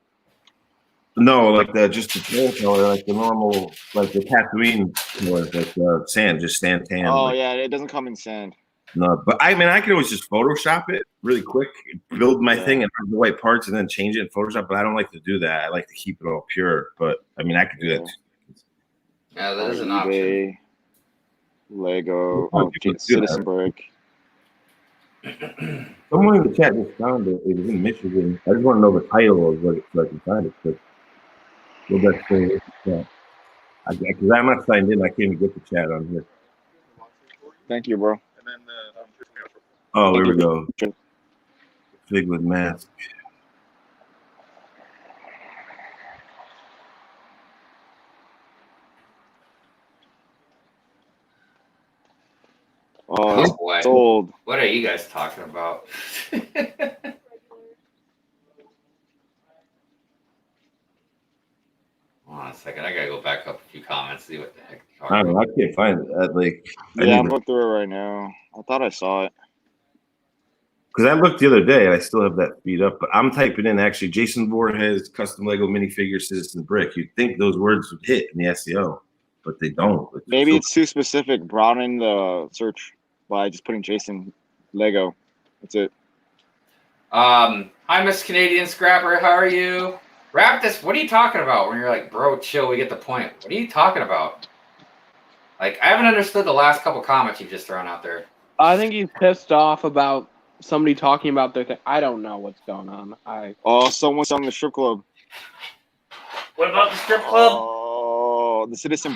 No, like just the tan color, like the normal, like the Tatooine color, like sand, just sand tan. Oh like, yeah, it doesn't come in sand. no, but I mean, I can always just Photoshop it really quick, build my thing and have the white parts, and then change it in Photoshop. But I don't like to do that. I like to keep it all pure. But I mean, I could do that. Yeah, that is an eBay, option. Lego, Oh, Citizen Brick. Someone in the chat just found it. It was in Michigan. I just want to know the title of what so I can find it. But go back to the chat. Because I'm not signed in. I can't even get the chat on here. Thank you, bro. Oh, here we go. Figlet mask. Oh, Oh boy. sold. What are you guys talking about? Hold on a second. I gotta go back up a few comments, see what the heck. I don't know. I can't find it. Like, Yeah, I'm looking through it right now. I thought I saw it. because I looked the other day and I still have that speed up, but I'm typing in actually Jason Voorhees custom Lego minifigure Citizen Brick. You'd think those words would hit in the SEO, but they don't. Maybe it's too specific. Broaden the search by just putting Jason Lego. That's it. Hi, Miss Canadian Scrapper. How are you? Wrap this. What are you talking about? When you're like, bro, chill. We get the point. What are you talking about? Like, I haven't understood the last couple comments you've just thrown out there. I think he's pissed off about somebody talking about their thing. I don't know what's going on. Oh, someone's on the strip club. What about the strip club? Oh, the Citizen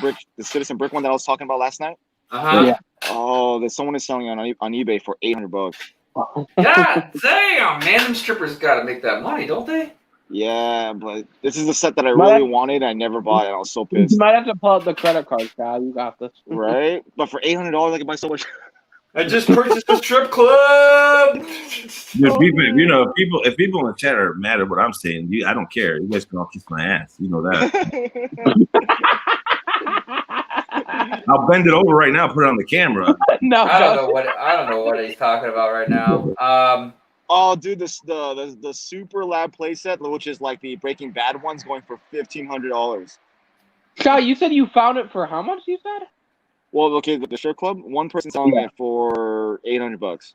Brick one that I was talking about last night. Yeah. Oh, that someone is selling on eBay for $800. God damn, man! Them strippers got to make that money, don't they? Yeah, but this is the set that I really wanted. I never bought it. I was so pissed. You might have to pull out the credit card, Kyle. You got this. Right? But for $800, I could buy so much. I just purchased a strip club. Dude, people, if people in the chat are mad at what I'm saying, I don't care. You guys can all kiss my ass. You know that. I'll bend it over right now. Put it on the camera. No, I don't know what he's talking about right now. Oh, dude, the Super Lab playset, which is like the Breaking Bad one's going for $1,500. Kyle, you said you found it for how much? You said? Well, okay, the strip club, one person's selling it for $800.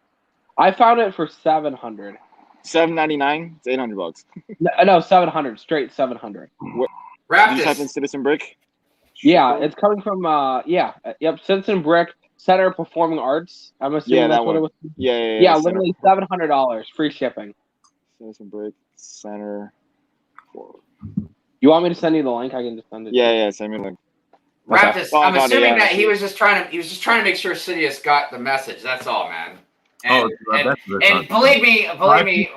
I found it for $700. $7.99. It's $800. No, 700. Straight 700. Wrap Did you type in this. Citizen Brick? Yeah, it's coming from Citizen Brick Center of Performing Arts. I'm assuming that's what it was. Yeah. Literally $700, free shipping. Citizen Brick Center. You want me to send you the link? I can just send it. Yeah, send me the link. Wrap this. Oh, I'm got it, assuming yeah. that he was just trying to make sure Sidious got the message. That's all, man. And, and believe me,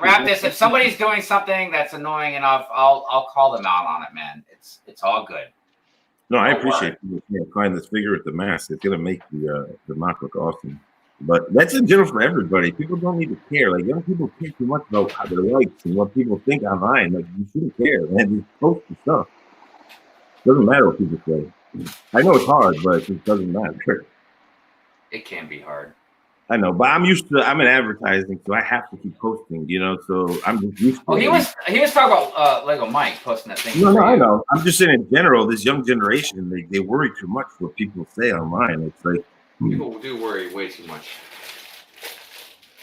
Wrap this. If somebody's doing something that's annoying enough, I'll call them out on it, man. It's all good. No, I appreciate you find this figure with the mask. It's gonna make the mock look awesome. But that's in general for everybody. People don't need to care. Like young people care too much about how their likes and what people think online. Like you shouldn't care, man. Just post the stuff. Doesn't matter what people say. I know it's hard, but it doesn't matter. It can be hard. I know, but I'm in advertising, so I have to keep posting, so I'm just used to Well, it. he was talking about Lego Mike posting that thing. No, I know. I'm just saying in general, this young generation, they worry too much what people say online. It's like People do worry way too much.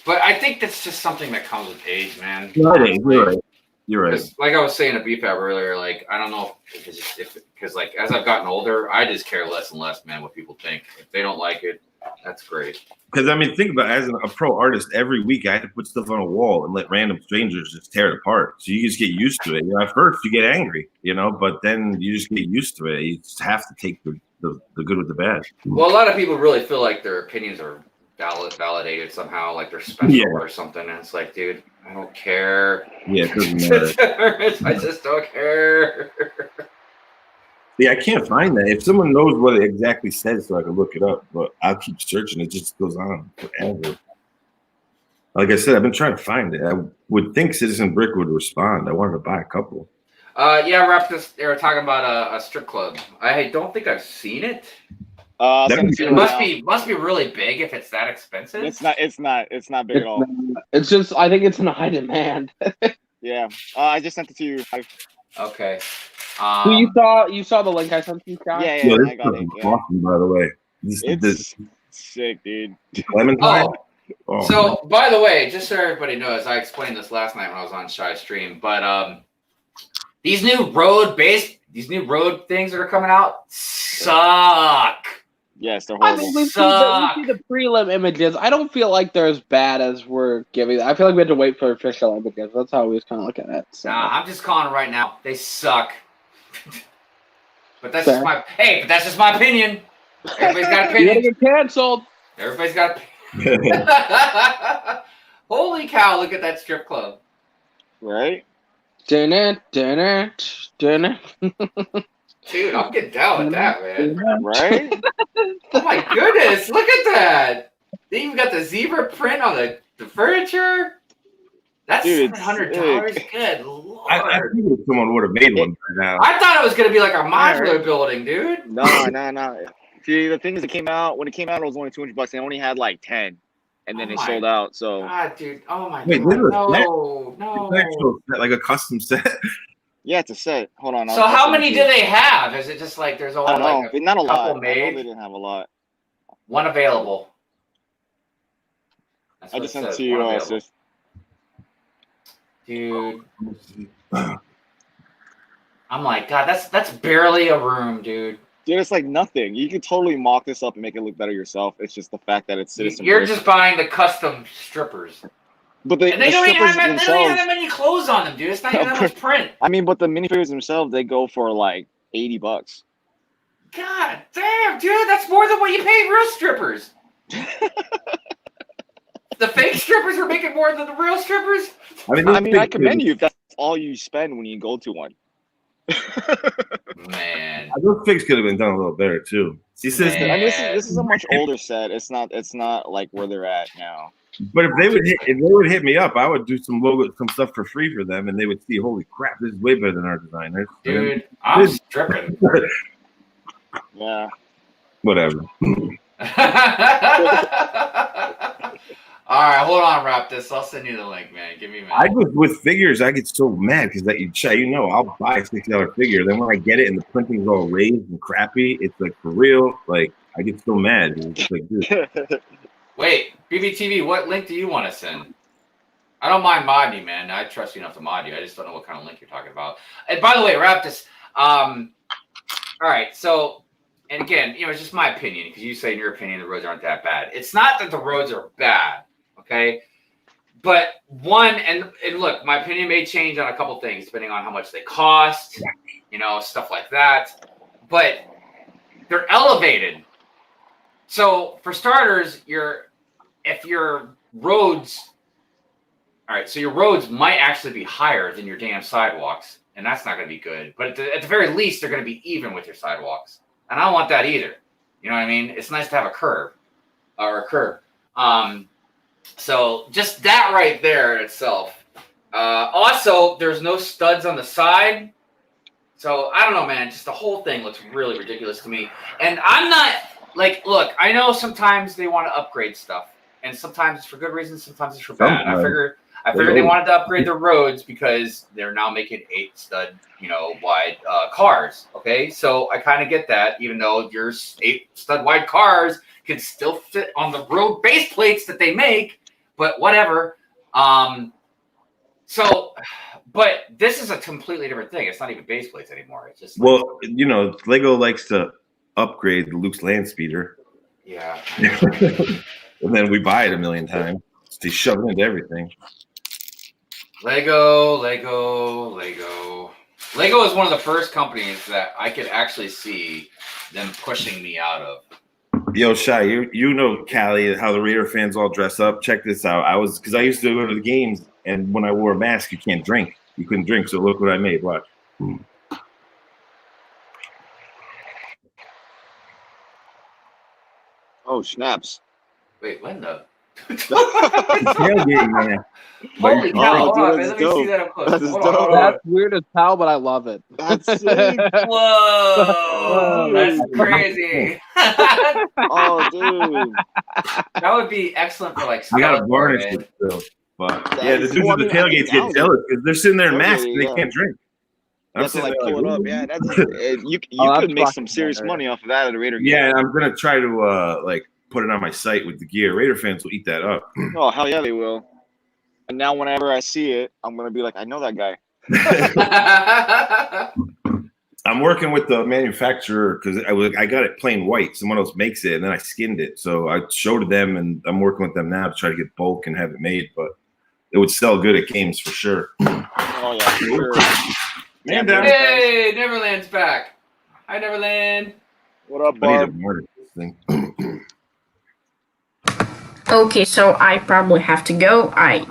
But I think that's just something that comes with age, man. You're right. You're right. Like I was saying to BFAB earlier, like I don't know because like as I've gotten older, I just care less and less, man, what people think. If they don't like it, that's great. Because I mean, think about it, as a pro artist, every week I have to put stuff on a wall and let random strangers just tear it apart. So you just get used to it. At first you get angry, but then you just get used to it. You just have to take the good with the bad. Well, a lot of people really feel like their opinions are validated somehow, like they're special or something. And it's like, dude, I don't care. Yeah, it doesn't matter. I just don't care. Yeah, I can't find that. If someone knows what it exactly says, so I can look it up, but I'll keep searching. It just goes on forever. Like I said, I've been trying to find it. I would think Citizen Brick would respond. I wanted to buy a couple. Yeah, Wrap this. They were talking about a strip club. I don't think I've seen it. I'll That'd send it be to you It right now. must be really big if it's that expensive. It's not big at all. It's just I think it's in high demand. Yeah. I just sent it to you. Okay. So you saw the link I sent you, Scott? Yeah, Yo, yeah, this I got stuff it. is Yeah. awesome, by the way. This It's sick, dude. Clementine. Oh, Oh, so by the way, just so everybody knows, I explained this last night when I was on Shy Stream, but these new road things that are coming out suck. Yes, they're I horrible. mean, we see Suck. the prelim images. I don't feel like they're as bad as we're giving. I feel like we have to wait for official images. That's how we was kind of looking at it. So. Nah, I'm just calling it right now. They suck. But that's Fair. just my opinion. Everybody's got You're gonna opinions. get canceled. Everybody's got opinions. Holy cow, look at that strip club. Right? Dinner. Dude, I'm getting down with that, man. Right? Oh my goodness, look at that. They even got the zebra print on the furniture. That's Dude, it's $700. Good lord. I think someone would have made one by now. I thought it was gonna be like a modular building, dude. No. See, the thing is, when it came out, it was only $200. They only had like 10, and then Oh they my sold out. So God, dude. Oh my Wait, god. this is a set? No. It's actual set, like a custom set. yeah, it's a set. Hold on. So how many do they have? Is it just like there's I only don't know. like But not a lot. couple I know made? they didn't have a lot. one available? That's I what just it sent it says, to you, one available. sis. Dude, I'm like, God, that's barely a room, dude. Dude, it's like nothing. You can totally mock this up and make it look better yourself. It's just the fact that it's Citizen. You're Brick. just buying the custom strippers. But And they don't even have strippers that many clothes on them, dude. It's not even that much print. I mean, but the minifigures themselves, they go for like $80. God damn, dude, that's more than what you pay real strippers. The fake strippers are making more than the real strippers. I commend you if that's all you spend when you go to one. Man. Those figs could have been done a little better too. See, sis, Man. I mean, this is a much older set. It's not like where they're at now. but if they would hit me up, I would do some stuff for free for them, and they would see, holy crap, this is way better than our designers. Dude, I'm stripping. Yeah. Whatever. All right, hold on, wrap this. I'll send you the link, man. Give me a minute. I just with figures, I get so mad because I'll buy a $60 figure. Then when I get it and the printing's all raised and crappy, it's like for real. Like I get so mad. It's like, dude. Wait, BBTV, what link do you want to send? I don't mind modding you, man. I trust you enough to mod you. I just don't know what kind of link you're talking about. And by the way, wrap this. All right, so, and again, it's just my opinion because you say in your opinion the roads aren't that bad. It's not that the roads are bad. Okay, but and look, my opinion may change on a couple things depending on how much they cost, stuff like that. But they're elevated. So for starters, if your roads, all right, so your roads might actually be higher than your damn sidewalks, and that's not going to be good. But at the very least, they're going to be even with your sidewalks, and I don't want that either. You know what I mean? It's nice to have a curve. So just that right there in itself. Also, there's no studs on the side. So I don't know, man. Just the whole thing looks really ridiculous to me. And I'm not look, I know sometimes they want to upgrade stuff. And sometimes it's for good reasons, sometimes it's for bad. I figure they wanted to upgrade the roads because they're now making 8 stud, wide cars. Okay. So I kind of get that, even though your 8 stud wide cars can still fit on the road base plates that they make, but whatever. But this is a completely different thing. It's not even base plates anymore. It's just Lego likes to upgrade Luke's land speeder. Yeah. And then we buy it a million times. They shove it into everything. Lego is one of the first companies that I could actually see them pushing me out of. Yo, Shy, you know Cali, how the Raider fans all dress up. Check this out. Because I used to go to the games, and when I wore a mask, you can't drink. You couldn't drink, so look what I made. Watch. Oh, snaps. Wait, when the? Tailgating, man. Holy Oh, cow! Hold dude, on, that's let me see dope. that up close. That's Hold on, dope. hold on. That's weird as hell, but I love it. That's sick. Whoa, that's dude. crazy. Oh, dude. That would be excellent for like I gotta Skeletor, varnish man. it still. But That yeah, the is- dudes well, at the I mean, I think tailgates get now jealous because they're sitting there in masks and they Yeah. can't drink. You have to sitting like there pull it up. "Ooh." Yeah, that's you Oh, could that's make some fucking serious hilarious. money off of that at a Raider game. Yeah, and I'm gonna try to like put it on my site with the gear. Raider fans will eat that up. Oh hell yeah, they will. And now whenever I see it, I'm gonna be like, I know that guy. I'm working with the manufacturer because I got it plain white. Someone else makes it, and then I skinned it. So I showed them, and I'm working with them now to try to get bulk and have it made. But it would sell good at games for sure. Oh yeah, for sure. Man Damn, down. Hey, Neverland's back. Hi, Neverland. What up, I need to Barb? market this thing. Okay, so I probably have to go. I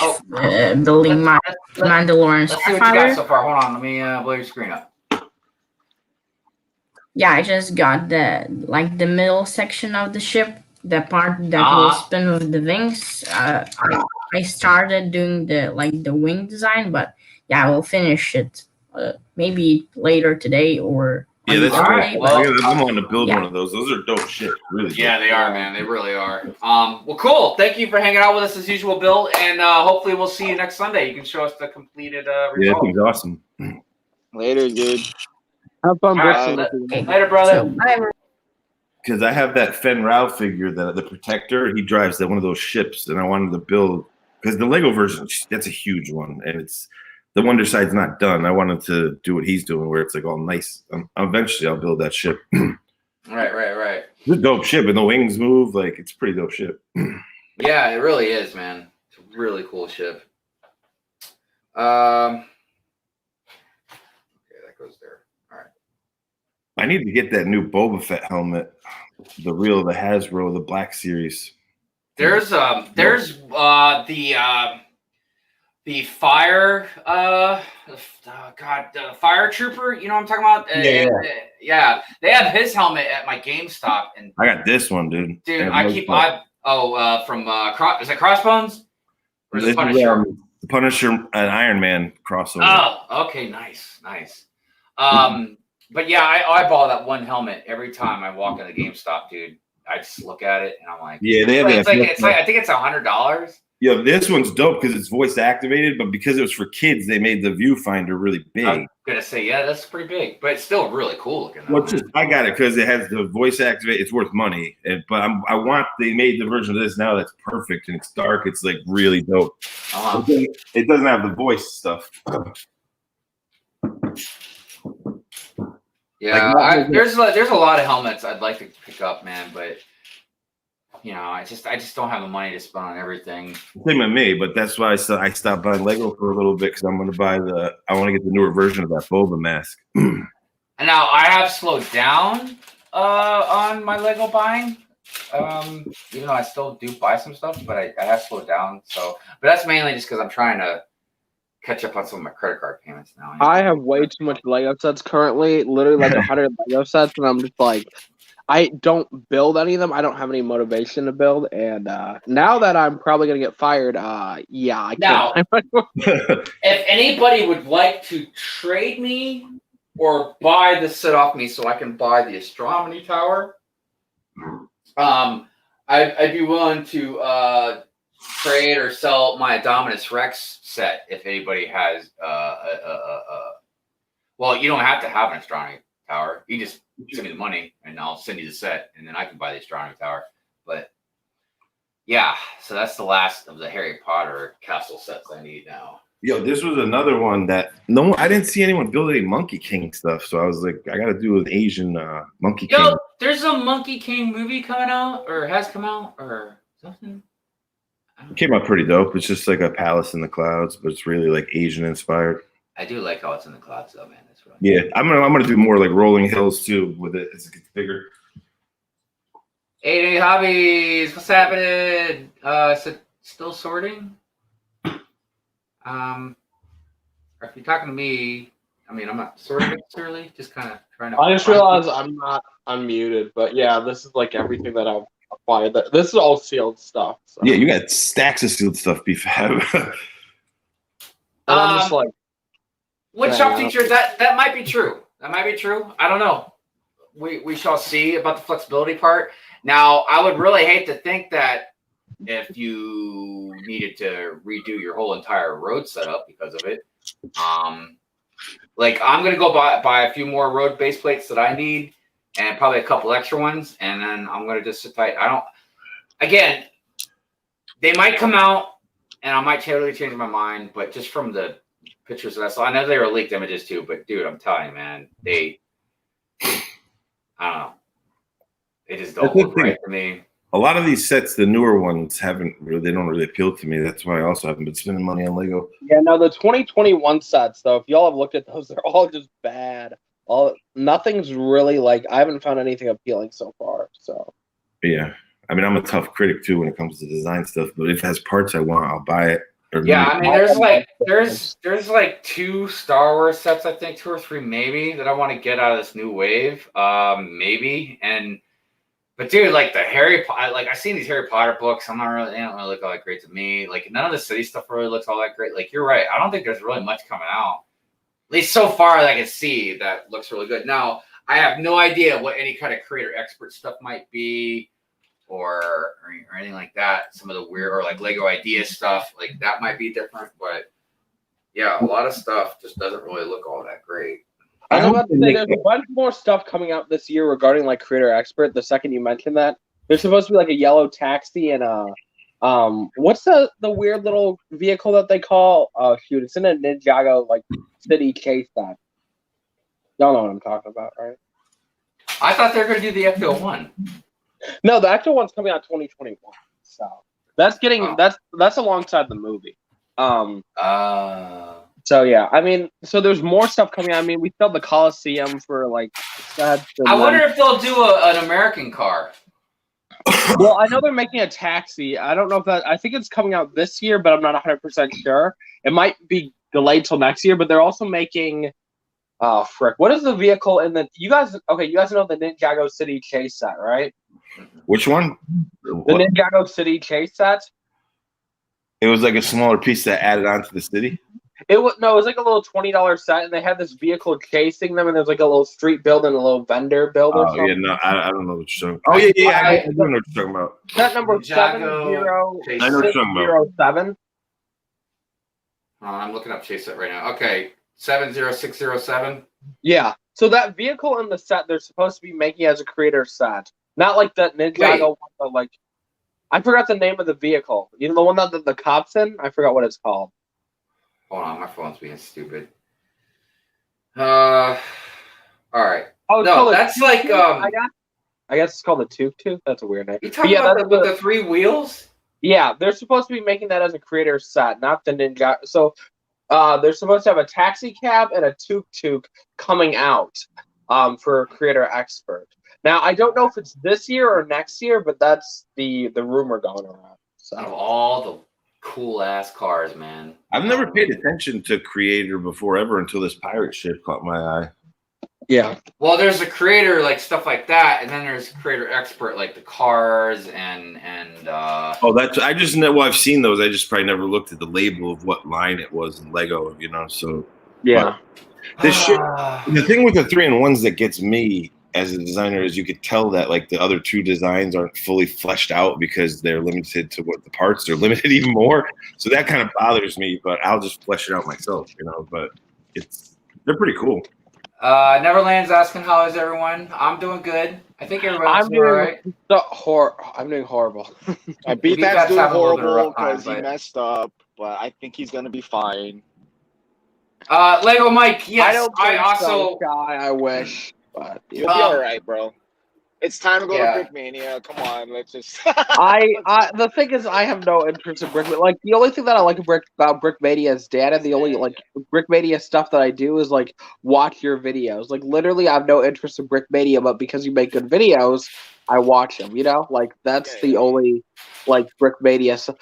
Oh. building my Let's Mandalorian see what you got Starfighter. so far. Hold on, let me blow your screen up. Yeah, I just got the middle section of the ship, the part that will spin with the wings. I started doing the wing design, but yeah, I will finish it maybe later today or Yeah, on the that's other right. day. Well, I'm wanting to build yeah. one of those. Those are dope shit. Really. Yeah, dope. they are, man. They really are. Well, cool. Thank you for hanging out with us as usual, Bill. And hopefully we'll see you next Sunday. You can show us the completed Yeah, that result. thing's awesome. Later, dude. Have fun, All right, Brixton. Okay. later, brother. So bye. Because I have that Fen Rao figure, the protector. He drives one of those ships, and I wanted to build because the Lego version that's a huge one, and it's the Wonder Side's not done. I wanted to do what he's doing, where it's like all nice. Eventually, I'll build that ship. Right. It's a dope ship, and the wings move like it's a pretty dope ship. Yeah, it really is, man. It's a really cool ship. Okay, that goes there. All right. I need to get that new Boba Fett helmet, the Hasbro, the Black Series. There's the fire the fire trooper, you know what I'm talking about? Yeah. They have his helmet at my GameStop, and I got this one, dude. dude, And from is it Crossbones? Or is it this Punisher? is, the Punisher and Iron Man crossover. Oh, okay, nice. But yeah, I bought that one helmet every time I walk in the GameStop, dude. I just look at it and I'm like, Yeah, they have it's that. like I think it's $100. Yeah, this one's dope because it's voice activated, but because it was for kids, they made the viewfinder really big. I'm gonna say, yeah, that's pretty big, but it's still really cool looking. Though, Well, I got it because it has the voice activate. It's worth money, but they made the version of this now that's perfect and it's dark. It's like really dope. It doesn't have the voice stuff. Yeah, there's a lot of helmets I'd like to pick up, man, but you know, I just don't have the money to spend on everything. Same with me, but that's why I stopped buying Lego for a little bit because I want to get the newer version of that Boba mask. And now I have slowed down on my Lego buying. Even though I still do buy some stuff, but I have slowed down. So, but that's mainly just because I'm trying to catch up on some of my credit card payments now. I have way too much Lego sets currently, literally like 100 Lego sets, and I'm just like, I don't build any of them. I don't have any motivation to build, and now that I'm probably gonna get fired, yeah, I can't. If anybody would like to trade me or buy the set off me so I can buy the astronomy tower, I'd be willing to trade or sell my Dominus Rex set if anybody has well, you don't have to have an astronomy tower. You just send me the money and I'll send you the set and then I can buy the astronomy tower. But yeah, so that's the last of the Harry Potter castle sets I need now. Yo, this was another one that I didn't see anyone build any Monkey King stuff, so I was like, I gotta do an Asian Monkey King. Yo, there's a Monkey King movie coming out, or has come out, or something. It came out pretty dope. It's just like a palace in the clouds, but it's really like Asian inspired. I do like how it's in the clouds, though, man. That's right. Yeah, I'm gonna do more like rolling hills too with it as it gets bigger. Hey, hobbies, what's happening? Is it still sorting? Or if you're talking to me, I mean, I'm not sorting necessarily, just kind of trying to. I just realized I'm not unmuted, but yeah, this is like everything that I've why this is all sealed stuff. So. Yeah, you got stacks of sealed stuff, BFAB. And I'm just like, Wood Yeah, shop yeah. teacher, that might be true. That might be true. I don't know. We shall see about the flexibility part. Now, I would really hate to think that if you needed to redo your whole entire road setup because of it, like I'm gonna go buy a few more road base plates that I need, and probably a couple extra ones, and then I'm gonna just sit tight. Again, they might come out, and I might totally change my mind, but just from the pictures that I saw, I know they were leaked images too, but dude, I'm telling you, man, I don't know. They just don't look right to me. A lot of these sets, the newer ones, they don't really appeal to me. That's why I also haven't been spending money on Lego. yeah, no, the 2021 sets though. If y'all have looked at those, they're all just bad. Nothing's really like I haven't found anything appealing so far. So Yeah, I mean, I'm a tough critic too when it comes to design stuff. But if it has parts I want, I'll buy it. Yeah, I mean, there's like 2 Star Wars sets, I think 2 or 3 maybe that I want to get out of this new wave, maybe. But dude, like the Harry Potter, like I've seen these Harry Potter books. They don't really look all that great to me. Like none of the city stuff really looks all that great. Like you're right, I don't think there's really much coming out, at least so far that I can see that looks really good. Now I have no idea what any kind of creator expert stuff might be. Or anything like that. Some of the weird or like Lego idea stuff, like that might be different, but yeah, a lot of stuff just doesn't really look all that great. I was about to say there's a bunch more stuff coming out this year regarding like creator expert. The second you mentioned that, there's supposed to be like a yellow taxi and what's the weird little vehicle that they call? Oh shoot, it's in a Ninjago like city chase set. Y'all know what I'm talking about, right? I thought they were gonna do the F-01. No, the actual one's coming out 2021. So that's getting that's alongside the movie. So yeah, I mean, so there's more stuff coming out. I mean, we filled the Coliseum for like. I wonder if they'll do an American car. Well, I know they're making a taxi. I don't know if that. I think it's coming out this year, but I'm not 100% sure. It might be delayed till next year. But they're also making. Oh frick! What is the vehicle in the? You guys know the Ninjago City Chase set, right? Which one? The Ninjago City Chase set. It was like a smaller piece that added on to the city. It was like a little $20 set, and they had this vehicle chasing them, and there's like a little street build and a little vendor build. Oh yeah, no, I don't know what you're talking about. Oh yeah, I know what you're talking about. Set number Ninjago 70607. I'm looking up chase set right now. Okay, 70607. Yeah. So that vehicle in the set they're supposed to be making as a creator set, not like that Ninjago one, but like I forgot the name of the vehicle. You know the one that the cops in? I forgot what it's called. Hold on, my phone's being stupid. All right. Oh no, that's like I guess it's called a Tuk-Tuk. That's a weird name. You talking about with the 3 wheels? Yeah, they're supposed to be making that as a creator set, not the Ninja. So they're supposed to have a taxi cab and a Tuk-Tuk coming out for a creator expert. Now, I don't know if it's this year or next year, but that's the rumor going around. So. Out of all the cool ass cars, man. I've never paid attention to creator before ever until this pirate ship caught my eye. Yeah. Well, there's a creator like stuff like that, and then there's creator expert like the cars and Oh, that's I just know. Well, I've seen those. I just probably never looked at the label of what line it was in Lego. So yeah. This shit. The thing with the 3-in-1s that gets me as a designer is you could tell that like the other 2 designs aren't fully fleshed out because they're limited to what the parts are limited even more. So that kind of bothers me, but I'll just flesh it out myself, But they're pretty cool. Neverland's asking how is everyone? I'm doing good. I think everyone's doing all right. I'm doing horrible. BFAB's doing having a little bit of a horrible rough time, because he messed up, but I think he's gonna be fine. Lego Mike, yes. I don't think also so, Guy, I wish. But You'll be all right, bro. It's time to go to Brickmania. Come on, let's just. The thing is, I have no interest in Brickmania. Like the only thing that I like about Brickmania is data. The only like Brickmania stuff that I do is like watch your videos. Like literally, I have no interest in Brickmania, but because you make good videos, I watch them. Like that's the only like Brickmania stuff.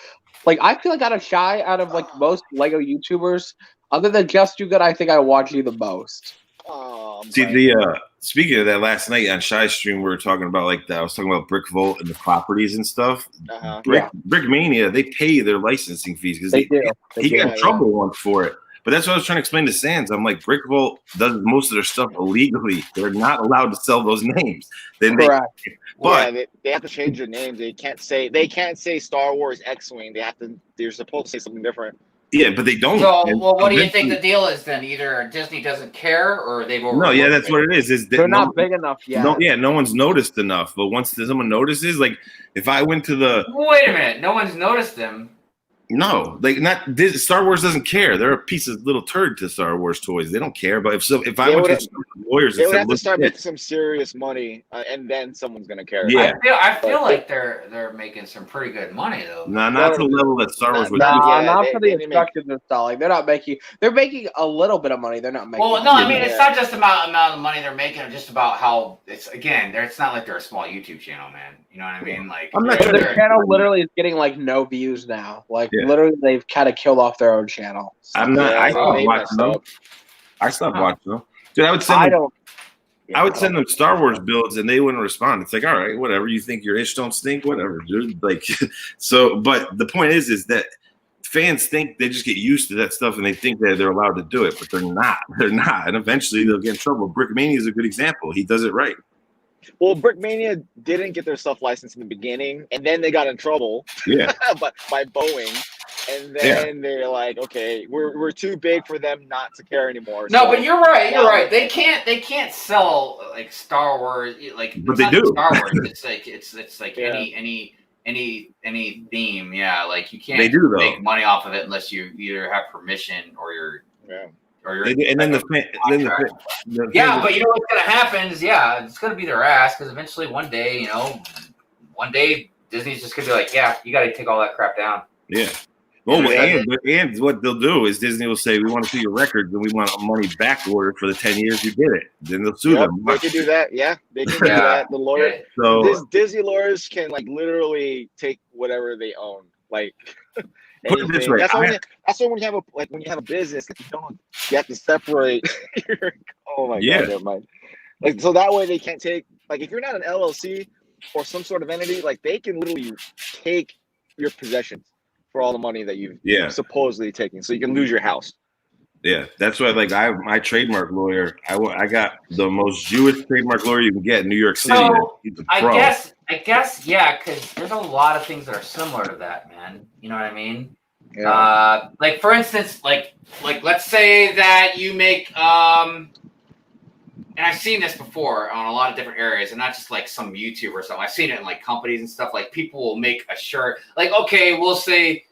Like I feel like out of like most Lego YouTubers, other than Just Do Good, I think I watch you the most. See speaking of that, last night on Shy Stream, we were talking about I was talking about Brick Vault and the properties and stuff. Uh-huh. Brick Mania, they pay their licensing fees because They do. he got in Yeah, trouble once for it. But that's what I was trying to explain to Sands. I'm like, Brick Vault does most of their stuff illegally. They're not allowed to sell those names. Correct. But they have to change their names. They can't say Star Wars X-wing. They're supposed to say something different. yeah, but they don't. So, And well, what do you eventually- think the deal is then? Either Disney doesn't care, or they've No, yeah, that's what it is. Is that They're not big enough yet. no one's noticed enough. But once someone notices, like if I went to the Wait a minute, no one's noticed them. no, Star Wars doesn't care. They're a piece of little turd to Star Wars toys. They don't care. But if I They went would to some lawyers They and would said, have to "Look, start this," making some serious money, and then someone's gonna care. Yeah. I feel like they're making some pretty good money though. not to the level that Star Wars would. No, do. Nah, yeah, not they- for the they make- instructions and stuff. Like they're making a little bit of money. They're not making. Well, no, I mean Yeah. it's not just about amount of money they're making, it's just about how it's not like they're a small YouTube channel, man. You know what I mean? Like I'm not But trying their channel literally is getting like no views now. Like Yeah. literally, they've kind of killed off their own channel. I'm not. Yeah, I they stopped messed watching them. up. I stopped watching them. Dude, I would send I them. don't. I would send them Star Wars builds and they wouldn't respond. It's like, all right, whatever. You think your ish don't stink, whatever, dude. Like, so. But the point is that fans think they just get used to that stuff and they think that they're allowed to do it, but they're not. They're not, and eventually they'll get in trouble. Brickmania is a good example. He does it right. Well, Brickmania didn't get their stuff licensed in the beginning, and then they got in trouble Yeah, by Boeing, and then they're like, okay, we're too big for them not to care anymore. no, So- but you're right. You're right. They can't sell like Star Wars. Like, But it's they not do. Star Wars. It's like Yeah. any theme. Yeah, like you can't They do, though. make money off of it unless you either have permission or you're Yeah. they do. And then the yeah. But you know what's gonna happen is it's gonna be their ass because eventually one day Disney's just gonna be like, yeah, you got to take all that crap down. yeah. Oh, Yeah. and what they'll do is Disney will say, we want to see your records and we want money back ordered for the 10 years you did it. Then they'll sue Yep, them. they could do that. Yeah, they can do Yeah. that. The lawyer, Yeah. So Disney lawyers can like literally take whatever they own. Like, Put it this anything. way, That's why when you have a business, you have to separate. Oh my Yeah. god, never mind. Like, so that way they can't take, like, if you're not an LLC or some sort of entity, like they can literally take your possessions for all the money that you've yeah. supposedly taken, so you can lose your house. Yeah, that's why. Like my trademark lawyer, I got the most Jewish trademark lawyer you can get in New York City. So, He's a I pro. guess, yeah, because there's a lot of things that are similar to that, man. You know what I mean? Yeah. Like for instance, like let's say that you make and I've seen this before on a lot of different areas, and not just like some YouTuber or something. I've seen it in like companies and stuff. Like people will make a shirt. Like, okay, we'll say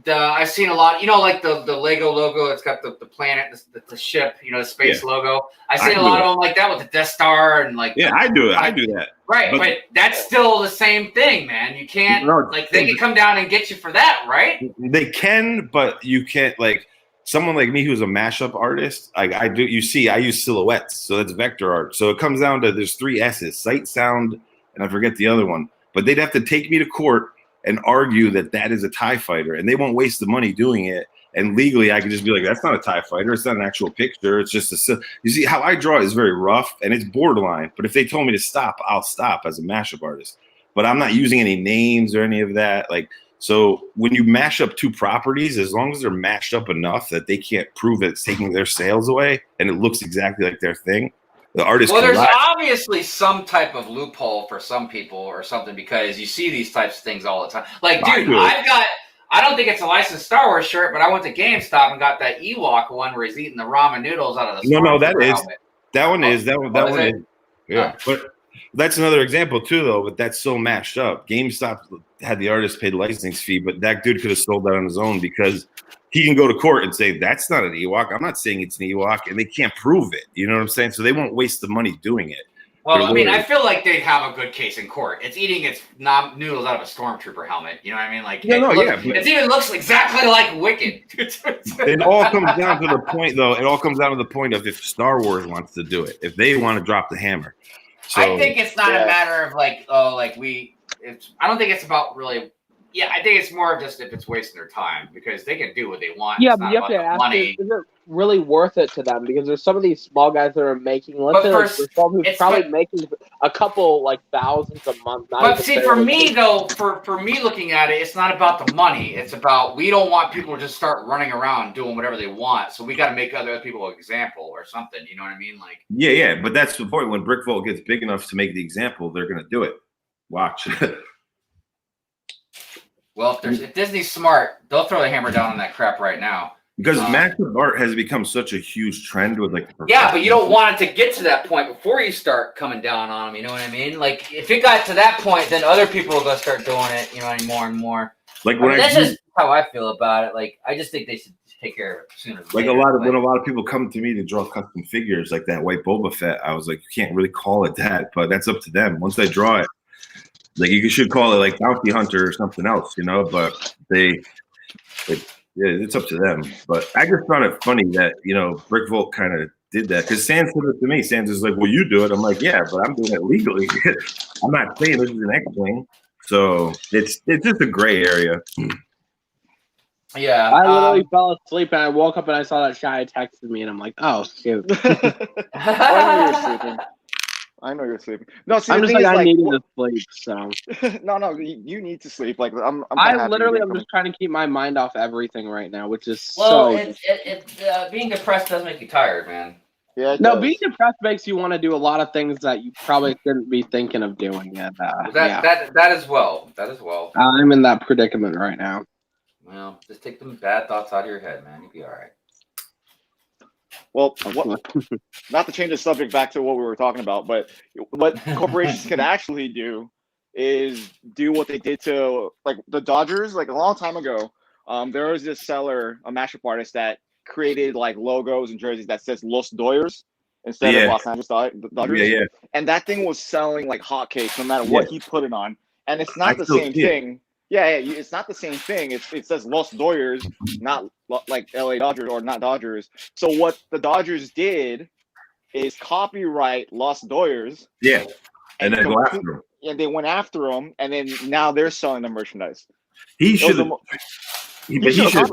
I've seen a lot, like the Lego logo. It's got the planet, the ship, the space logo. I've seen a lot of them like that with the Death Star and like. Yeah, I do it. I do that. Right, but that's still the same thing, man. You can't they can come down and get you for that, right? They can, but you can't like someone like me who's a mashup artist. Like I do, I use silhouettes, so that's vector art. So it comes down to there's 3 S's: sight, sound, and I forget the other one. But they'd have to take me to court and argue that is a TIE fighter, and they won't waste the money doing it. And legally, I could just be like, that's not a TIE fighter. It's not an actual picture. It's just you see how I draw is very rough and it's borderline. But if they told me to stop, I'll stop as a mashup artist. But I'm not using any names or any of that. Like, so when you mash up 2 properties, as long as they're mashed up enough that they can't prove it's taking their sales away and it looks exactly like their thing, the artist. Well, can there's lie. obviously some type of loophole for some people or something, because you see these types of things all the time. Like, dude, I don't think it's a licensed Star Wars shirt, but I went to GameStop and got that Ewok one where he's eating the ramen noodles out of the No, that Stormtrooper is. helmet. That one is. That one is is. Yeah. But that's another example too, though. But that's so mashed up. GameStop had the artist pay the licensing fee, but that dude could have sold that on his own because he can go to court and say that's not an Ewok. I'm not saying it's an Ewok, and they can't prove it. You know what I'm saying? So they won't waste the money doing it. Well, I mean, I feel like they'd have a good case in court. It's eating its noodles out of a Stormtrooper helmet. You know what I mean? Like, it even looks exactly like Wicked. It all comes down to the point, though. It all comes down to the point of if Star Wars wants to do it, if they want to drop the hammer. So, I think it's not a matter of I don't think it's about really Yeah, I think it's more of just if it's wasting their time because they can do what they want. Yeah, It's but not you have about to the ask, money. is it really worth it to them? Because there's some of these small guys that are making, let's But say, like first, yourself, who's it's probably but- making a couple, like, thousands a month. Not But even see, fair for to me say. though, for me looking at it, it's not about the money. It's about we don't want people to just start running around doing whatever they want. So we got to make other people an example or something. You know what I mean? Like, Yeah, but that's the point. When Brickvolt gets big enough to make the example, they're gonna do it. Watch. well, if Disney's smart, they'll throw the hammer down on that crap right now. Because massive art has become such a huge trend with like. Yeah, but you don't want it to get to that point before you start coming down on them. You know what I mean? Like, if it got to that point, then other people are gonna start doing it. You know, more and more. Like when that's just how I feel about it. Like, I just think they should take care of it sooner. Like later, when a lot of people come to me to draw custom figures, like that white Boba Fett, I was like, you can't really call it that, but that's up to them. Once they draw it, like you should call it like Bounty Hunter or something else, you know. But it's up to them. But I just found it funny that, you know, Brickvolt kind of did that because Sans said it to me. Sans is like, well, you do it. I'm like, yeah, but I'm doing it legally. I'm not saying this is an X-Wing. So it's just a gray area. Yeah. I literally fell asleep and I woke up and I saw that Shy texted me and I'm like, oh, shoot. I know you're sleeping. I know you're sleeping. No, see, I'm the just thing like, is, I needed to sleep, so. no, you need to sleep. Like, I'm I happy literally you're am coming. just trying to keep my mind off everything right now, which is Well, so. being depressed does make you tired, man. Yeah, it No, does. being depressed makes you want to do a lot of things that you probably shouldn't be thinking of doing. And yeah, That as well. That as well. I'm in that predicament right now. Well, just take them bad thoughts out of your head, man. You'll be all right. Well, not to change the subject back to what we were talking about, but what corporations can actually do is do what they did to like the Dodgers. Like a long time ago, there was this seller, a mashup artist that created like logos and jerseys that says Los Doyers instead of Los Angeles Dodgers. Yeah. And that thing was selling like hotcakes no matter what he put it on. And it's not the same thing. Yeah, it's not the same thing. It says Los Doyers, not like LA Dodgers or not Dodgers. So what the Dodgers did is copyright Los Doyers. Yeah, and then go after them. And they went after them, and then now they're selling the merchandise. He should have. He should have.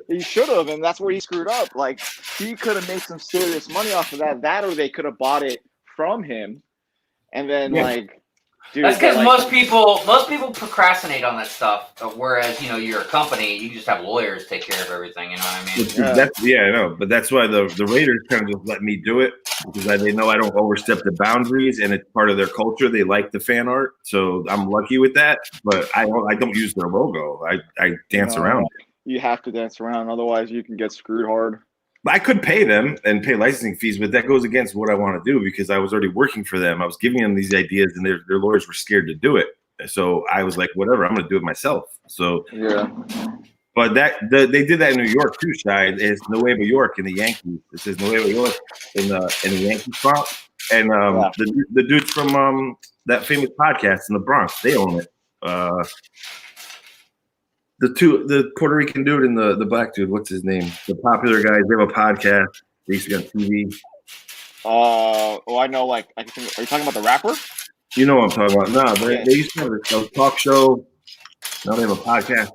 He should have, and that's where he screwed up. Like he could have made some serious money off of that, or they could have bought it from him, and then like. Dude, that's because most people procrastinate on that stuff. Whereas you're a company, you just have lawyers take care of everything. You know what I mean? I know, but that's why the Raiders kind of just let me do it because they know I don't overstep the boundaries, and it's part of their culture. They like the fan art, so I'm lucky with that. But I don't use their logo. I dance around it. You have to dance around, otherwise you can get screwed hard. I could pay them and pay licensing fees, but that goes against what I want to do because I was already working for them. I was giving them these ideas, and their lawyers were scared to do it. So I was like, whatever, I'm going to do it myself. So yeah. But they did that in New York too, Shy. It's Nueva York in the Yankees. It says Nueva York in the Yankees font. And the dudes from that famous podcast in the Bronx, they own it. The Puerto Rican dude and the black dude, what's his name? The popular guys, they have a podcast. They used to be on TV. I know, like, are you talking about the rapper? You know what I'm talking about. No, they used to have a talk show. Now they have a podcast.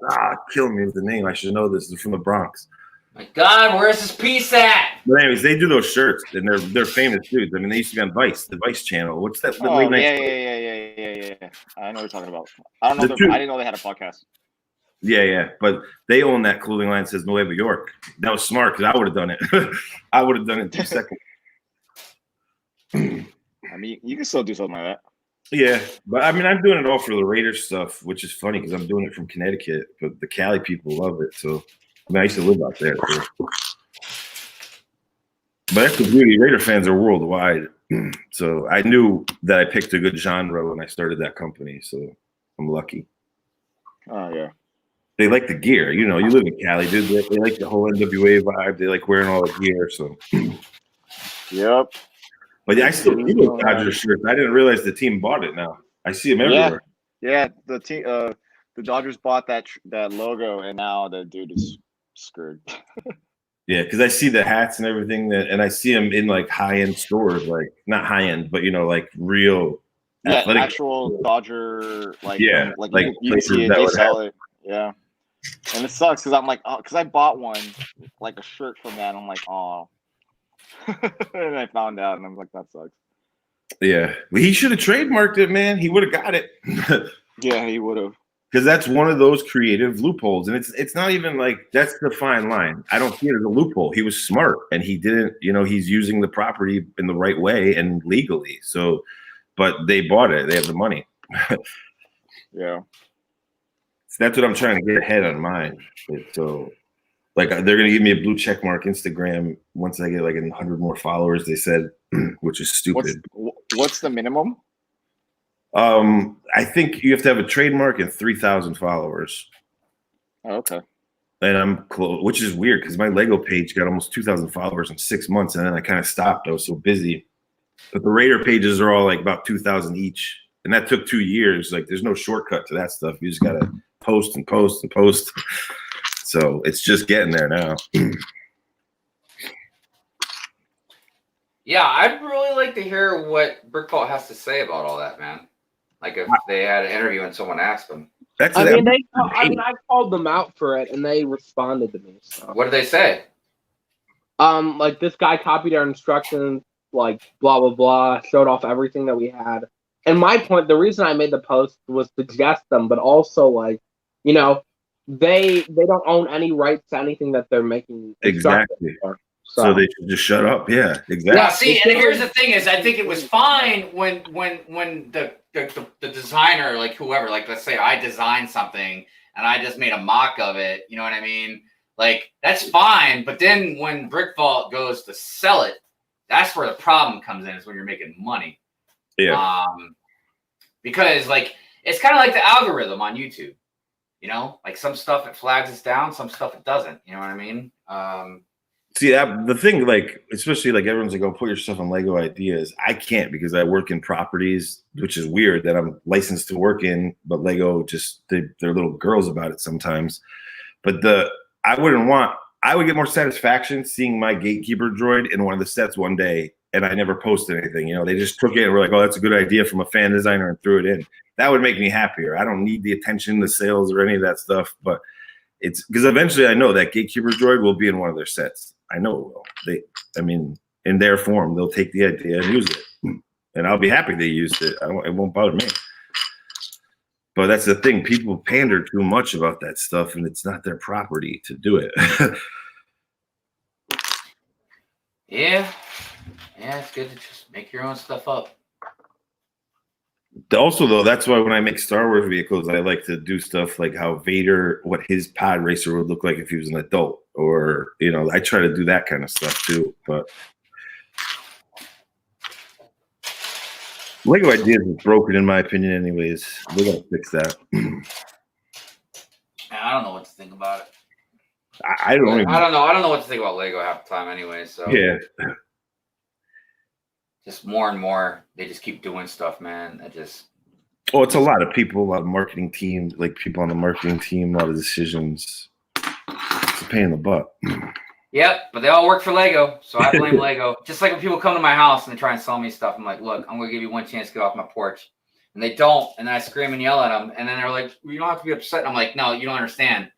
Kill me with the name. I should know this. They're from the Bronx. My God, where's this piece at? But anyways, they do those shirts, and they're famous dudes. I mean, they used to be on Vice, the Vice channel. What's that? Yeah. I know what you're talking about. I don't know. I didn't know they had a podcast. Yeah. But they own that clothing line that says Nueva York. That was smart because I would have done it. I would have done it in 2 seconds. I mean, you can still do something like that. Yeah, but I mean, I'm doing it all for the Raiders stuff, which is funny because I'm doing it from Connecticut, but the Cali people love it. So, I mean, I used to live out there. So. But that's the beauty. Raider fans are worldwide. So I knew that I picked a good genre when I started that company. So I'm lucky. Oh, yeah. They like the gear. You know, you live in Cali, dude. They like the whole NWA vibe. They like wearing all the gear. So. Yep. But yeah, I still keep those Dodgers shirts. I didn't realize the team bought it now. I see them everywhere. Yeah, the team, the Dodgers bought that logo, and now the dude is screwed. Yeah, because I see the hats and everything, and I see them in like high-end stores, like not high-end, but like real Yeah, athletic. actual Dodger, like Yeah, like like you places see it, that they would sell it. Yeah, and it sucks because I'm like, oh, because I bought one, like a shirt from that. And I'm like, oh, and I found out, and I'm like, that sucks. Yeah, well, he should have trademarked it, man. He would have got it. Yeah, he would have. Because that's one of those creative loopholes, and it's not even like that's the fine line. I don't see it as a loophole. He was smart, and he didn't. He's using the property in the right way and legally. So, but they bought it. They have the money. Yeah. So that's what I'm trying to get ahead on mine. So, like, they're gonna give me a blue check mark Instagram once I get like 100 more followers. They said, which is stupid. What's the minimum? I think you have to have a trademark and 3,000 followers. Oh, okay. And I'm close, which is weird because my Lego page got almost 2,000 followers in 6 months, and then I kind of stopped. I was so busy. But the Raider pages are all like about 2,000 each, and that took 2 years. Like, there's no shortcut to that stuff. You just gotta post and post and post. So it's just getting there now. Yeah, I'd really like to hear what Brickvault has to say about all that, man. Like if they had an interview and someone asked them. I called them out for it, and they responded to me. So. What did they say? Like this guy copied our instructions, like blah blah blah, showed off everything that we had. And my point, the reason I made the post was to suggest them, but also like, they don't own any rights to anything that they're making. Exactly. So they should just shut up. Yeah, exactly. Yeah, see, and here's the thing is I think it was fine when the designer, like whoever, like let's say I designed something and I just made a mock of it, you know what I mean? Like that's fine, but then when Brickvault goes to sell it, that's where the problem comes in, is when you're making money. Yeah. Because like it's kind of like the algorithm on YouTube, like some stuff it flags us down, some stuff it doesn't. You know what I mean? See, the thing, like, especially like everyone's like, "Oh, put your stuff on Lego Ideas." I can't because I work in properties, which is weird that I'm licensed to work in, but Lego just they're little girls about it sometimes. But I would get more satisfaction seeing my gatekeeper droid in one of the sets one day, and I never posted anything. They just took it and were like, "Oh, that's a good idea from a fan designer," and threw it in. That would make me happier. I don't need the attention, the sales, or any of that stuff, but it's because eventually I know that gatekeeper droid will be in one of their sets. I know it will. In their form, they'll take the idea and use it, and I'll be happy they used it. It won't bother me. But that's the thing. People pander too much about that stuff, and it's not their property to do it. Yeah, it's good to just make your own stuff up. Also, though, that's why when I make Star Wars vehicles, I like to do stuff like how Vader, what his pod racer would look like if he was an adult, or I try to do that kind of stuff too. But Lego Ideas is broken in my opinion, anyways. We gotta fix that. I don't know what to think about it. I don't know. I don't know what to think about Lego half the time, anyway. So yeah. Just more and more, they just keep doing stuff, man. It's a lot of people, a lot of marketing teams, like people on the marketing team, a lot of decisions. It's a pain in the butt. Yep, but they all work for Lego, so I blame Lego. Just like when people come to my house and they try and sell me stuff, I'm like, look, I'm going to give you one chance to get off my porch. And they don't, and then I scream and yell at them, and then they're like, well, you don't have to be upset. And I'm like, no, you don't understand.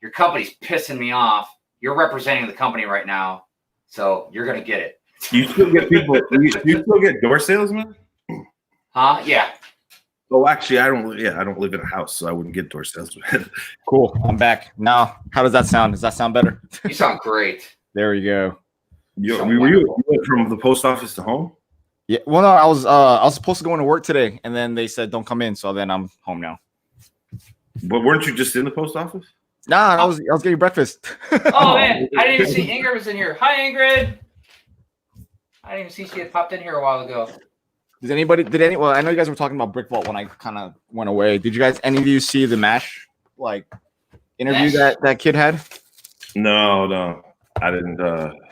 Your company's pissing me off. You're representing the company right now, so you're going to get it. You still get people. You still get door salesmen? Huh? Yeah. Oh, actually, I don't. Yeah, I don't live in a house, so I wouldn't get door salesmen. Cool. I'm back now. How does that sound? Does that sound better? You sound great. There we go. You went from the post office to home? Yeah. Well, no, I was supposed to go into work today, and then they said don't come in, so then I'm home now. But weren't you just in the post office? Nah, I was getting breakfast. Oh man, I didn't even see Ingrid was in here. Hi, Ingrid. I didn't even see she had popped in here a while ago. Well, I know you guys were talking about Brickvault when I kind of went away. Did you guys, any of you see the MASH interview that kid had? No, I didn't.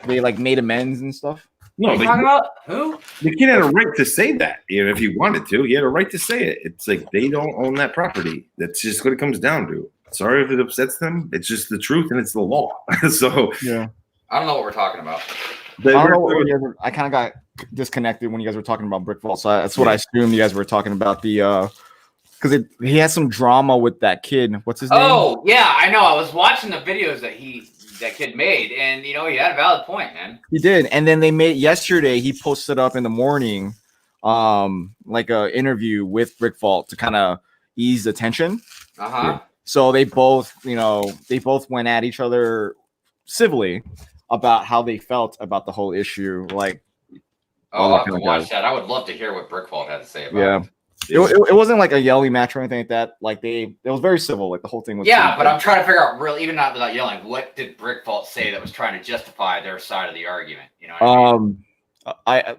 They made amends and stuff. No, talking about who? The kid had a right to say that. If he wanted to, he had a right to say it. It's like they don't own that property. That's just what it comes down to. Sorry if it upsets them. It's just the truth and it's the law. So yeah, I don't know what we're talking about. They I don't know work what with- you guys were, I kind of got disconnected when you guys were talking about Brick Vault, so that's what I assumed you guys were talking about the because he had some drama with that kid. What's his name? Oh yeah, I know. I was watching the videos that kid made, and you know he had a valid point, man. He did, and then they made yesterday. He posted up in the morning, like a interview with Brick Vault to kind of ease the tension. Uh huh. So they both, went at each other civilly about how they felt about the whole issue. Like, Oh, that I'll have to kind of watch guy. that. I would love to hear what Brickvault had to say about yeah, it. it wasn't like a yelling match or anything like that. Like it was very civil. Like the whole thing was. Yeah, pretty but good. I'm trying to figure out, really, even not without yelling, what did Brickvault say that was trying to justify their side of the argument? You know what I mean? I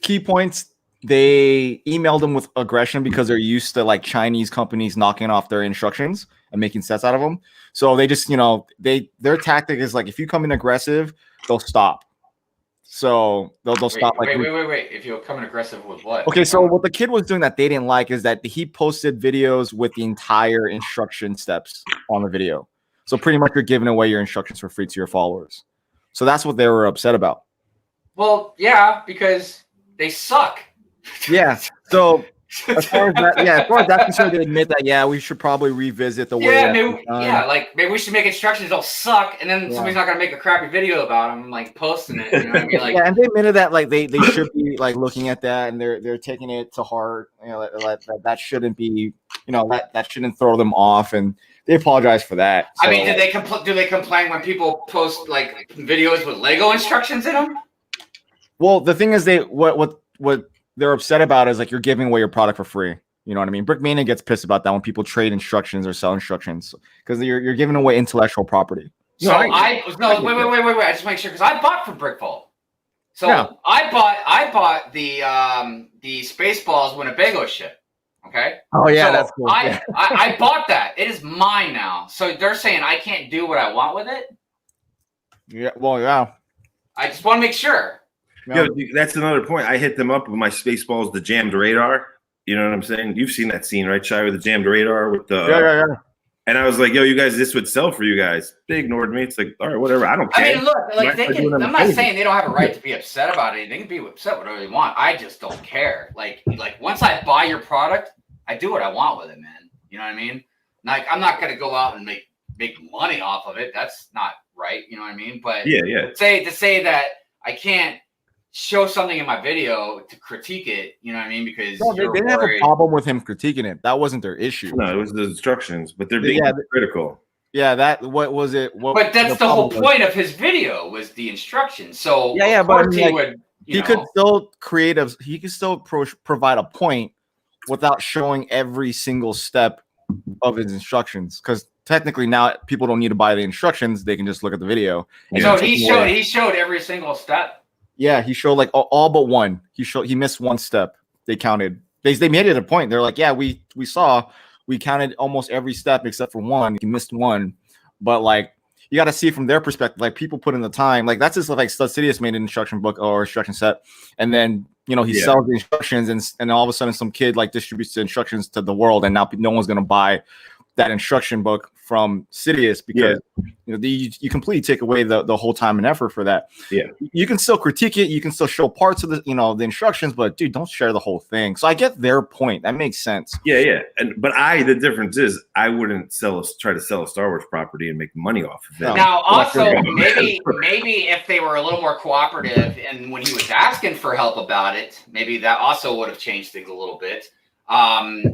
key points. They emailed them with aggression because they're used to like Chinese companies knocking off their instructions and making sets out of them. So they just, their tactic is like if you come in aggressive, they'll stop. So they'll stop. Wait. If you're coming aggressive with what? Okay, so what the kid was doing that they didn't like is that he posted videos with the entire instruction steps on the video. So pretty much you're giving away your instructions for free to your followers. So that's what they were upset about. Well, yeah, because they suck. Yeah. So as far as that's concerned, they admit that we should probably revisit the way. Yeah, that maybe, it's done. maybe we should make instructions that'll suck, and then somebody's not gonna make a crappy video about them, like posting it. You know what I mean? Like, Yeah, and they admitted that like they should be like looking at that and they're taking it to heart. That shouldn't be, that shouldn't throw them off, and they apologize for that. I mean, So- do they complain when people post like videos with Lego instructions in them? Well, the thing is, what they're upset about is like you're giving away your product for free. You know what I mean? Brickmania gets pissed about that when people trade instructions or sell instructions because you're giving away intellectual property. So wait. I just make sure because I bought from Brickvault. So Yeah. I bought the Spaceballs Winnebago ship. Okay. Oh yeah, So that's cool. I bought that. It is mine now. So they're saying I can't do what I want with it. Yeah. Well, yeah. I just want to make sure. Yeah, that's another point. I hit them up with my Spaceballs, the jammed radar. You know what I'm saying? You've seen that scene, right, Shy, with the jammed radar with the. Yeah. And I was like, "Yo, you guys, this would sell for you guys." They ignored me. It's like, all right, whatever. I don't care. I mean, look, like Right, they they're can. doing them I'm not crazy. saying they don't have a right to be upset about it. They can be upset whatever they want. I just don't care. Like once I buy your product, I do what I want with it, man. You know what I mean? Like I'm not gonna go out and make money off of it. That's not right. You know what I mean? But Yeah. to say that I can't show something in my video to critique it, you know what I mean? Because No, they you're didn't have a worried. problem with him critiquing it. That wasn't their issue. No, it was the instructions, but they're being Yeah, critical. Yeah, that what was it? But that's the whole problem was- point of his video was the instructions. So Yeah, of but I course mean, he like, would. He could still provide a point without showing every single step of his instructions. Because technically now people don't need to buy the instructions; they can just look at the video. And So take he them away. showed every single step. Yeah, he showed like all but one. He missed one step. They counted. They made it a point. They're like, yeah, we counted almost every step except for one. He missed one, but like you got to see it from their perspective. Like people put in the time. Like that's just like Stud Sidious made an instruction book or instruction set, and then he sells the instructions, and all of a sudden some kid like distributes the instructions to the world, and now no one's gonna buy that instruction book from Sidious because you completely take away the whole time and effort for that. Yeah, you can still critique it, you can still show parts of the the instructions, but dude, don't share the whole thing. So I get their point. That makes sense. Yeah. But the difference is I wouldn't try to sell a Star Wars property and make money off of it. Now, also, maybe if they were a little more cooperative and when he was asking for help about it, maybe that also would have changed things a little bit.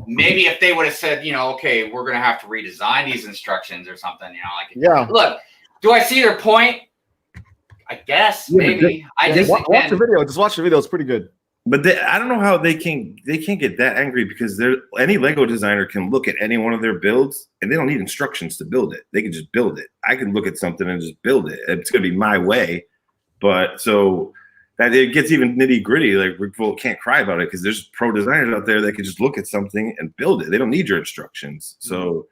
Maybe if they would have said, okay, we're going to have to redesign these instructions or something, look, do I see their point? I guess maybe. Watch the video. Just watch the video. It's pretty good. But I don't know how they can't get that angry because any Lego designer can look at any one of their builds and they don't need instructions to build it. They can just build it. I can look at something and just build it. It's going to be my way. But so that it gets even nitty gritty. Like Brickvault can't cry about it because there's pro designers out there that can just look at something and build it. They don't need your instructions. So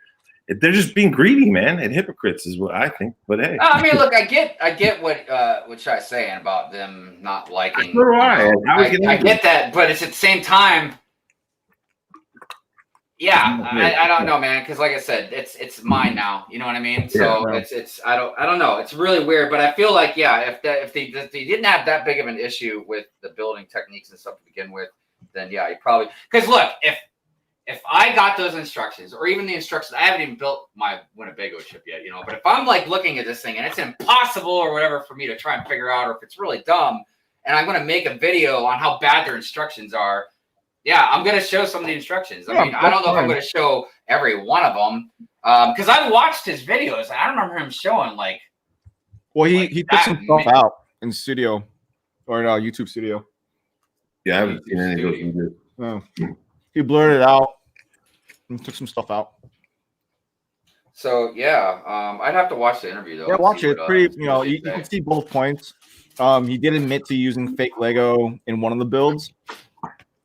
they're just being greedy, man, and hypocrites is what I think. But hey, I mean, look, I get what Shai's saying about them not liking. So do I. I get that, but it's at the same time. Yeah, I don't know, man, because like I said, it's mine now. You know what I mean? So Yeah. it's I don't know. It's really weird, but I feel like if they didn't have that big of an issue with the building techniques and stuff to begin with, then yeah, you probably because look, if I got those instructions or even the instructions, I haven't even built my Winnebago ship yet, you know. But if I'm like looking at this thing and it's impossible or whatever for me to try and figure out, or if it's really dumb, and I'm going to make a video on how bad their instructions are. Yeah, I'm going to show some of the instructions. I mean, I don't know if I'm going to show every one of them because I've watched his videos. And I remember him showing like. Well, he like took that some stuff many- out in studio or YouTube studio. Yeah, I haven't seen any of those videos. Oh. He blurred it out and took some stuff out. So yeah, I'd have to watch the interview though. Yeah, and watch see it. It's what, pretty, see you know, what they you can say. see both points. He did admit to using fake Lego in one of the builds,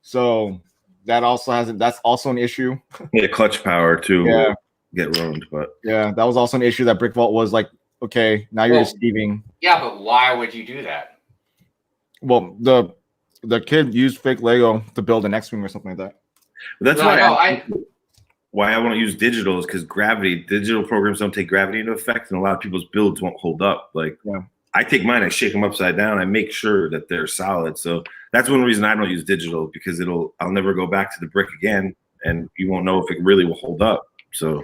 so that's also an issue. Yeah, clutch power too. Yeah. will get ruined, but Yeah, that was also an issue that Brick Vault was like, okay, now you're Well- deceiving. Yeah, but why would you do that? Well, the kid used fake Lego to build an X-wing or something like that. that's No, why no, why I want to use digital is because digital programs don't take gravity into effect, and a lot of people's builds won't hold up. Like, Yeah. I take mine, I shake them upside down, I make sure that they're solid. So that's one reason I don't use digital, because I'll never go back to the brick again, and you won't know if it really will hold up. So,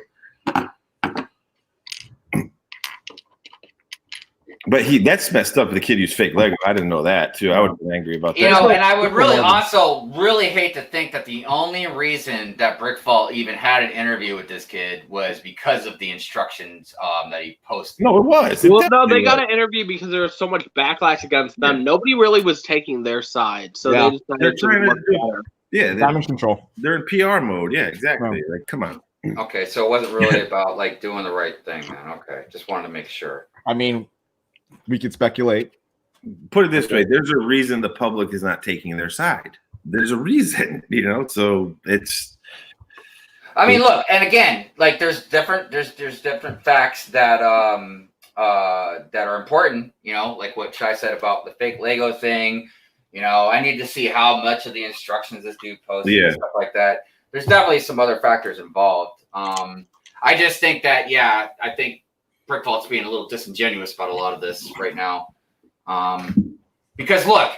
but that's messed up. The kid used fake Lego. I didn't know that too. I would have been angry about that. You know, and I would really Lego. also really hate to think that the only reason that Brick Vault even had an interview with this kid was because of the instructions that he posted. No, it was. It Well, no, definitely they got was. an interview because there was so much backlash against them. Nobody really was taking their side, so Yeah. they They're decided trying to to look do- better. Yeah, Damage control. they're in PR mode. Yeah, exactly. Like, come on. Okay, so it wasn't really about like doing the right thing, man. Okay, just wanted to make sure. I mean, we could speculate. Put it this way: there's a reason the public is not taking their side. There's a reason, you know. So it's I mean, look, and again, like there's different facts that that are important, you know, like what Shai said about the fake Lego thing. You know, I need to see how much of the instructions this dude posted Yeah. and stuff like that. There's definitely some other factors involved. I just think that, yeah, I think Brick Vault's being a little disingenuous about a lot of this right now. Because look,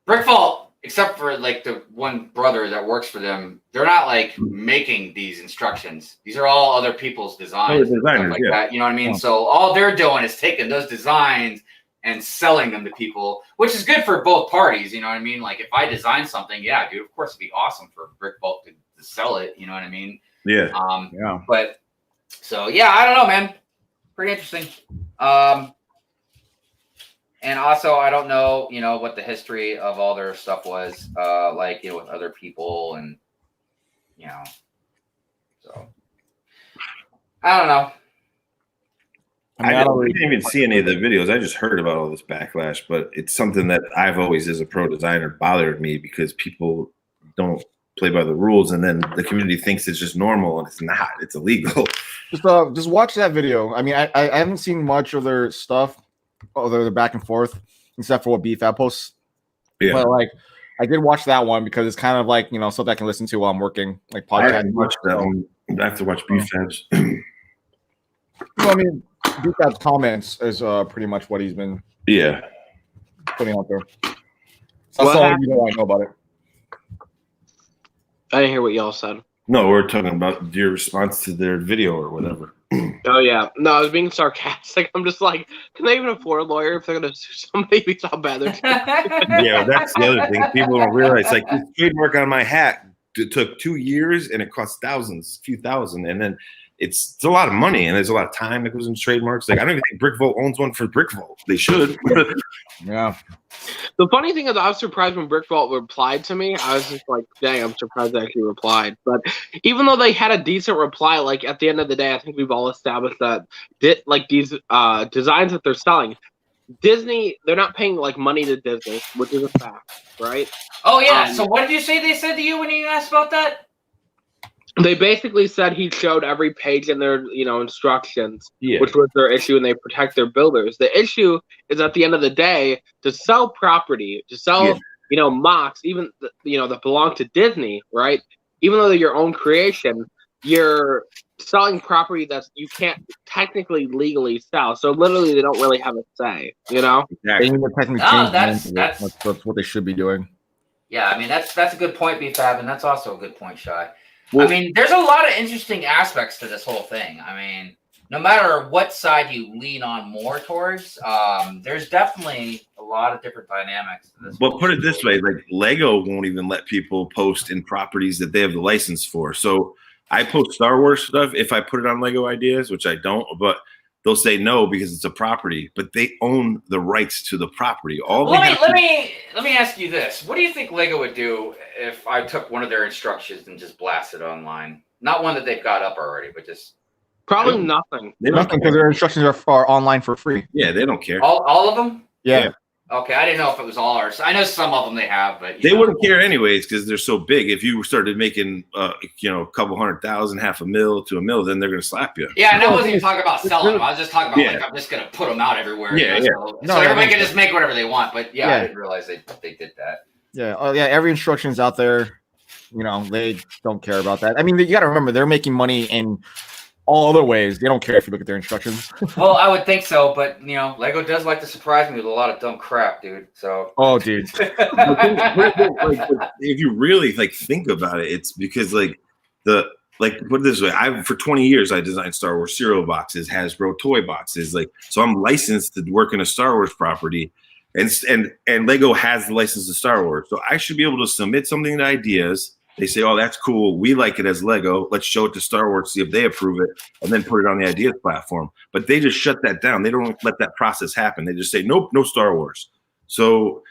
Brick Vault, except for like the one brother that works for them, they're not like making these instructions. These are all other people's designs, Other and stuff designers, like yeah. that. You know what I mean? Yeah. So all they're doing is taking those designs and selling them to people, which is good for both parties. You know what I mean? Like if I design something, yeah, dude, of course it'd be awesome for Brick Vault to sell it. You know what I mean? yeah. Yeah. But so yeah, I don't know, man. Pretty interesting. And also, I don't know, you know, what the history of all their stuff was, like, you know, with other people and, you know, so I don't know. I didn't even see any of the videos. I just heard about all this backlash, but it's something that I've always, as a pro designer, bothered me because people don't play by the rules, and then the community thinks it's just normal, and it's not. It's illegal. Just watch that video. I mean, I haven't seen much of their stuff, other the back and forth, except for what BFAB posts. Yeah. But like, I did watch that one because it's kind of like, you know, something I can listen to while I'm working, like I podcast. haven't watched that one. I have to watch BFABs. Well, I mean, BFAB's comments is pretty much what he's been Yeah. putting out there. That's What the only happened? reason why I know about it. I didn't hear what y'all said. No, we're talking about your response to their video or whatever. Oh yeah, no, I was being sarcastic. I'm just like, can they even afford a lawyer if they're gonna sue somebody because how bad they're doing? Yeah, that's the other thing. People don't realize, like, this trademark on my hat took 2 years and it cost thousands, few thousand, and then it's a lot of money and there's a lot of time that goes into trademarks. Like, I don't even think Brick Vault owns one for Brick Vault. They should. Yeah. The funny thing is, I was surprised when Brick Vault replied to me. I was just like, dang, I'm surprised they actually replied. But even though they had a decent reply, like at the end of the day, I think we've all established that like these designs that they're selling, Disney, they're not paying like money to Disney, which is a fact, right? Oh yeah. So what did you say they said to you when you asked about that? They basically said he showed every page in their, you know, instructions, Yeah. which was their issue, and they protect their builders. The issue is at the end of the day, to sell property, to sell, Yeah. you know, mocks, even, you know, that belong to Disney, right? even though they're your own creation, you're selling property that you can't technically legally sell. So literally, they don't really have a say. You know? They Exactly. need to technically No, change the that's- name of it. that's- That's what they should be doing. Yeah, I mean that's a good point, BFAB, and that's also a good point, Shy. Well- I mean, there's a lot of interesting aspects to this whole thing. I mean, no matter what side you lean on more towards, there's definitely a lot of different dynamics to this. But whole put it this way, situation. like Lego won't even let people post in properties that they have the license for. So I post Star Wars stuff if I put it on Lego Ideas, which I don't, but they'll say no because it's a property, but they own the rights to the property. All Well, they have to- let me ask you this: what do you think Lego would do if I took one of their instructions and just blasted it online? Not one that they've got up already, but just Probably nothing. they don't Nothing, because their instructions are online for free. Yeah, they don't care. all of them. Yeah. Yeah. Okay, I didn't know if it was all ours. I know some of them they have, but They wouldn't care anyways because they're so big. If you started making, a couple 100,000, $500,000 to $1 million, then they're going to slap you. Yeah, and I No, wasn't even it's- talking about selling them. I was just talking about Yeah. like I'm just gonna put them out everywhere. Yeah, you know, yeah. So, No, so I everybody think can just make whatever they want. But yeah, I Yeah. didn't realize they did that. Yeah. Oh, yeah. Every instruction's out there. They don't care about that. I mean, you got to remember they're making money in all other ways. They don't care if you look at their instructions. Well, I would think so, but Lego does like to surprise me with a lot of dumb crap, dude. So Oh, dude. If you really think about it, it's because put it this way, for 20 years I designed Star Wars cereal boxes, Hasbro toy boxes, so I'm licensed to work in a Star Wars property, and Lego has the license to Star Wars, so I should be able to submit something to Ideas. They say, oh, that's cool, we like it as Lego, let's show it to Star Wars, see if they approve it, and then put it on the Ideas platform. But they just shut that down. They don't let that process happen. They just say, nope, no Star Wars. So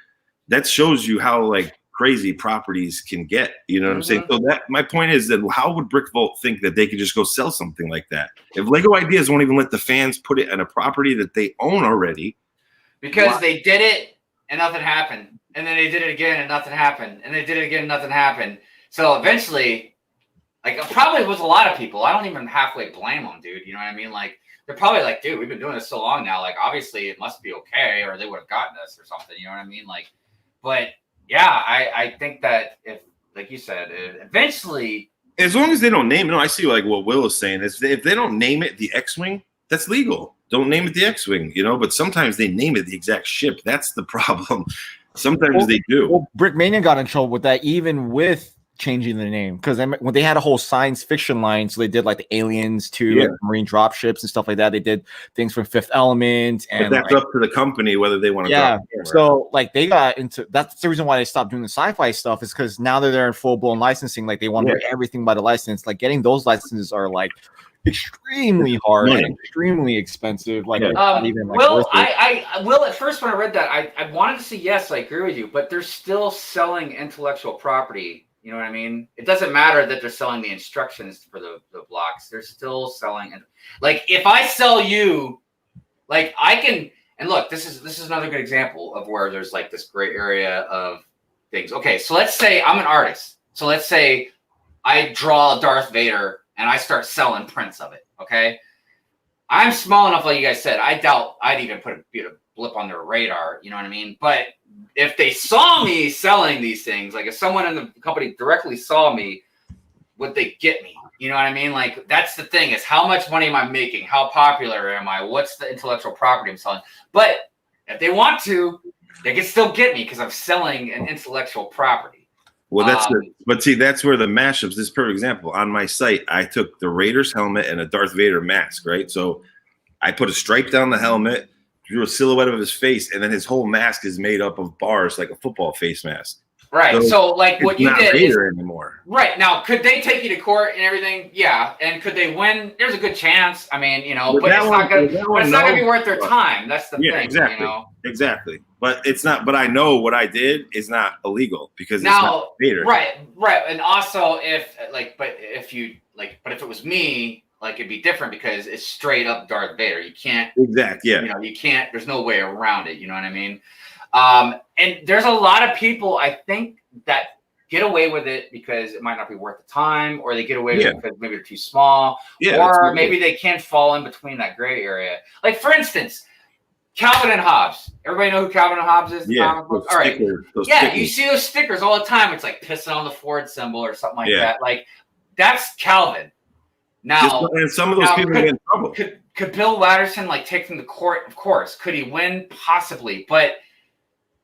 that shows you how crazy properties can get. You know what I'm saying? So my point is that how would BrickVault think that they could just go sell something like that? If Lego Ideas won't even let the fans put it on a property that they own already. because Why? they did it and nothing happened, and then they did it again and nothing happened, and they did it again and nothing happened. So eventually, probably with a lot of people, I don't even halfway blame them, dude. You know what I mean? They're probably like, dude, we've been doing this so long now. Obviously it must be okay, or they would have gotten us or something. You know what I mean? But yeah, I think that if, like you said, eventually. As long as they don't name it, no, I see what Will is saying. If they don't name it the X-Wing, that's legal. Don't name it the X-Wing, but sometimes they name it the exact ship. That's the problem. Sometimes they do. Well, Brickmania got in trouble with that, even with changing the name, because when they had a whole science fiction line, so they did the Aliens too, Yeah. Marine dropships and stuff like that. They did things from Fifth Element, But and that's up to the company whether they want to yeah. go. So they got into that's the reason why they stopped doing the sci-fi stuff, is because now that they're in full blown licensing, they want to do everything by the license. Getting those licenses are extremely hard and extremely expensive. It's not even Will, worth it. I Will, at first when I read that, I wanted to say yes, I agree with you, but they're still selling intellectual property. You know what I mean? It doesn't matter that they're selling the instructions for the blocks. They're still selling it. If I sell you, I can, and look, this is another good example of where there's this gray area of things. Okay, so let's say I'm an artist. So let's say I draw Darth Vader and I start selling prints of it. Okay, I'm small enough, like you guys said. I doubt I'd even put a blip on their radar. You know what I mean? But if they saw me selling these things, if someone in the company directly saw me, would they get me? You know what I mean? That's the thing, is how much money am I making? How popular am I? What's the intellectual property I'm selling? But if they want to, they can still get me because I'm selling an intellectual property. Well, but see, that's where the mashups. This is a perfect example. On my site, I took the Raiders helmet and a Darth Vader mask, right? So I put a stripe down the helmet, drew a silhouette of his face, and then his whole mask is made up of bars, like a football face mask. Right. So what It's you not did is Vader anymore. right now. Could they take you to court and everything? Yeah. And could they win? There's a good chance. I mean, but it's not gonna be worth their time. That's the thing. Exactly. Exactly. But it's not. But I know what I did is not illegal because it's not Vader. Right. And also, if but if it was me, it'd be different because it's straight up Darth Vader. You can't. Exactly. Yeah. You can't. There's no way around it. You know what I mean? And there's a lot of people, I think, that get away with it because it might not be worth the time, or they get away with it because maybe they're too small, or maybe they can't fall in between that gray area. For instance, Calvin and Hobbes. Everybody know who Calvin and Hobbes is? The Yeah. comic book? those All right. stickers, those Yeah, stickers. you see those stickers all the time. It's like pissing on the Ford symbol or something like Yeah. that. Like that's Calvin. Now, And some of those now, people get in trouble. could Bill Watterson like take them to court? Of course. Could he win? Possibly. But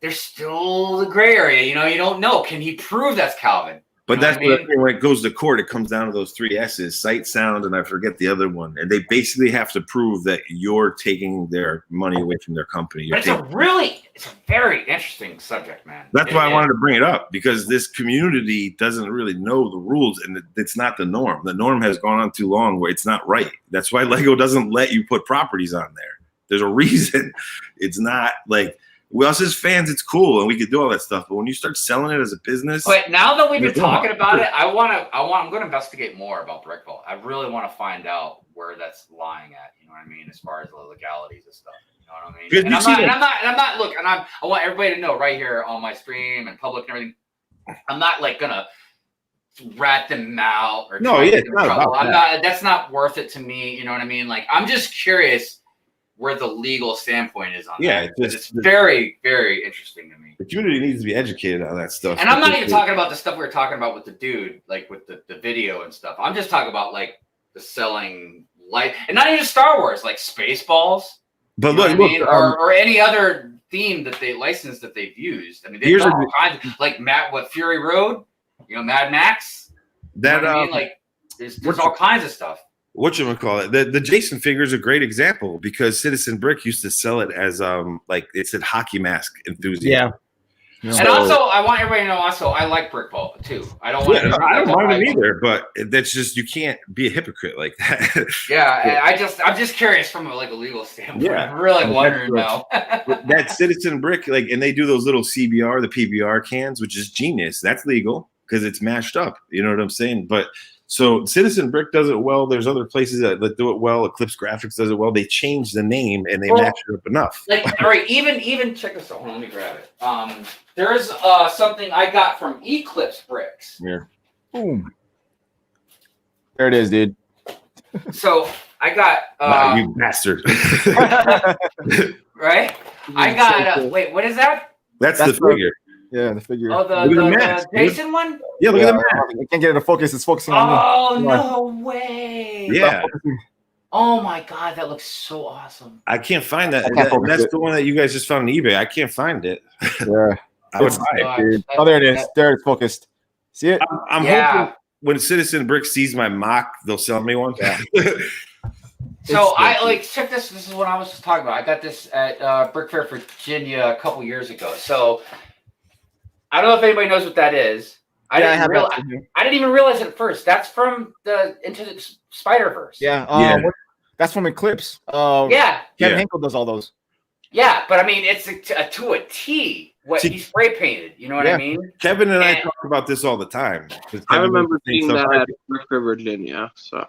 there's still the gray area. You know, you don't know. Can he prove that's Calvin? But You know that's what I what mean? when it goes to court, it comes down to those 3 S's: sight, sound, and I forget the other one. And they basically have to prove that you're taking their money away from their company. You're But it's taking- a very interesting subject, man. That's why I wanted to bring it up, because this community doesn't really know the rules, and it's not the norm. The norm has gone on too long where it's not right. That's why Lego doesn't let you put properties on there. There's a reason. It's not like, well, us as fans, it's cool and we could do all that stuff. But when you start selling it as a business, But now that we've been Yeah. talking about it, I'm going to investigate more about Brick Vault. I really want to find out where that's lying at. You know what I mean? As far as the legalities and stuff. You know what I mean? Because And you I'm see not, that- and I'm not, and I'm not. Look, and I want everybody to know right here on my stream and public and everything. I'm not like gonna rat them out or No, try to yeah, get it's them in not trouble. about I'm not. That's not worth it to me. You know what I mean? Like I'm just curious where the legal standpoint is on Yeah, that. it's It's just- very, very interesting to me. the community needs to be educated on that stuff. And I'm not even talking about the stuff we were talking about with the dude, like with the video and stuff. I'm just talking about like the selling light, and not even Star Wars, like Spaceballs. But You know look, what I mean? look, or any other theme that they license that they've used. I mean, they've Here's done a- all kinds of, like Fury Road, you know, Mad Max. You know that what I mean? Like there's what's- all kinds of stuff. whatchamacallit, the Jason figure is a great example because Citizen Brick used to sell it as like it said hockey mask enthusiast. Yeah. And also, I want everybody to know. Also, I like Brick Vault too. I don't want. Yeah, to I don't mind them either, but that's just, you can't be a hypocrite like that. Yeah, I'm just curious from a legal standpoint. Yeah. I'm really And wondering that's now. But that Citizen Brick, like, and they do those little CBR, the PBR cans, which is genius. That's legal because it's mashed up. You know what I'm saying? But so Citizen Brick does it well. There's other places that do it well. Eclipse Graphics does it well. They change the name and they Well, match it up enough. Like, all right, even check this out. Hold on, let me grab it. There's something I got from Eclipse Bricks. Here. Boom. There it is, dude. So I got Nah, you bastard. right. I got wait, what is that? That's That's the figure. Yeah, the figure. Oh, Look at the the mask, dude. Jason one. Yeah, look Yeah, at the map. I can't get it to focus. It's focusing on me. Oh Come no way! Yeah. Oh my god, that looks so awesome. I can't find that. I can't focus That's it. the one that you guys just found on eBay. I can't find it. Yeah. I would It's- buy it. Gosh, Dude. that- Oh, there it is. that- There it's focused. See it? I'm Yeah. hoping when Citizen Brick sees my mock, they'll sell me one. Yeah. So It's I like- like check this. This is what I was just talking about. I got this at Brick Fair, Virginia, a couple years ago. So I don't know if anybody knows what that is. I Yeah, I didn't have realize. that too here. I didn't even realize it at first. That's from the Into the Spider Verse. Yeah. Yeah. That's from Eclipse. Yeah. Kevin Yeah. Hinkle does all those. Yeah. But I mean, it's to a T what See- he spray painted. You know what Yeah. I mean? Kevin and I And- talk about this all the time. 'Cause I Kevin remember does the same seeing stuff that I at do. Brickford, Virginia. So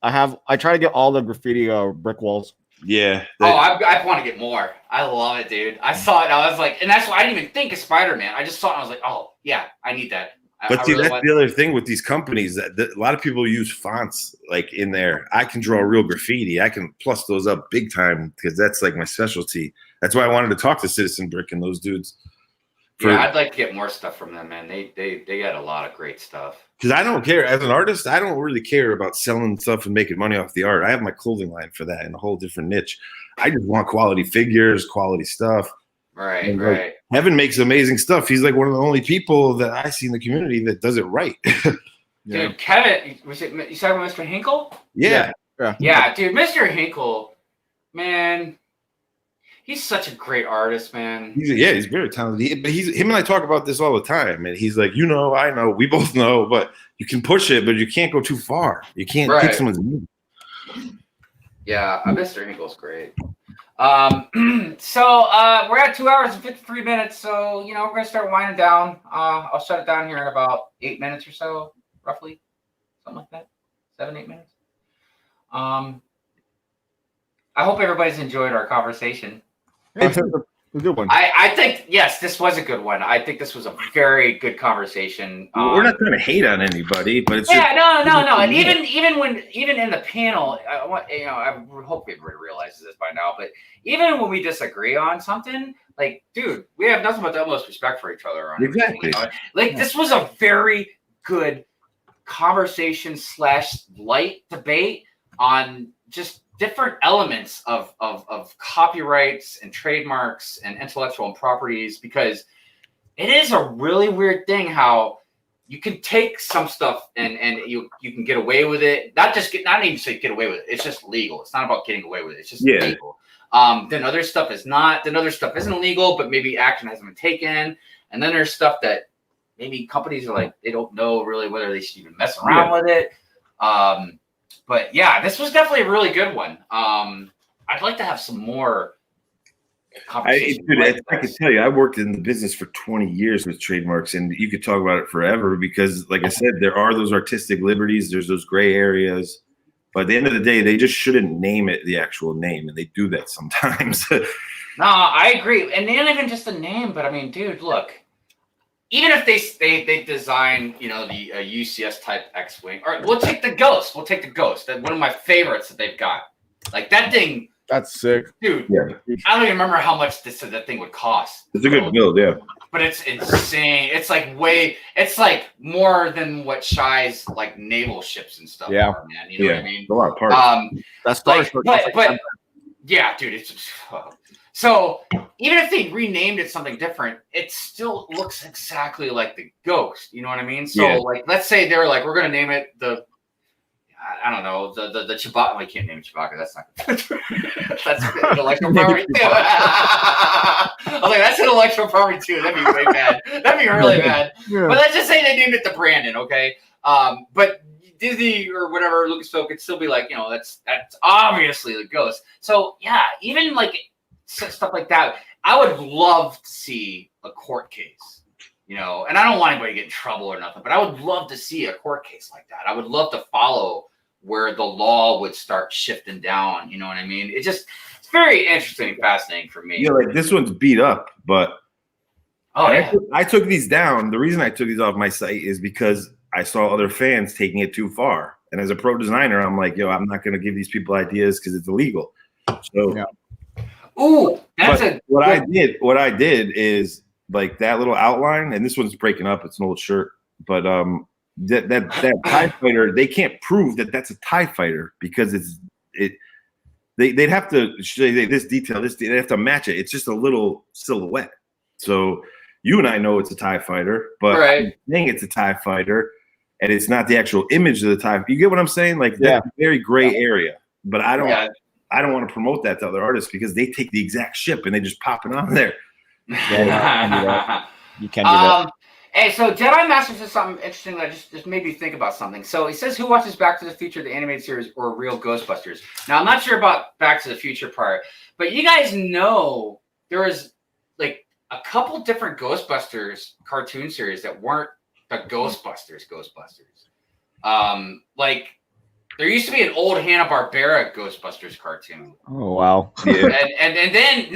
I try to get all the graffiti brick walls. Yeah. Oh, I want to get more. I love it, dude. I saw it. And I was like, and that's why I didn't even think of Spider Man. I just saw it. And I was like, oh yeah, I need that. But I see, really that's want- the other thing with these companies that a lot of people use fonts like in there. I can draw real graffiti. I can plus those up big time because that's like my specialty. That's why I wanted to talk to Citizen Brick and those dudes. Yeah, I'd like to get more stuff from them, man. They got a lot of great stuff. Because I don't care as an artist. I don't really care about selling stuff and making money off the art. I have my clothing line for that in a whole different niche. I just want quality figures, quality stuff. Right, And, like, right. Kevin makes amazing stuff. He's like one of the only people that I see in the community that does it right. Yeah. Dude, Kevin, was it you talking about Mr. Hinkle? Yeah. Yeah, dude, Mr. Hinkle, man, he's such a great artist, man. He's very talented. But him and I talk about this all the time. And he's like, I know, we both know, but you can push it, but you can't go too far. You can't Right. take someone's mood. Yeah, Mr. Hinkle's great. So we're at 2 hours and 53 minutes. So we're gonna start winding down. I'll shut it down here in about 8 minutes or so, roughly, something like that, 7-8 minutes. I hope everybody's enjoyed our conversation. Hey, a good one. I think yes, this was a good one. I think this was a very good conversation. We're not trying to hate on anybody, but it's Yeah, just, no. And even in the panel, I hope everybody realizes this by now. But even when we disagree on something, like, dude, we have nothing but the utmost respect for each other. On Exactly. everything, Like this was a very good conversation / light debate on just different elements of copyrights and trademarks and intellectual properties, because it is a really weird thing how you can take some stuff and you can get away with it. Not even say get away with it. It's just legal. It's not about getting away with it. It's just legal. Then other stuff is not. Then other stuff isn't legal, but maybe action hasn't been taken. And then there's stuff that maybe companies are like, they don't know really whether they should even mess around with it. But yeah, this was definitely a really good one. I'd like to have some more conversations. I can tell you, I worked in the business for 20 years with trademarks, and you could talk about it forever because, like I said, there are those artistic liberties, there's those gray areas. But at the end of the day, they just shouldn't name it the actual name, and they do that sometimes. No, I agree. And not even just the name, but I mean, dude, look. Even if they design, the UCS type X-wing, or we'll take the Ghost. That's one of my favorites that they've got. Like that thing. That's sick, dude. Yeah. I don't even remember how much that thing would cost. It's a good build, yeah. But it's insane. It's like more than what Shy's like naval ships and stuff are, man. You know what I mean? A lot of parts. That's but yeah, dude, it's just. So even if they renamed it something different, it still looks exactly like the Ghost. You know what I mean? So like, let's say they're like, we're gonna name it the, I don't know, the Chewbacca. I can't name it Chewbacca. That's not. That's intellectual property too. I was like, that's intellectual property too. That'd be way bad. That'd be really bad. Yeah. But let's just say they named it the Brandon. Okay. But Disney or whatever, Lucasfilm could still be like, that's obviously the Ghost. So yeah, even like stuff like that, I would love to see a court case, and I don't want anybody to get in trouble or nothing, but I would love to see a court case like that. I would love to follow where the law would start shifting down. You know what I mean? It's very interesting and fascinating for me. Yeah, like this one's beat up, but I took these down. The reason I took these off my site is because I saw other fans taking it too far. And as a pro designer, I'm like, I'm not going to give these people ideas because it's illegal. So. Yeah. Ooh, what I did is like that little outline, and this one's breaking up. It's an old shirt, but that TIE fighter, they can't prove that that's a TIE fighter because they'd have to say this detail, they have to match it. It's just a little silhouette. So you and I know it's a TIE fighter, but I think it's a TIE fighter, and it's not the actual image of the TIE. You get what I'm saying? Like that's a very gray area, but I don't. I don't want to promote that to other artists because they take the exact ship and they just pop it on there. You can't do that. Hey, so Jedi Master says something interesting that just made me think about something. So he says, who watches Back to the Future, the animated series, or real Ghostbusters? Now, I'm not sure about Back to the Future part, but you guys know there was like a couple different Ghostbusters cartoon series that weren't the Ghostbusters. Like, there used to be an old Hanna-Barbera Ghostbusters cartoon. Oh wow! Yeah. And then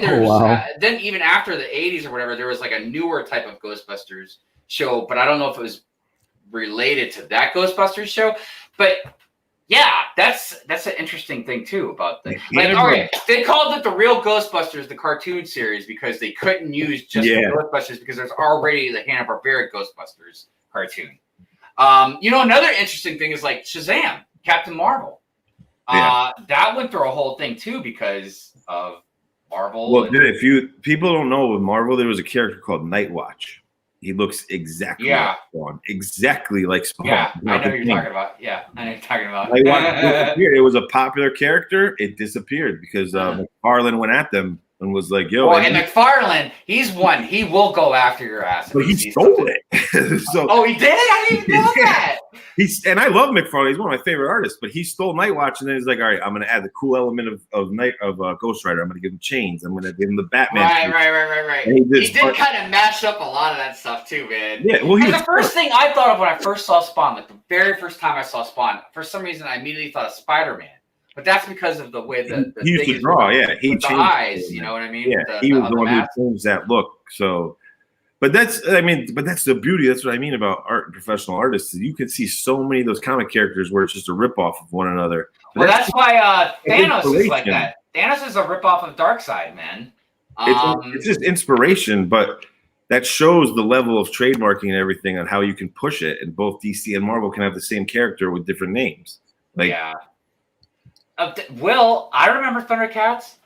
there's then even after the 80s or whatever, there was like a newer type of Ghostbusters show, but I don't know if it was related to that Ghostbusters show. But yeah, that's an interesting thing too about the they called it the real Ghostbusters, the cartoon series, because they couldn't use just the Ghostbusters because there's already the Hanna-Barbera Ghostbusters cartoon. Another interesting thing is like Shazam, Captain Marvel. That went through a whole thing too because of Marvel. Well, if people don't know, with Marvel, there was a character called Nightwatch. He looks exactly like Spawn. Exactly like Spawn. Yeah, I know what you're talking about. Yeah, I know what you're talking about. It was a popular character. It disappeared because McFarlane went at them and was like, "Yo." Well, and McFarlane, he's one. He will go after your ass. But he stole it. He did? I didn't even know that. And I love McFarlane. He's one of my favorite artists. But he stole Nightwatch, and then he's like, "All right, I'm going to add the cool element of Ghost Rider. I'm going to give him chains. I'm going to give him the Batman." Right. He did kind of mash up a lot of that stuff too, man. Yeah. Well, the first thing I thought of when I first saw Spawn, like the very first time I saw Spawn, for some reason I immediately thought of Spider-Man. But that's because of the way the he used thing to is draw. with Yeah, he the changed eyes. it. You know what I mean? Yeah, he was the other one who mask. changed that look. So, but that's the beauty. That's what I mean about art and professional artists. You can see so many of those comic characters where it's just a ripoff of one another. But Well, that's why Thanos is like inspiration. that. Thanos is a ripoff of Darkseid, man. It's just inspiration, but that shows the level of trademarking and everything on how you can push it. And both DC and Marvel can have the same character with different names. Like, yeah. Will, I remember Thundercats.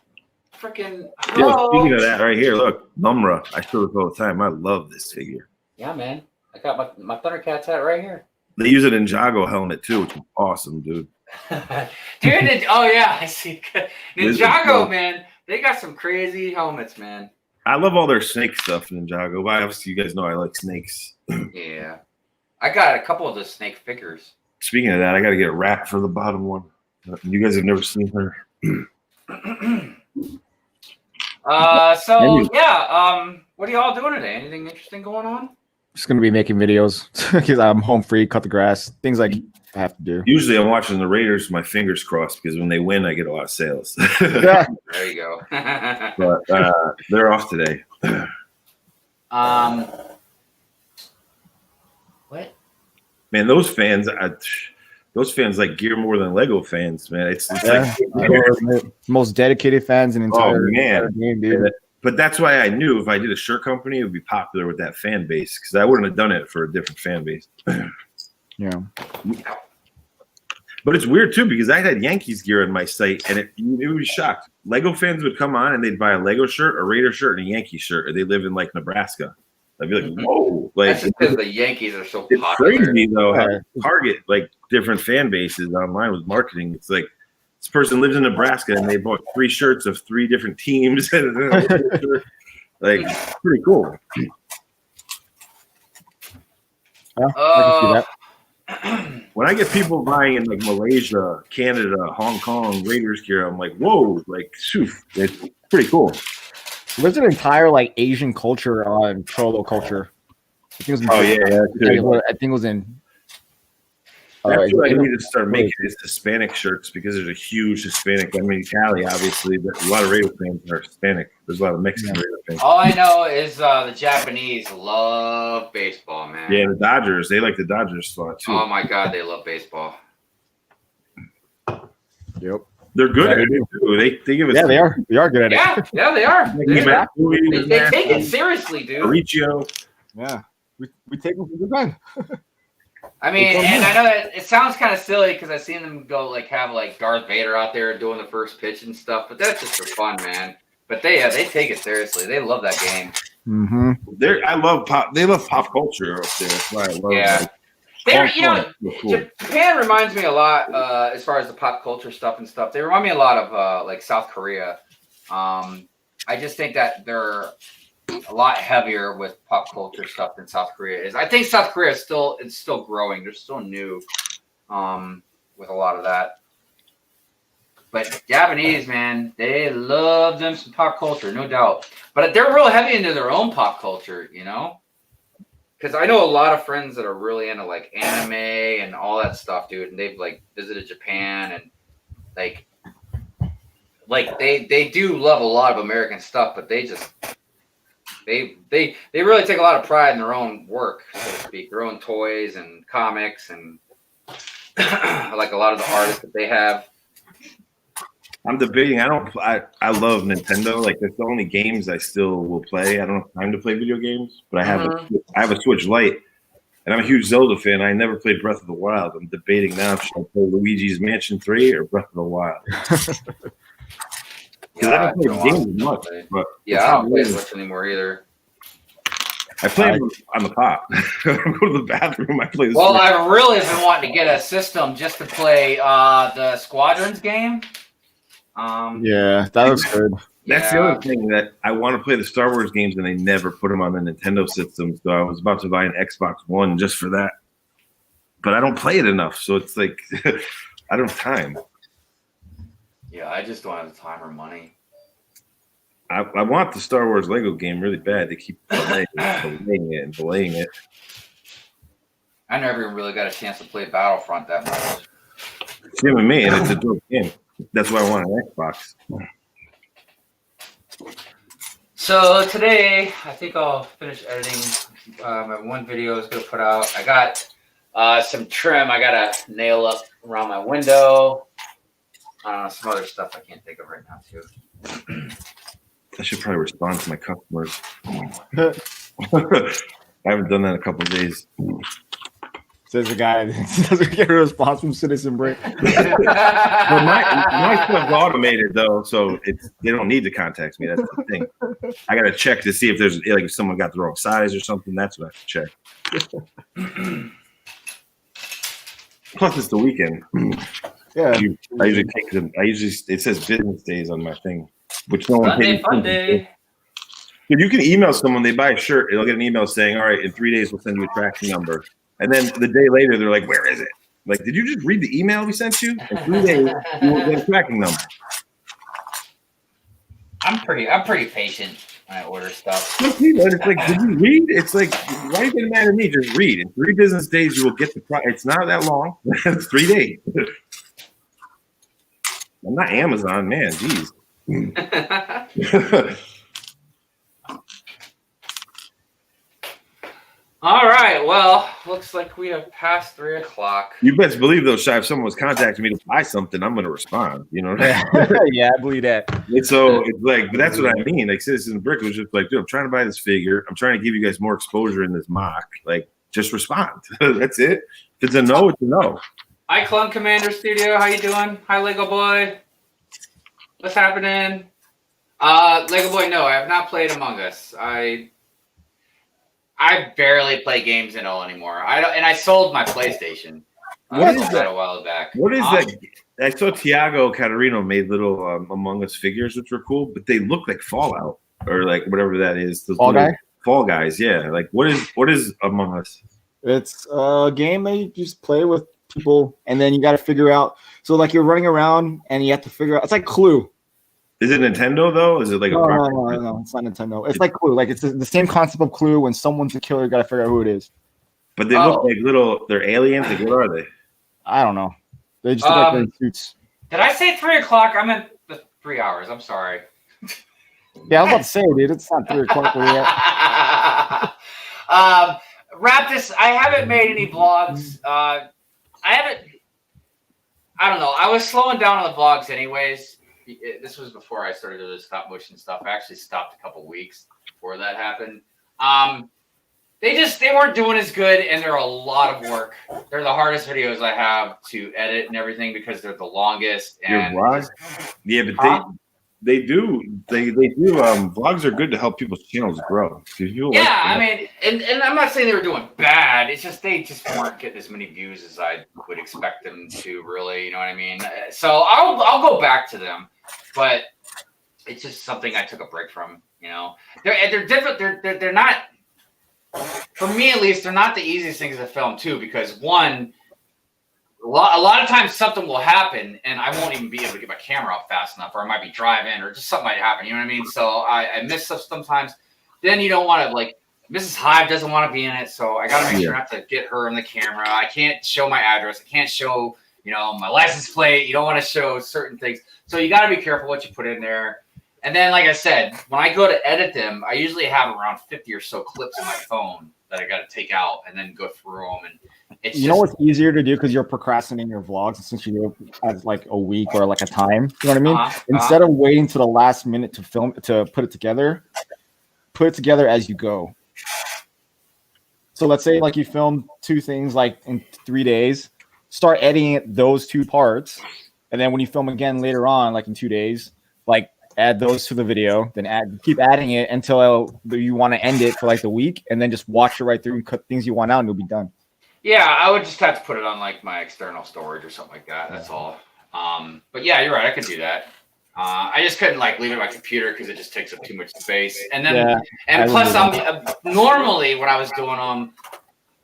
Freaking. speaking of that, right here, look, Numra. I show this all the time. I love this figure. Yeah, man. I got my Thundercats hat right here. They use an Ninjago helmet too, which is awesome, dude. Dude, oh yeah, I see. Ninjago, man. They got some crazy helmets, man. I love all their snake stuff, Ninjago. But obviously, you guys know I like snakes. Yeah. I got a couple of the snake figures. Speaking of that, I got to get a wrap for the bottom one. You guys have never seen her. What are y'all doing today? Anything interesting going on? Just gonna be making videos because I'm home free, cut the grass, things like I have to do. Usually, I'm watching the Raiders with my fingers crossed because when they win, I get a lot of sales. Yeah. There you go. But they're off today. What? Man, those fans like gear more than Lego fans, man. It's Yeah. like Most dedicated fans in entire man. game, dude. But that's why I knew if I did a shirt company, it would be popular with that fan base because I wouldn't have done it for a different fan base. Yeah. But it's weird too because I had Yankees gear on my site, and it would be shocked. Lego fans would come on and they'd buy a Lego shirt, a Raider shirt, and a Yankee shirt, or they live in like Nebraska. I'd be like, whoa! Like That's just because the Yankees are so it's popular. crazy though how Yeah. they target like different fan bases online with marketing. It's like this person lives in Nebraska and they bought 3 shirts of 3 different teams. Like pretty cool. Yeah, I can see that. When I get people buying in like Malaysia, Canada, Hong Kong Raiders gear, I'm like, whoa! Like, phew, it's pretty cool. There's an entire like Asian culture on Cholo culture. I think it was in, Oh yeah. I think it was in. That's what I need to start making is Hispanic shirts because there's a huge Hispanic. I mean, Cali, obviously, but a lot of Raider fans are Hispanic. There's a lot of Mexican Raider fans. All I know is the Japanese love baseball, man. Yeah, the Dodgers. They like the Dodgers spot too. Oh my God, they love baseball. Yep. They're good Yeah, at they it do. too. They give us. Yeah, they are. They are good at it. Yeah, they are. They take it They seriously, dude. Mauricio. Yeah. We take them for the gun. I mean, and I know that it sounds kind of silly because I've seen them go like have like Darth Vader out there doing the first pitch and stuff, but that's just for fun, man. But they take it seriously. They love that game. Mm-hmm. I love pop. They love pop culture up there. That's why I love. Yeah. Like, They're, all you know, fun. They're cool. Japan reminds me a lot as far as the pop culture stuff and stuff. They remind me a lot of like South Korea. I just think that they're a lot heavier with pop culture stuff than South Korea is. I think South Korea is still growing. They're still new with a lot of that. But Japanese, man, they love them some pop culture, no doubt. But they're real heavy into their own pop culture, you know? Because I know a lot of friends that are really into like anime and all that stuff, dude. And they've like visited Japan and like they do love a lot of American stuff, but they just they really take a lot of pride in their own work, so to speak, their own toys and comics and like a lot of the artists that they have. I'm debating. I love Nintendo. Like that's the only games I still will play. I don't have time to play video games, but I have a Switch Lite, and I'm a huge Zelda fan. I never played Breath of the Wild. I'm debating now should I play Luigi's Mansion 3 or Breath of the Wild. Because I don't play games much. But Yeah, I don't play as much anymore either. I play on the pop. I go to the bathroom. I play this. Well, I've really been wanting to get a system just to play the Squadrons game. Yeah, that looks good. That's the other thing that I want to play the Star Wars games, and they never put them on the Nintendo system. So I was about to buy an Xbox One just for that, but I don't play it enough. So it's like I don't have time. Yeah, I just don't have the time or money. I want the Star Wars Lego game really bad. They keep delaying it. I never even really got a chance to play Battlefront that much. Same with me, and it's a dope game. That's why I want an Xbox. So today, I think I'll finish editing my one video I was going to put out. I got some trim I got to nail up around my window. Some other stuff I can't think of right now, too. I should probably respond to my customers. I haven't done that in a couple of days. Says the guy that doesn't get a response from Citizen Break. But my stuff's automated though, so they don't need to contact me. That's the thing. I gotta check to see if there's like if someone got the wrong size or something. That's what I have to check. Plus, it's the weekend. Yeah. I usually take them. It says business days on my thing, which no one Sunday pays fun attention day. to. Dude, you can email someone. They buy a shirt. It'll get an email saying, "All right, in 3 days we'll send you a tracking number." And then the day later, they're like, "Where is it?" Like, did you just read the email we sent you? In 3 days, you will get a tracking number. I'm pretty patient when I order stuff. It's like, did you read? It's like, why are you getting mad at me? Just read. In 3 business days, you will get the product. It's not that long. It's 3 days. I'm not Amazon, man. Jeez. All right. Well, looks like we have passed 3 o'clock. You best believe though, Shy, if someone was contacting me to buy something, I'm going to respond. You know what I mean? Yeah, I believe that. And so it's like, but that's what I mean. Like Citizen Brick was just like, dude, I'm trying to buy this figure. I'm trying to give you guys more exposure in this mock. Like, just respond. That's it. If it's a no, it's a no. Hi, Clone Commander Studio. How you doing? Hi, Lego Boy. What's happening? Lego Boy, no, I have not played Among Us. I barely play games at all anymore. I sold my PlayStation. What is sold that? A while back. What is that? I saw Tiago Catarino made little Among Us figures, which were cool, but they look like Fallout or like whatever that is. Those Fall Guy? Fall Guys, yeah. Like what is Among Us? It's a game that you just play with people, and then you got to figure out. So like you're running around, and you have to figure out. It's like Clue. Is it Nintendo though? Is it like No, it's not Nintendo. It's like Clue. Like it's the same concept of Clue. When someone's a killer, you got to figure out who it is. But they look like they're aliens. Like, what are they? I don't know. They just look like they're in suits. Did I say 3 o'clock? I meant the 3 hours. I'm sorry. Yeah, I was about to say, dude, it's not 3 o'clock yet. Wrap this. I haven't made any vlogs. I don't know. I was slowing down on the vlogs anyways. This was before I started doing the stop motion stuff. I actually stopped a couple weeks before that happened. They weren't doing as good, and they're a lot of work. They're the hardest videos I have to edit and everything because they're the longest. And yeah, but they do vlogs are good to help people's channels grow. Yeah, I mean, and I'm not saying they were doing bad. It's just they just weren't getting as many views as I would expect them to. Really, you know what I mean? So I'll go back to them, but it's just something I took a break from. You know, they're different. They're not. For me, at least, they're not the easiest things to film too, because one. A lot of times something will happen and I won't even be able to get my camera out fast enough, or I might be driving, or just something might happen. You know what I mean? So I miss stuff sometimes. Then you don't want to, like, Mrs. Hive doesn't want to be in it, so I got to make sure not to get her in the camera. I can't show my address. I can't show, my license plate. You don't want to show certain things. So you got to be careful what you put in there. And then, like I said, when I go to edit them, I usually have around 50 or so clips on my phone that I got to take out and then go through them. And it's know what's easier to do because you're procrastinating your vlogs since you do it as like a week or like a time. You know what I mean? Instead of waiting to the last minute to film to put it together as you go. So let's say like you film 2 things like in 3 days, start editing those 2 parts, and then when you film again later on, like in 2 days, like add those to the video, then keep adding it until you want to end it for like the week, and then just watch it right through and cut things you want out, and you'll be done. Yeah, I would just have to put it on like my external storage or something like that. That's all. But yeah, you're right. I could do that. I just couldn't like leave it on my computer because it just takes up too much space. And then, plus, normally when I was doing them,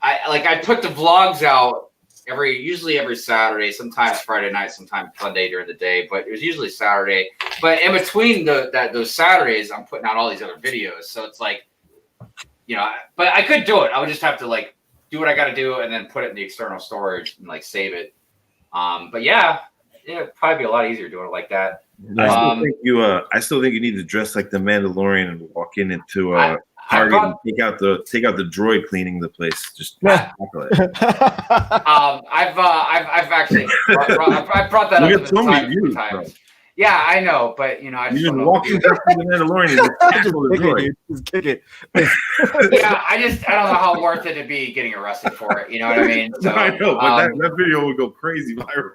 I put the vlogs out usually every Saturday, sometimes Friday night, sometimes Sunday during the day, but it was usually Saturday. But in between those Saturdays, I'm putting out all these other videos. So it's like, but I could do it. I would just have to like do what I got to do and then put it in the external storage and like save it. But yeah, it'd probably be a lot easier doing it like that. I still think you need to dress like the Mandalorian and walk in into I Target brought- and take out the droid cleaning the place. Just Yeah. tackle it. I've actually I brought that You up get so many a views, times. bro. Yeah, I know, but you know, I You just just don't know. walk in dressed like the Mandalorian and just tackle the Kick it, droid. dude. Just kick it. Yeah, I don't know how worth it to be getting arrested for it. You know what I mean? So, I know, but that video would go crazy viral.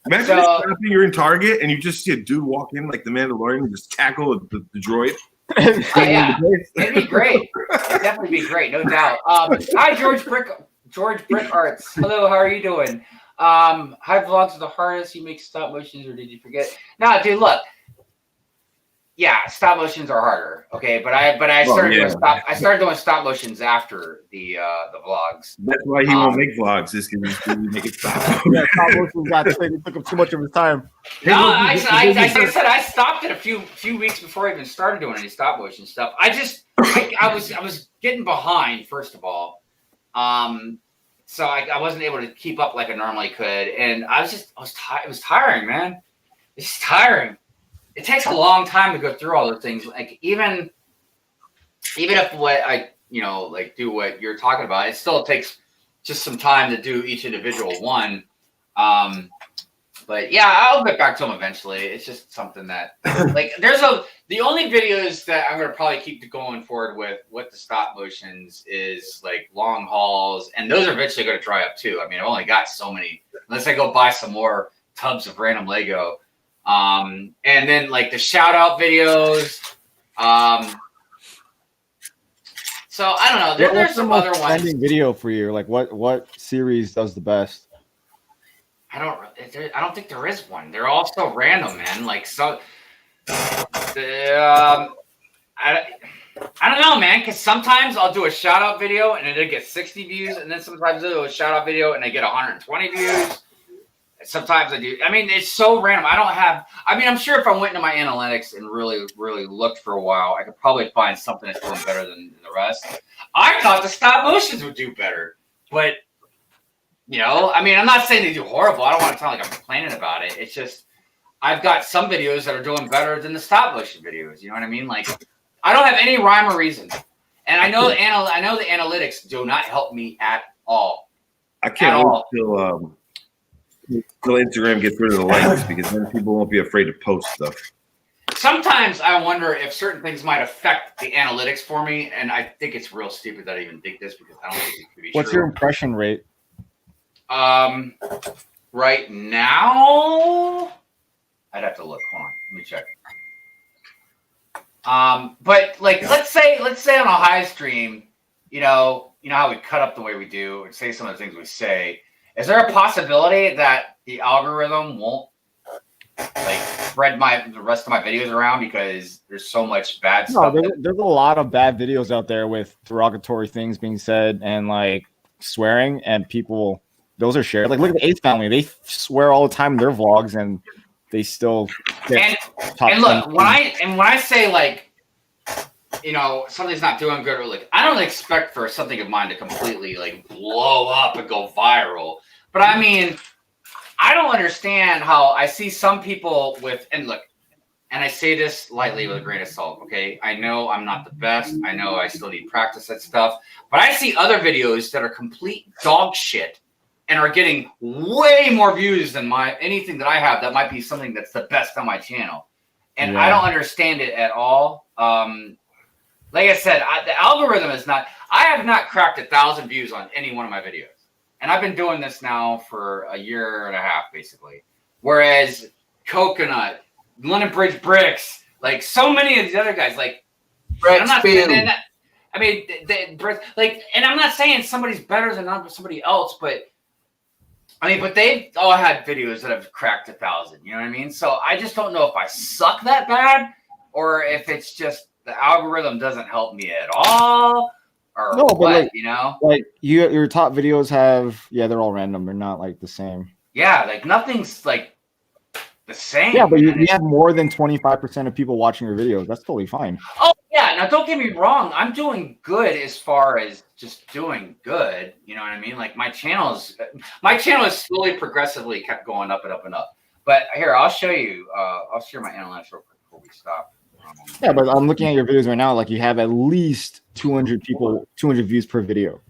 Imagine So- just stopping, you're in Target and you just see a dude walk in like the Mandalorian and just tackle the droid. yeah, it'd be great. It'd definitely be great, no doubt. Hi, George Brick Arts. Hello, how are you doing? Hi, vlogs are the hardest. You make stop motions, or did you forget? No, dude, look. Yeah, stop motions are harder. Okay, but I started doing stop motions after the vlogs. That's why he won't make vlogs, is because he's make it stop. Yeah, Tom Wilson's got to say it took him too much of his time. No, I said I stopped it a few weeks before I even started doing any stop motion stuff. I was getting behind, first of all, so I wasn't able to keep up like I normally could, and it was tiring, man. It's just tiring. It takes a long time to go through all those things. Like even if what I do what you're talking about, it still takes just some time to do each individual one. But yeah, I'll get back to them eventually. It's just something that like the only videos that I'm gonna probably keep going forward with the stop motions is like long hauls, and those are eventually gonna dry up too. I mean, I've only got so many unless I go buy some more tubs of random Lego. And then like the shout out videos. So I don't know. There's some other ones. Trending video for you. Like what series does the best? I don't think there is one. They're all so random, man. Like so. I don't know, man. Because sometimes I'll do a shout out video and it'll get 60 views, and then sometimes I'll do a shout out video and I get 120 views. Sometimes I do. I mean, it's so random. I'm sure if I went into my analytics and really, really looked for a while, I could probably find something that's doing better than the rest. I thought the stop motions would do better, but I'm not saying they do horrible. I don't want to sound like I'm complaining about it. It's just I've got some videos that are doing better than the stop motion videos. You know what I mean? Like I don't have any rhyme or reason, and I know the analytics do not help me at all. I can't wait till Instagram gets rid of the likes, because then people won't be afraid to post stuff. Sometimes I wonder if certain things might affect the analytics for me, and I think it's real stupid that I even think this, because I don't think it could be What's true. your impression rate? Right now, I'd have to look. Hold on, let me check. But like, let's say on a high stream, you know how we cut up the way we do and say some of the things we say. Is there a possibility that the algorithm won't like spread the rest of my videos around because there's so much bad stuff? There's a lot of bad videos out there with derogatory things being said and like swearing, and people, those are shared. Like look at the Eighth Family; they swear all the time in their vlogs, and they still get top and look, 10. when I say like, something's not doing good, or like, I don't expect for something of mine to completely like blow up and go viral. But I mean, I don't understand how I see some people and I say this lightly with a grain of salt, okay? I know I'm not the best. I know I still need practice at stuff. But I see other videos that are complete dog shit and are getting way more views than anything that I have that might be something that's the best on my channel. And I don't understand it at all. Like I said, the algorithm is not... I have not cracked 1,000 views on any one of my videos. And I've been doing this now for a year and a half, basically. Whereas Coconut, London Bridge Bricks, like so many of these other guys, like I'm not saying that. I mean, and I'm not saying somebody's better than somebody else, but they've all had videos that have cracked 1,000. You know what I mean? So I just don't know if I suck that bad, or if it's just the algorithm doesn't help me at all. Or no, but what, like your top videos have, they're all random. They're not like the same. Yeah, like nothing's like the same. Yeah, but you man. have more than 25% of people watching your videos. That's totally fine. Oh yeah, now don't get me wrong. I'm doing good as far as just doing good. You know what I mean? Like my channel is slowly, progressively kept going up and up and up. But here, I'll show you. I'll share my analytics real quick before we stop. Yeah, but I'm looking at your videos right now. Like you have at least 200 people, 200 views per video.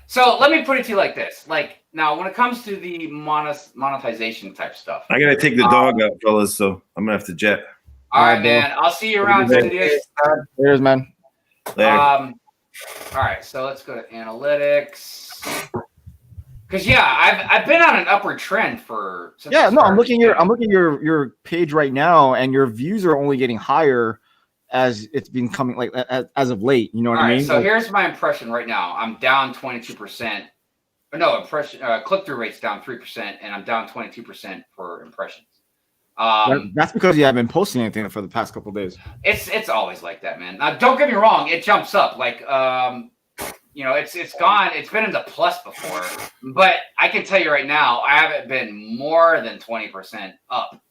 So let me put it to you like this. Like now, when it comes to the monetization type stuff, I gotta take the dog out, fellas. So I'm gonna have to jet. all right, bro. man. I'll see you around, Have a good Studious. There's man. Later. All right, so let's go to analytics. Because yeah, I've been on an upward trend for. since I Yeah, no, I'm started. looking at your page right now, and your views are only getting higher as it's been coming like as of late. You know what All I right, mean? so Like, here's my impression right now. I'm down 22%. No, impression click-through rate's down 3%, and I'm down 22% for impressions. that's because you haven't been posting anything for the past couple of days. It's always like that, man. Now, don't get me wrong, it jumps up. Like you know, it's gone. It's been in the plus before, but I can tell you right now, I haven't been more than 20% up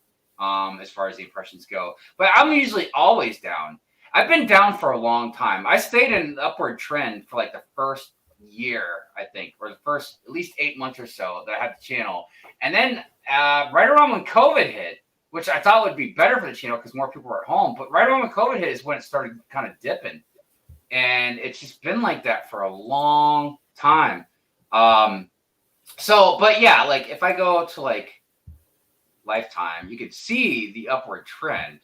as far as the impressions go. But I'm usually always down. I've been down for a long time. I stayed in an upward trend for like the first year, I think, or the first at least 8 months or so that I had the channel. And then right around when COVID hit, which I thought would be better for the channel because more people were at home, but right around when COVID hit is when it started kind of dipping. And it's just been like that for a long time. So, but yeah, like if I go to like lifetime, you could see the upward trend.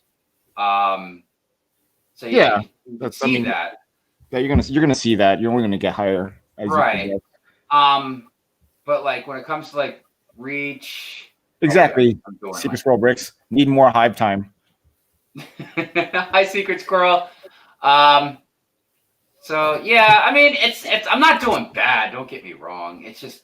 So Yeah, you can that's- see I mean, that. Yeah, you're gonna see that. You're only gonna get higher. As you Right. progress. But like when it comes to like reach, Exactly. I'm doing Secret like- Squirrel Bricks need more hive time. Hi, Secret Squirrel. So yeah, I mean, it's. I'm not doing bad. Don't get me wrong. It's just,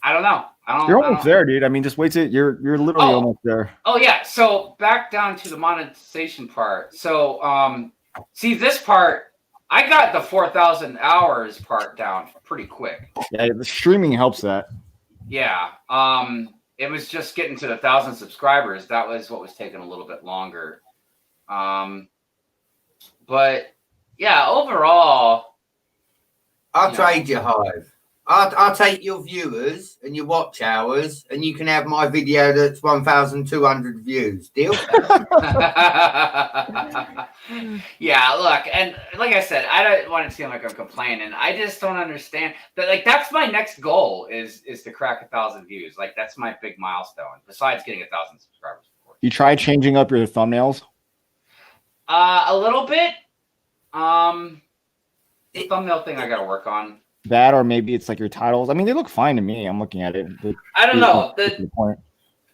I don't know. You're almost there, dude. I mean, just wait till you're literally Oh. almost there. Oh yeah. So back down to the monetization part. So see this part, I got the 4,000 hours part down pretty quick. Yeah, the streaming helps that. Yeah. It was just getting to the 1,000 subscribers. That was what was taking a little bit longer. But yeah, overall, I'll Yeah. trade you, Hive. I'll take your viewers and your watch hours, and you can have my video that's 1,200 views. Deal? yeah, look, and like I said, I don't want to seem like I'm complaining. I just don't understand that. Like, that's my next goal is to crack 1,000 views. Like, that's my big milestone. Besides getting 1,000 subscribers, of course. You try changing up your thumbnails. A little bit. The thumbnail thing I got to work on. That, or maybe it's like your titles. I mean, they look fine to me. I'm looking at it. I don't know. The point.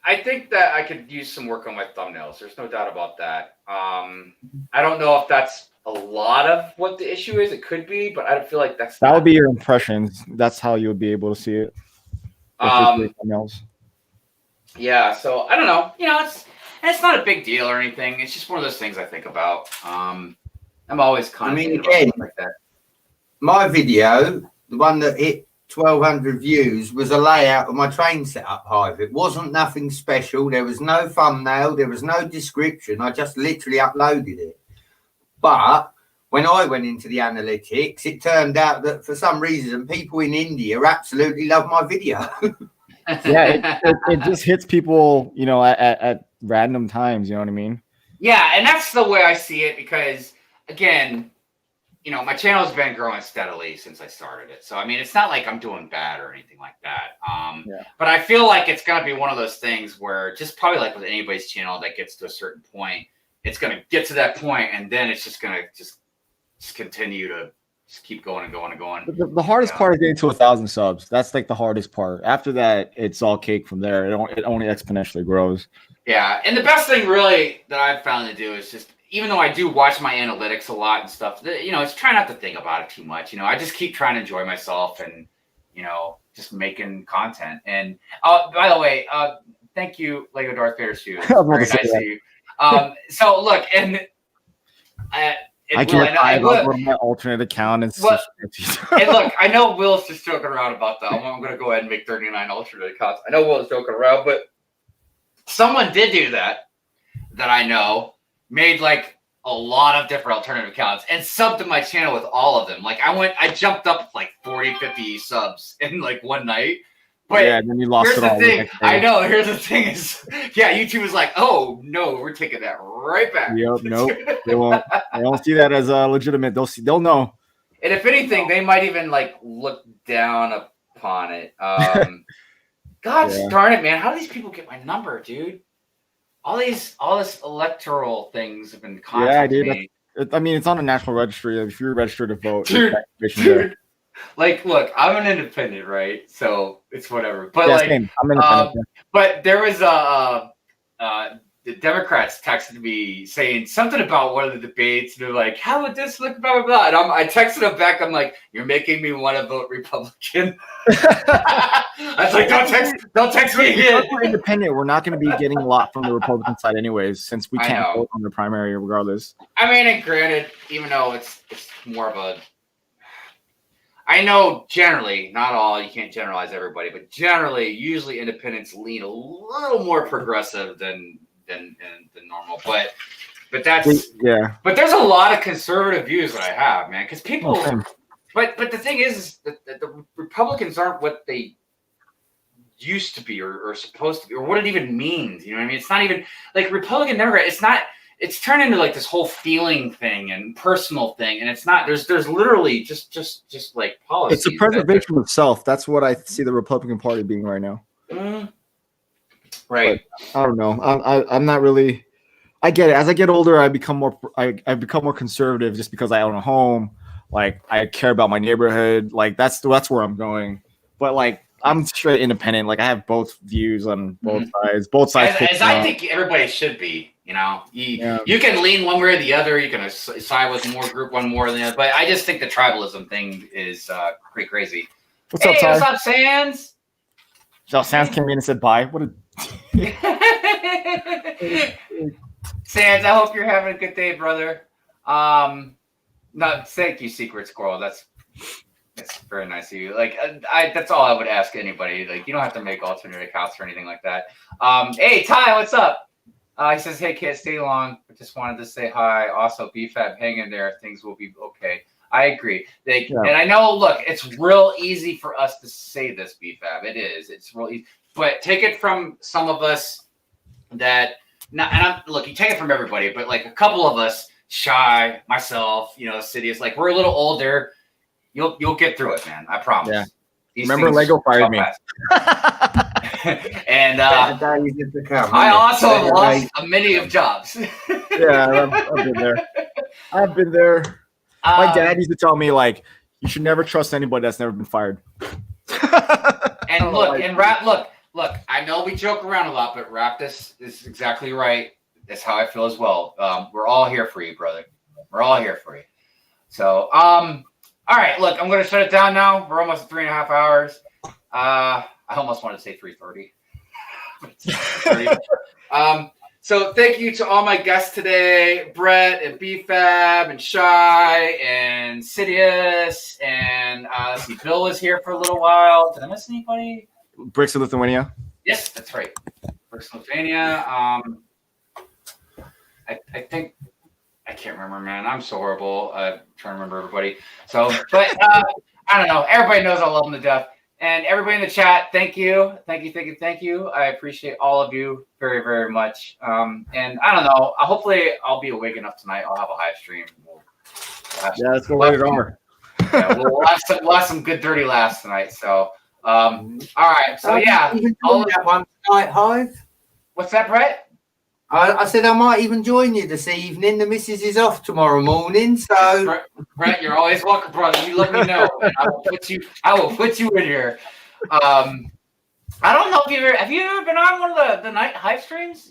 I think that I could use some work on my thumbnails. There's no doubt about that. I don't know if that's a lot of what the issue is. It could be, but I don't feel like that's That not- would be your impressions. That's how you would be able to see it. That's just your thumbnails. Yeah, so I don't know. You know, it's not a big deal or anything. It's just one of those things I think about. I'm always kind of thinking about again, stuff like that. My video, the one that hit 1,200 views, was a layout of my train setup, Hive. It wasn't nothing special. There was no thumbnail. There was no description. I just literally uploaded it. But when I went into the analytics, it turned out that for some reason, people in India absolutely love my video. Yeah, it just hits people, you know, at random times. You know what I mean? Yeah, and that's the way I see it because, again, you know, my channel's been growing steadily since I started it. So, I mean, it's not like I'm doing bad or anything like that. But I feel like it's going to be one of those things where just probably like with anybody's channel that gets to a certain point, it's going to get to that point and then it's just going to just continue to just keep going and going and going. The hardest part is getting to 1,000 subs. That's like the hardest part. After that, it's all cake from there. It only exponentially grows. Yeah, and the best thing really that I've found to do is just, even though I do watch my analytics a lot and stuff, you know, it's try not to think about it too much. You know, I just keep trying to enjoy myself and, you know, just making content. And by the way, thank you, Lego Darth Vader shoe. Very nice of you. So look, and I can't buy my alternate account and and look, I know Will's just joking around about that. I'm going to go ahead and make 39 alternate accounts. I know Will's joking around, but someone did do that I know, made like a lot of different alternative accounts and subbed to my channel with all of them. Like I jumped up like 40, 50 subs in like one night. But yeah, then you lost here's it the all. thing. I know. Here's the thing is, yeah, YouTube was like, oh no, we're taking that right back. Yep, nope. They won't. They don't see that as legitimate. They'll know. And if anything, they might even like look down upon it. God Yeah. darn it, man! How do these people get my number, dude? All this electoral things have been contacting me. I mean, it's on the national registry. If you're registered to vote, Dude, there's that information there. Dude, like, look, I'm an independent, right? So it's whatever. But Yeah, like, same. I'm independent. but there was the Democrats texted me saying something about one of the debates. They're like, "How would this look?" Blah blah blah. And I texted them back. I'm like, "You're making me want to vote Republican." I was like, "Don't text me again." If we're independent, we're not going to be getting a lot from the Republican side, anyways, since we I can't know. vote on the primary regardless. I mean, and granted, even though it's more of a, I know generally, not all, you can't generalize everybody, but generally, usually independents lean a little more progressive than normal. But that's Yeah. but there's a lot of conservative views that I have, man, because people. Oh, same. But the thing is that the Republicans aren't what they used to be or supposed to be, or what it even means. You know what I mean? It's not even like Republican Democrat. It's not. It's turned into like this whole feeling thing and personal thing, and it's not. There's literally just like policy. It's a preservation of self. That's what I see the Republican Party being right now. Right. But I don't know. I'm not really. I get it. As I get older, I become more. I become more conservative just because I own a home. Like I care about my neighborhood. Like that's where I'm going. But like I'm straight independent. Like I have both views on both sides. Both sides. As I think everybody should be. You know, you can lean one way or the other. You can side with one more than the other. But I just think the tribalism thing is pretty crazy. What's up, Ty? What's up, Sans? So Sans came in and said bye. What a Sans, I hope you're having a good day, brother. No, thank you, Secret Squirrel. That's very nice of you. Like, that's all I would ask anybody. Like, you don't have to make alternate accounts or anything like that. Hey, Ty, what's up? He says, "Hey, can't stay long, but just wanted to say hi. Also, BFAB, hang in there. Things will be okay." I agree. And I know, look, it's real easy for us to say this, BFAB. It is. It's real easy. But take it from some of us that, look, you take it from everybody, but like a couple of us, Shy, myself, Sidious, like we're a little older. You'll get through it, man. I promise. Yeah. These Remember, things Lego fired me. And I also have lost many of jobs. Yeah, I've been there. I've been there. My dad used to tell me, like, you should never trust anybody that's never been fired. And look, look, I know we joke around a lot, but Raptus is exactly right. That's how I feel as well. We're all here for you, brother. We're all here for you. So, all right, look, I'm going to shut it down now. We're almost at 3.5 hours. I almost wanted to say 3:30. So thank you to all my guests today, Brett and BFAB and Shy and Sidious and let's see, Bill was here for a little while. Did I miss anybody? Bricks of Lithuania. Yes, that's right. Bricks of Lithuania. I think I can't remember, man. I'm so horrible. I'm trying to remember everybody. So, but I don't know. Everybody knows I love them to death. And everybody in the chat, thank you. Thank you. I appreciate all of you very, very much. And I don't know. Hopefully I'll be awake enough tonight. I'll have a live stream. Yeah, let's go rated R. Yeah, we'll have some good dirty laughs tonight. So, all right. So, yeah. That one tonight, Hive. What's that, Brett? I said I might even join you this evening. The missus is off tomorrow morning, so Brett, you're always welcome, brother. You let me know. I will put you in here. I don't know if have you ever been on one of the night Hive streams?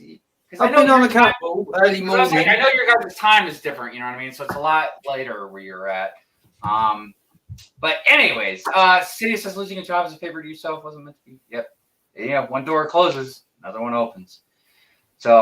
I've been on a couple early morning. I know your guys' time is different. You know what I mean? So it's a lot later where you're at. But anyways, City says losing a job is a favor to yourself wasn't meant to be. Yep. Yeah. One door closes, another one opens. So.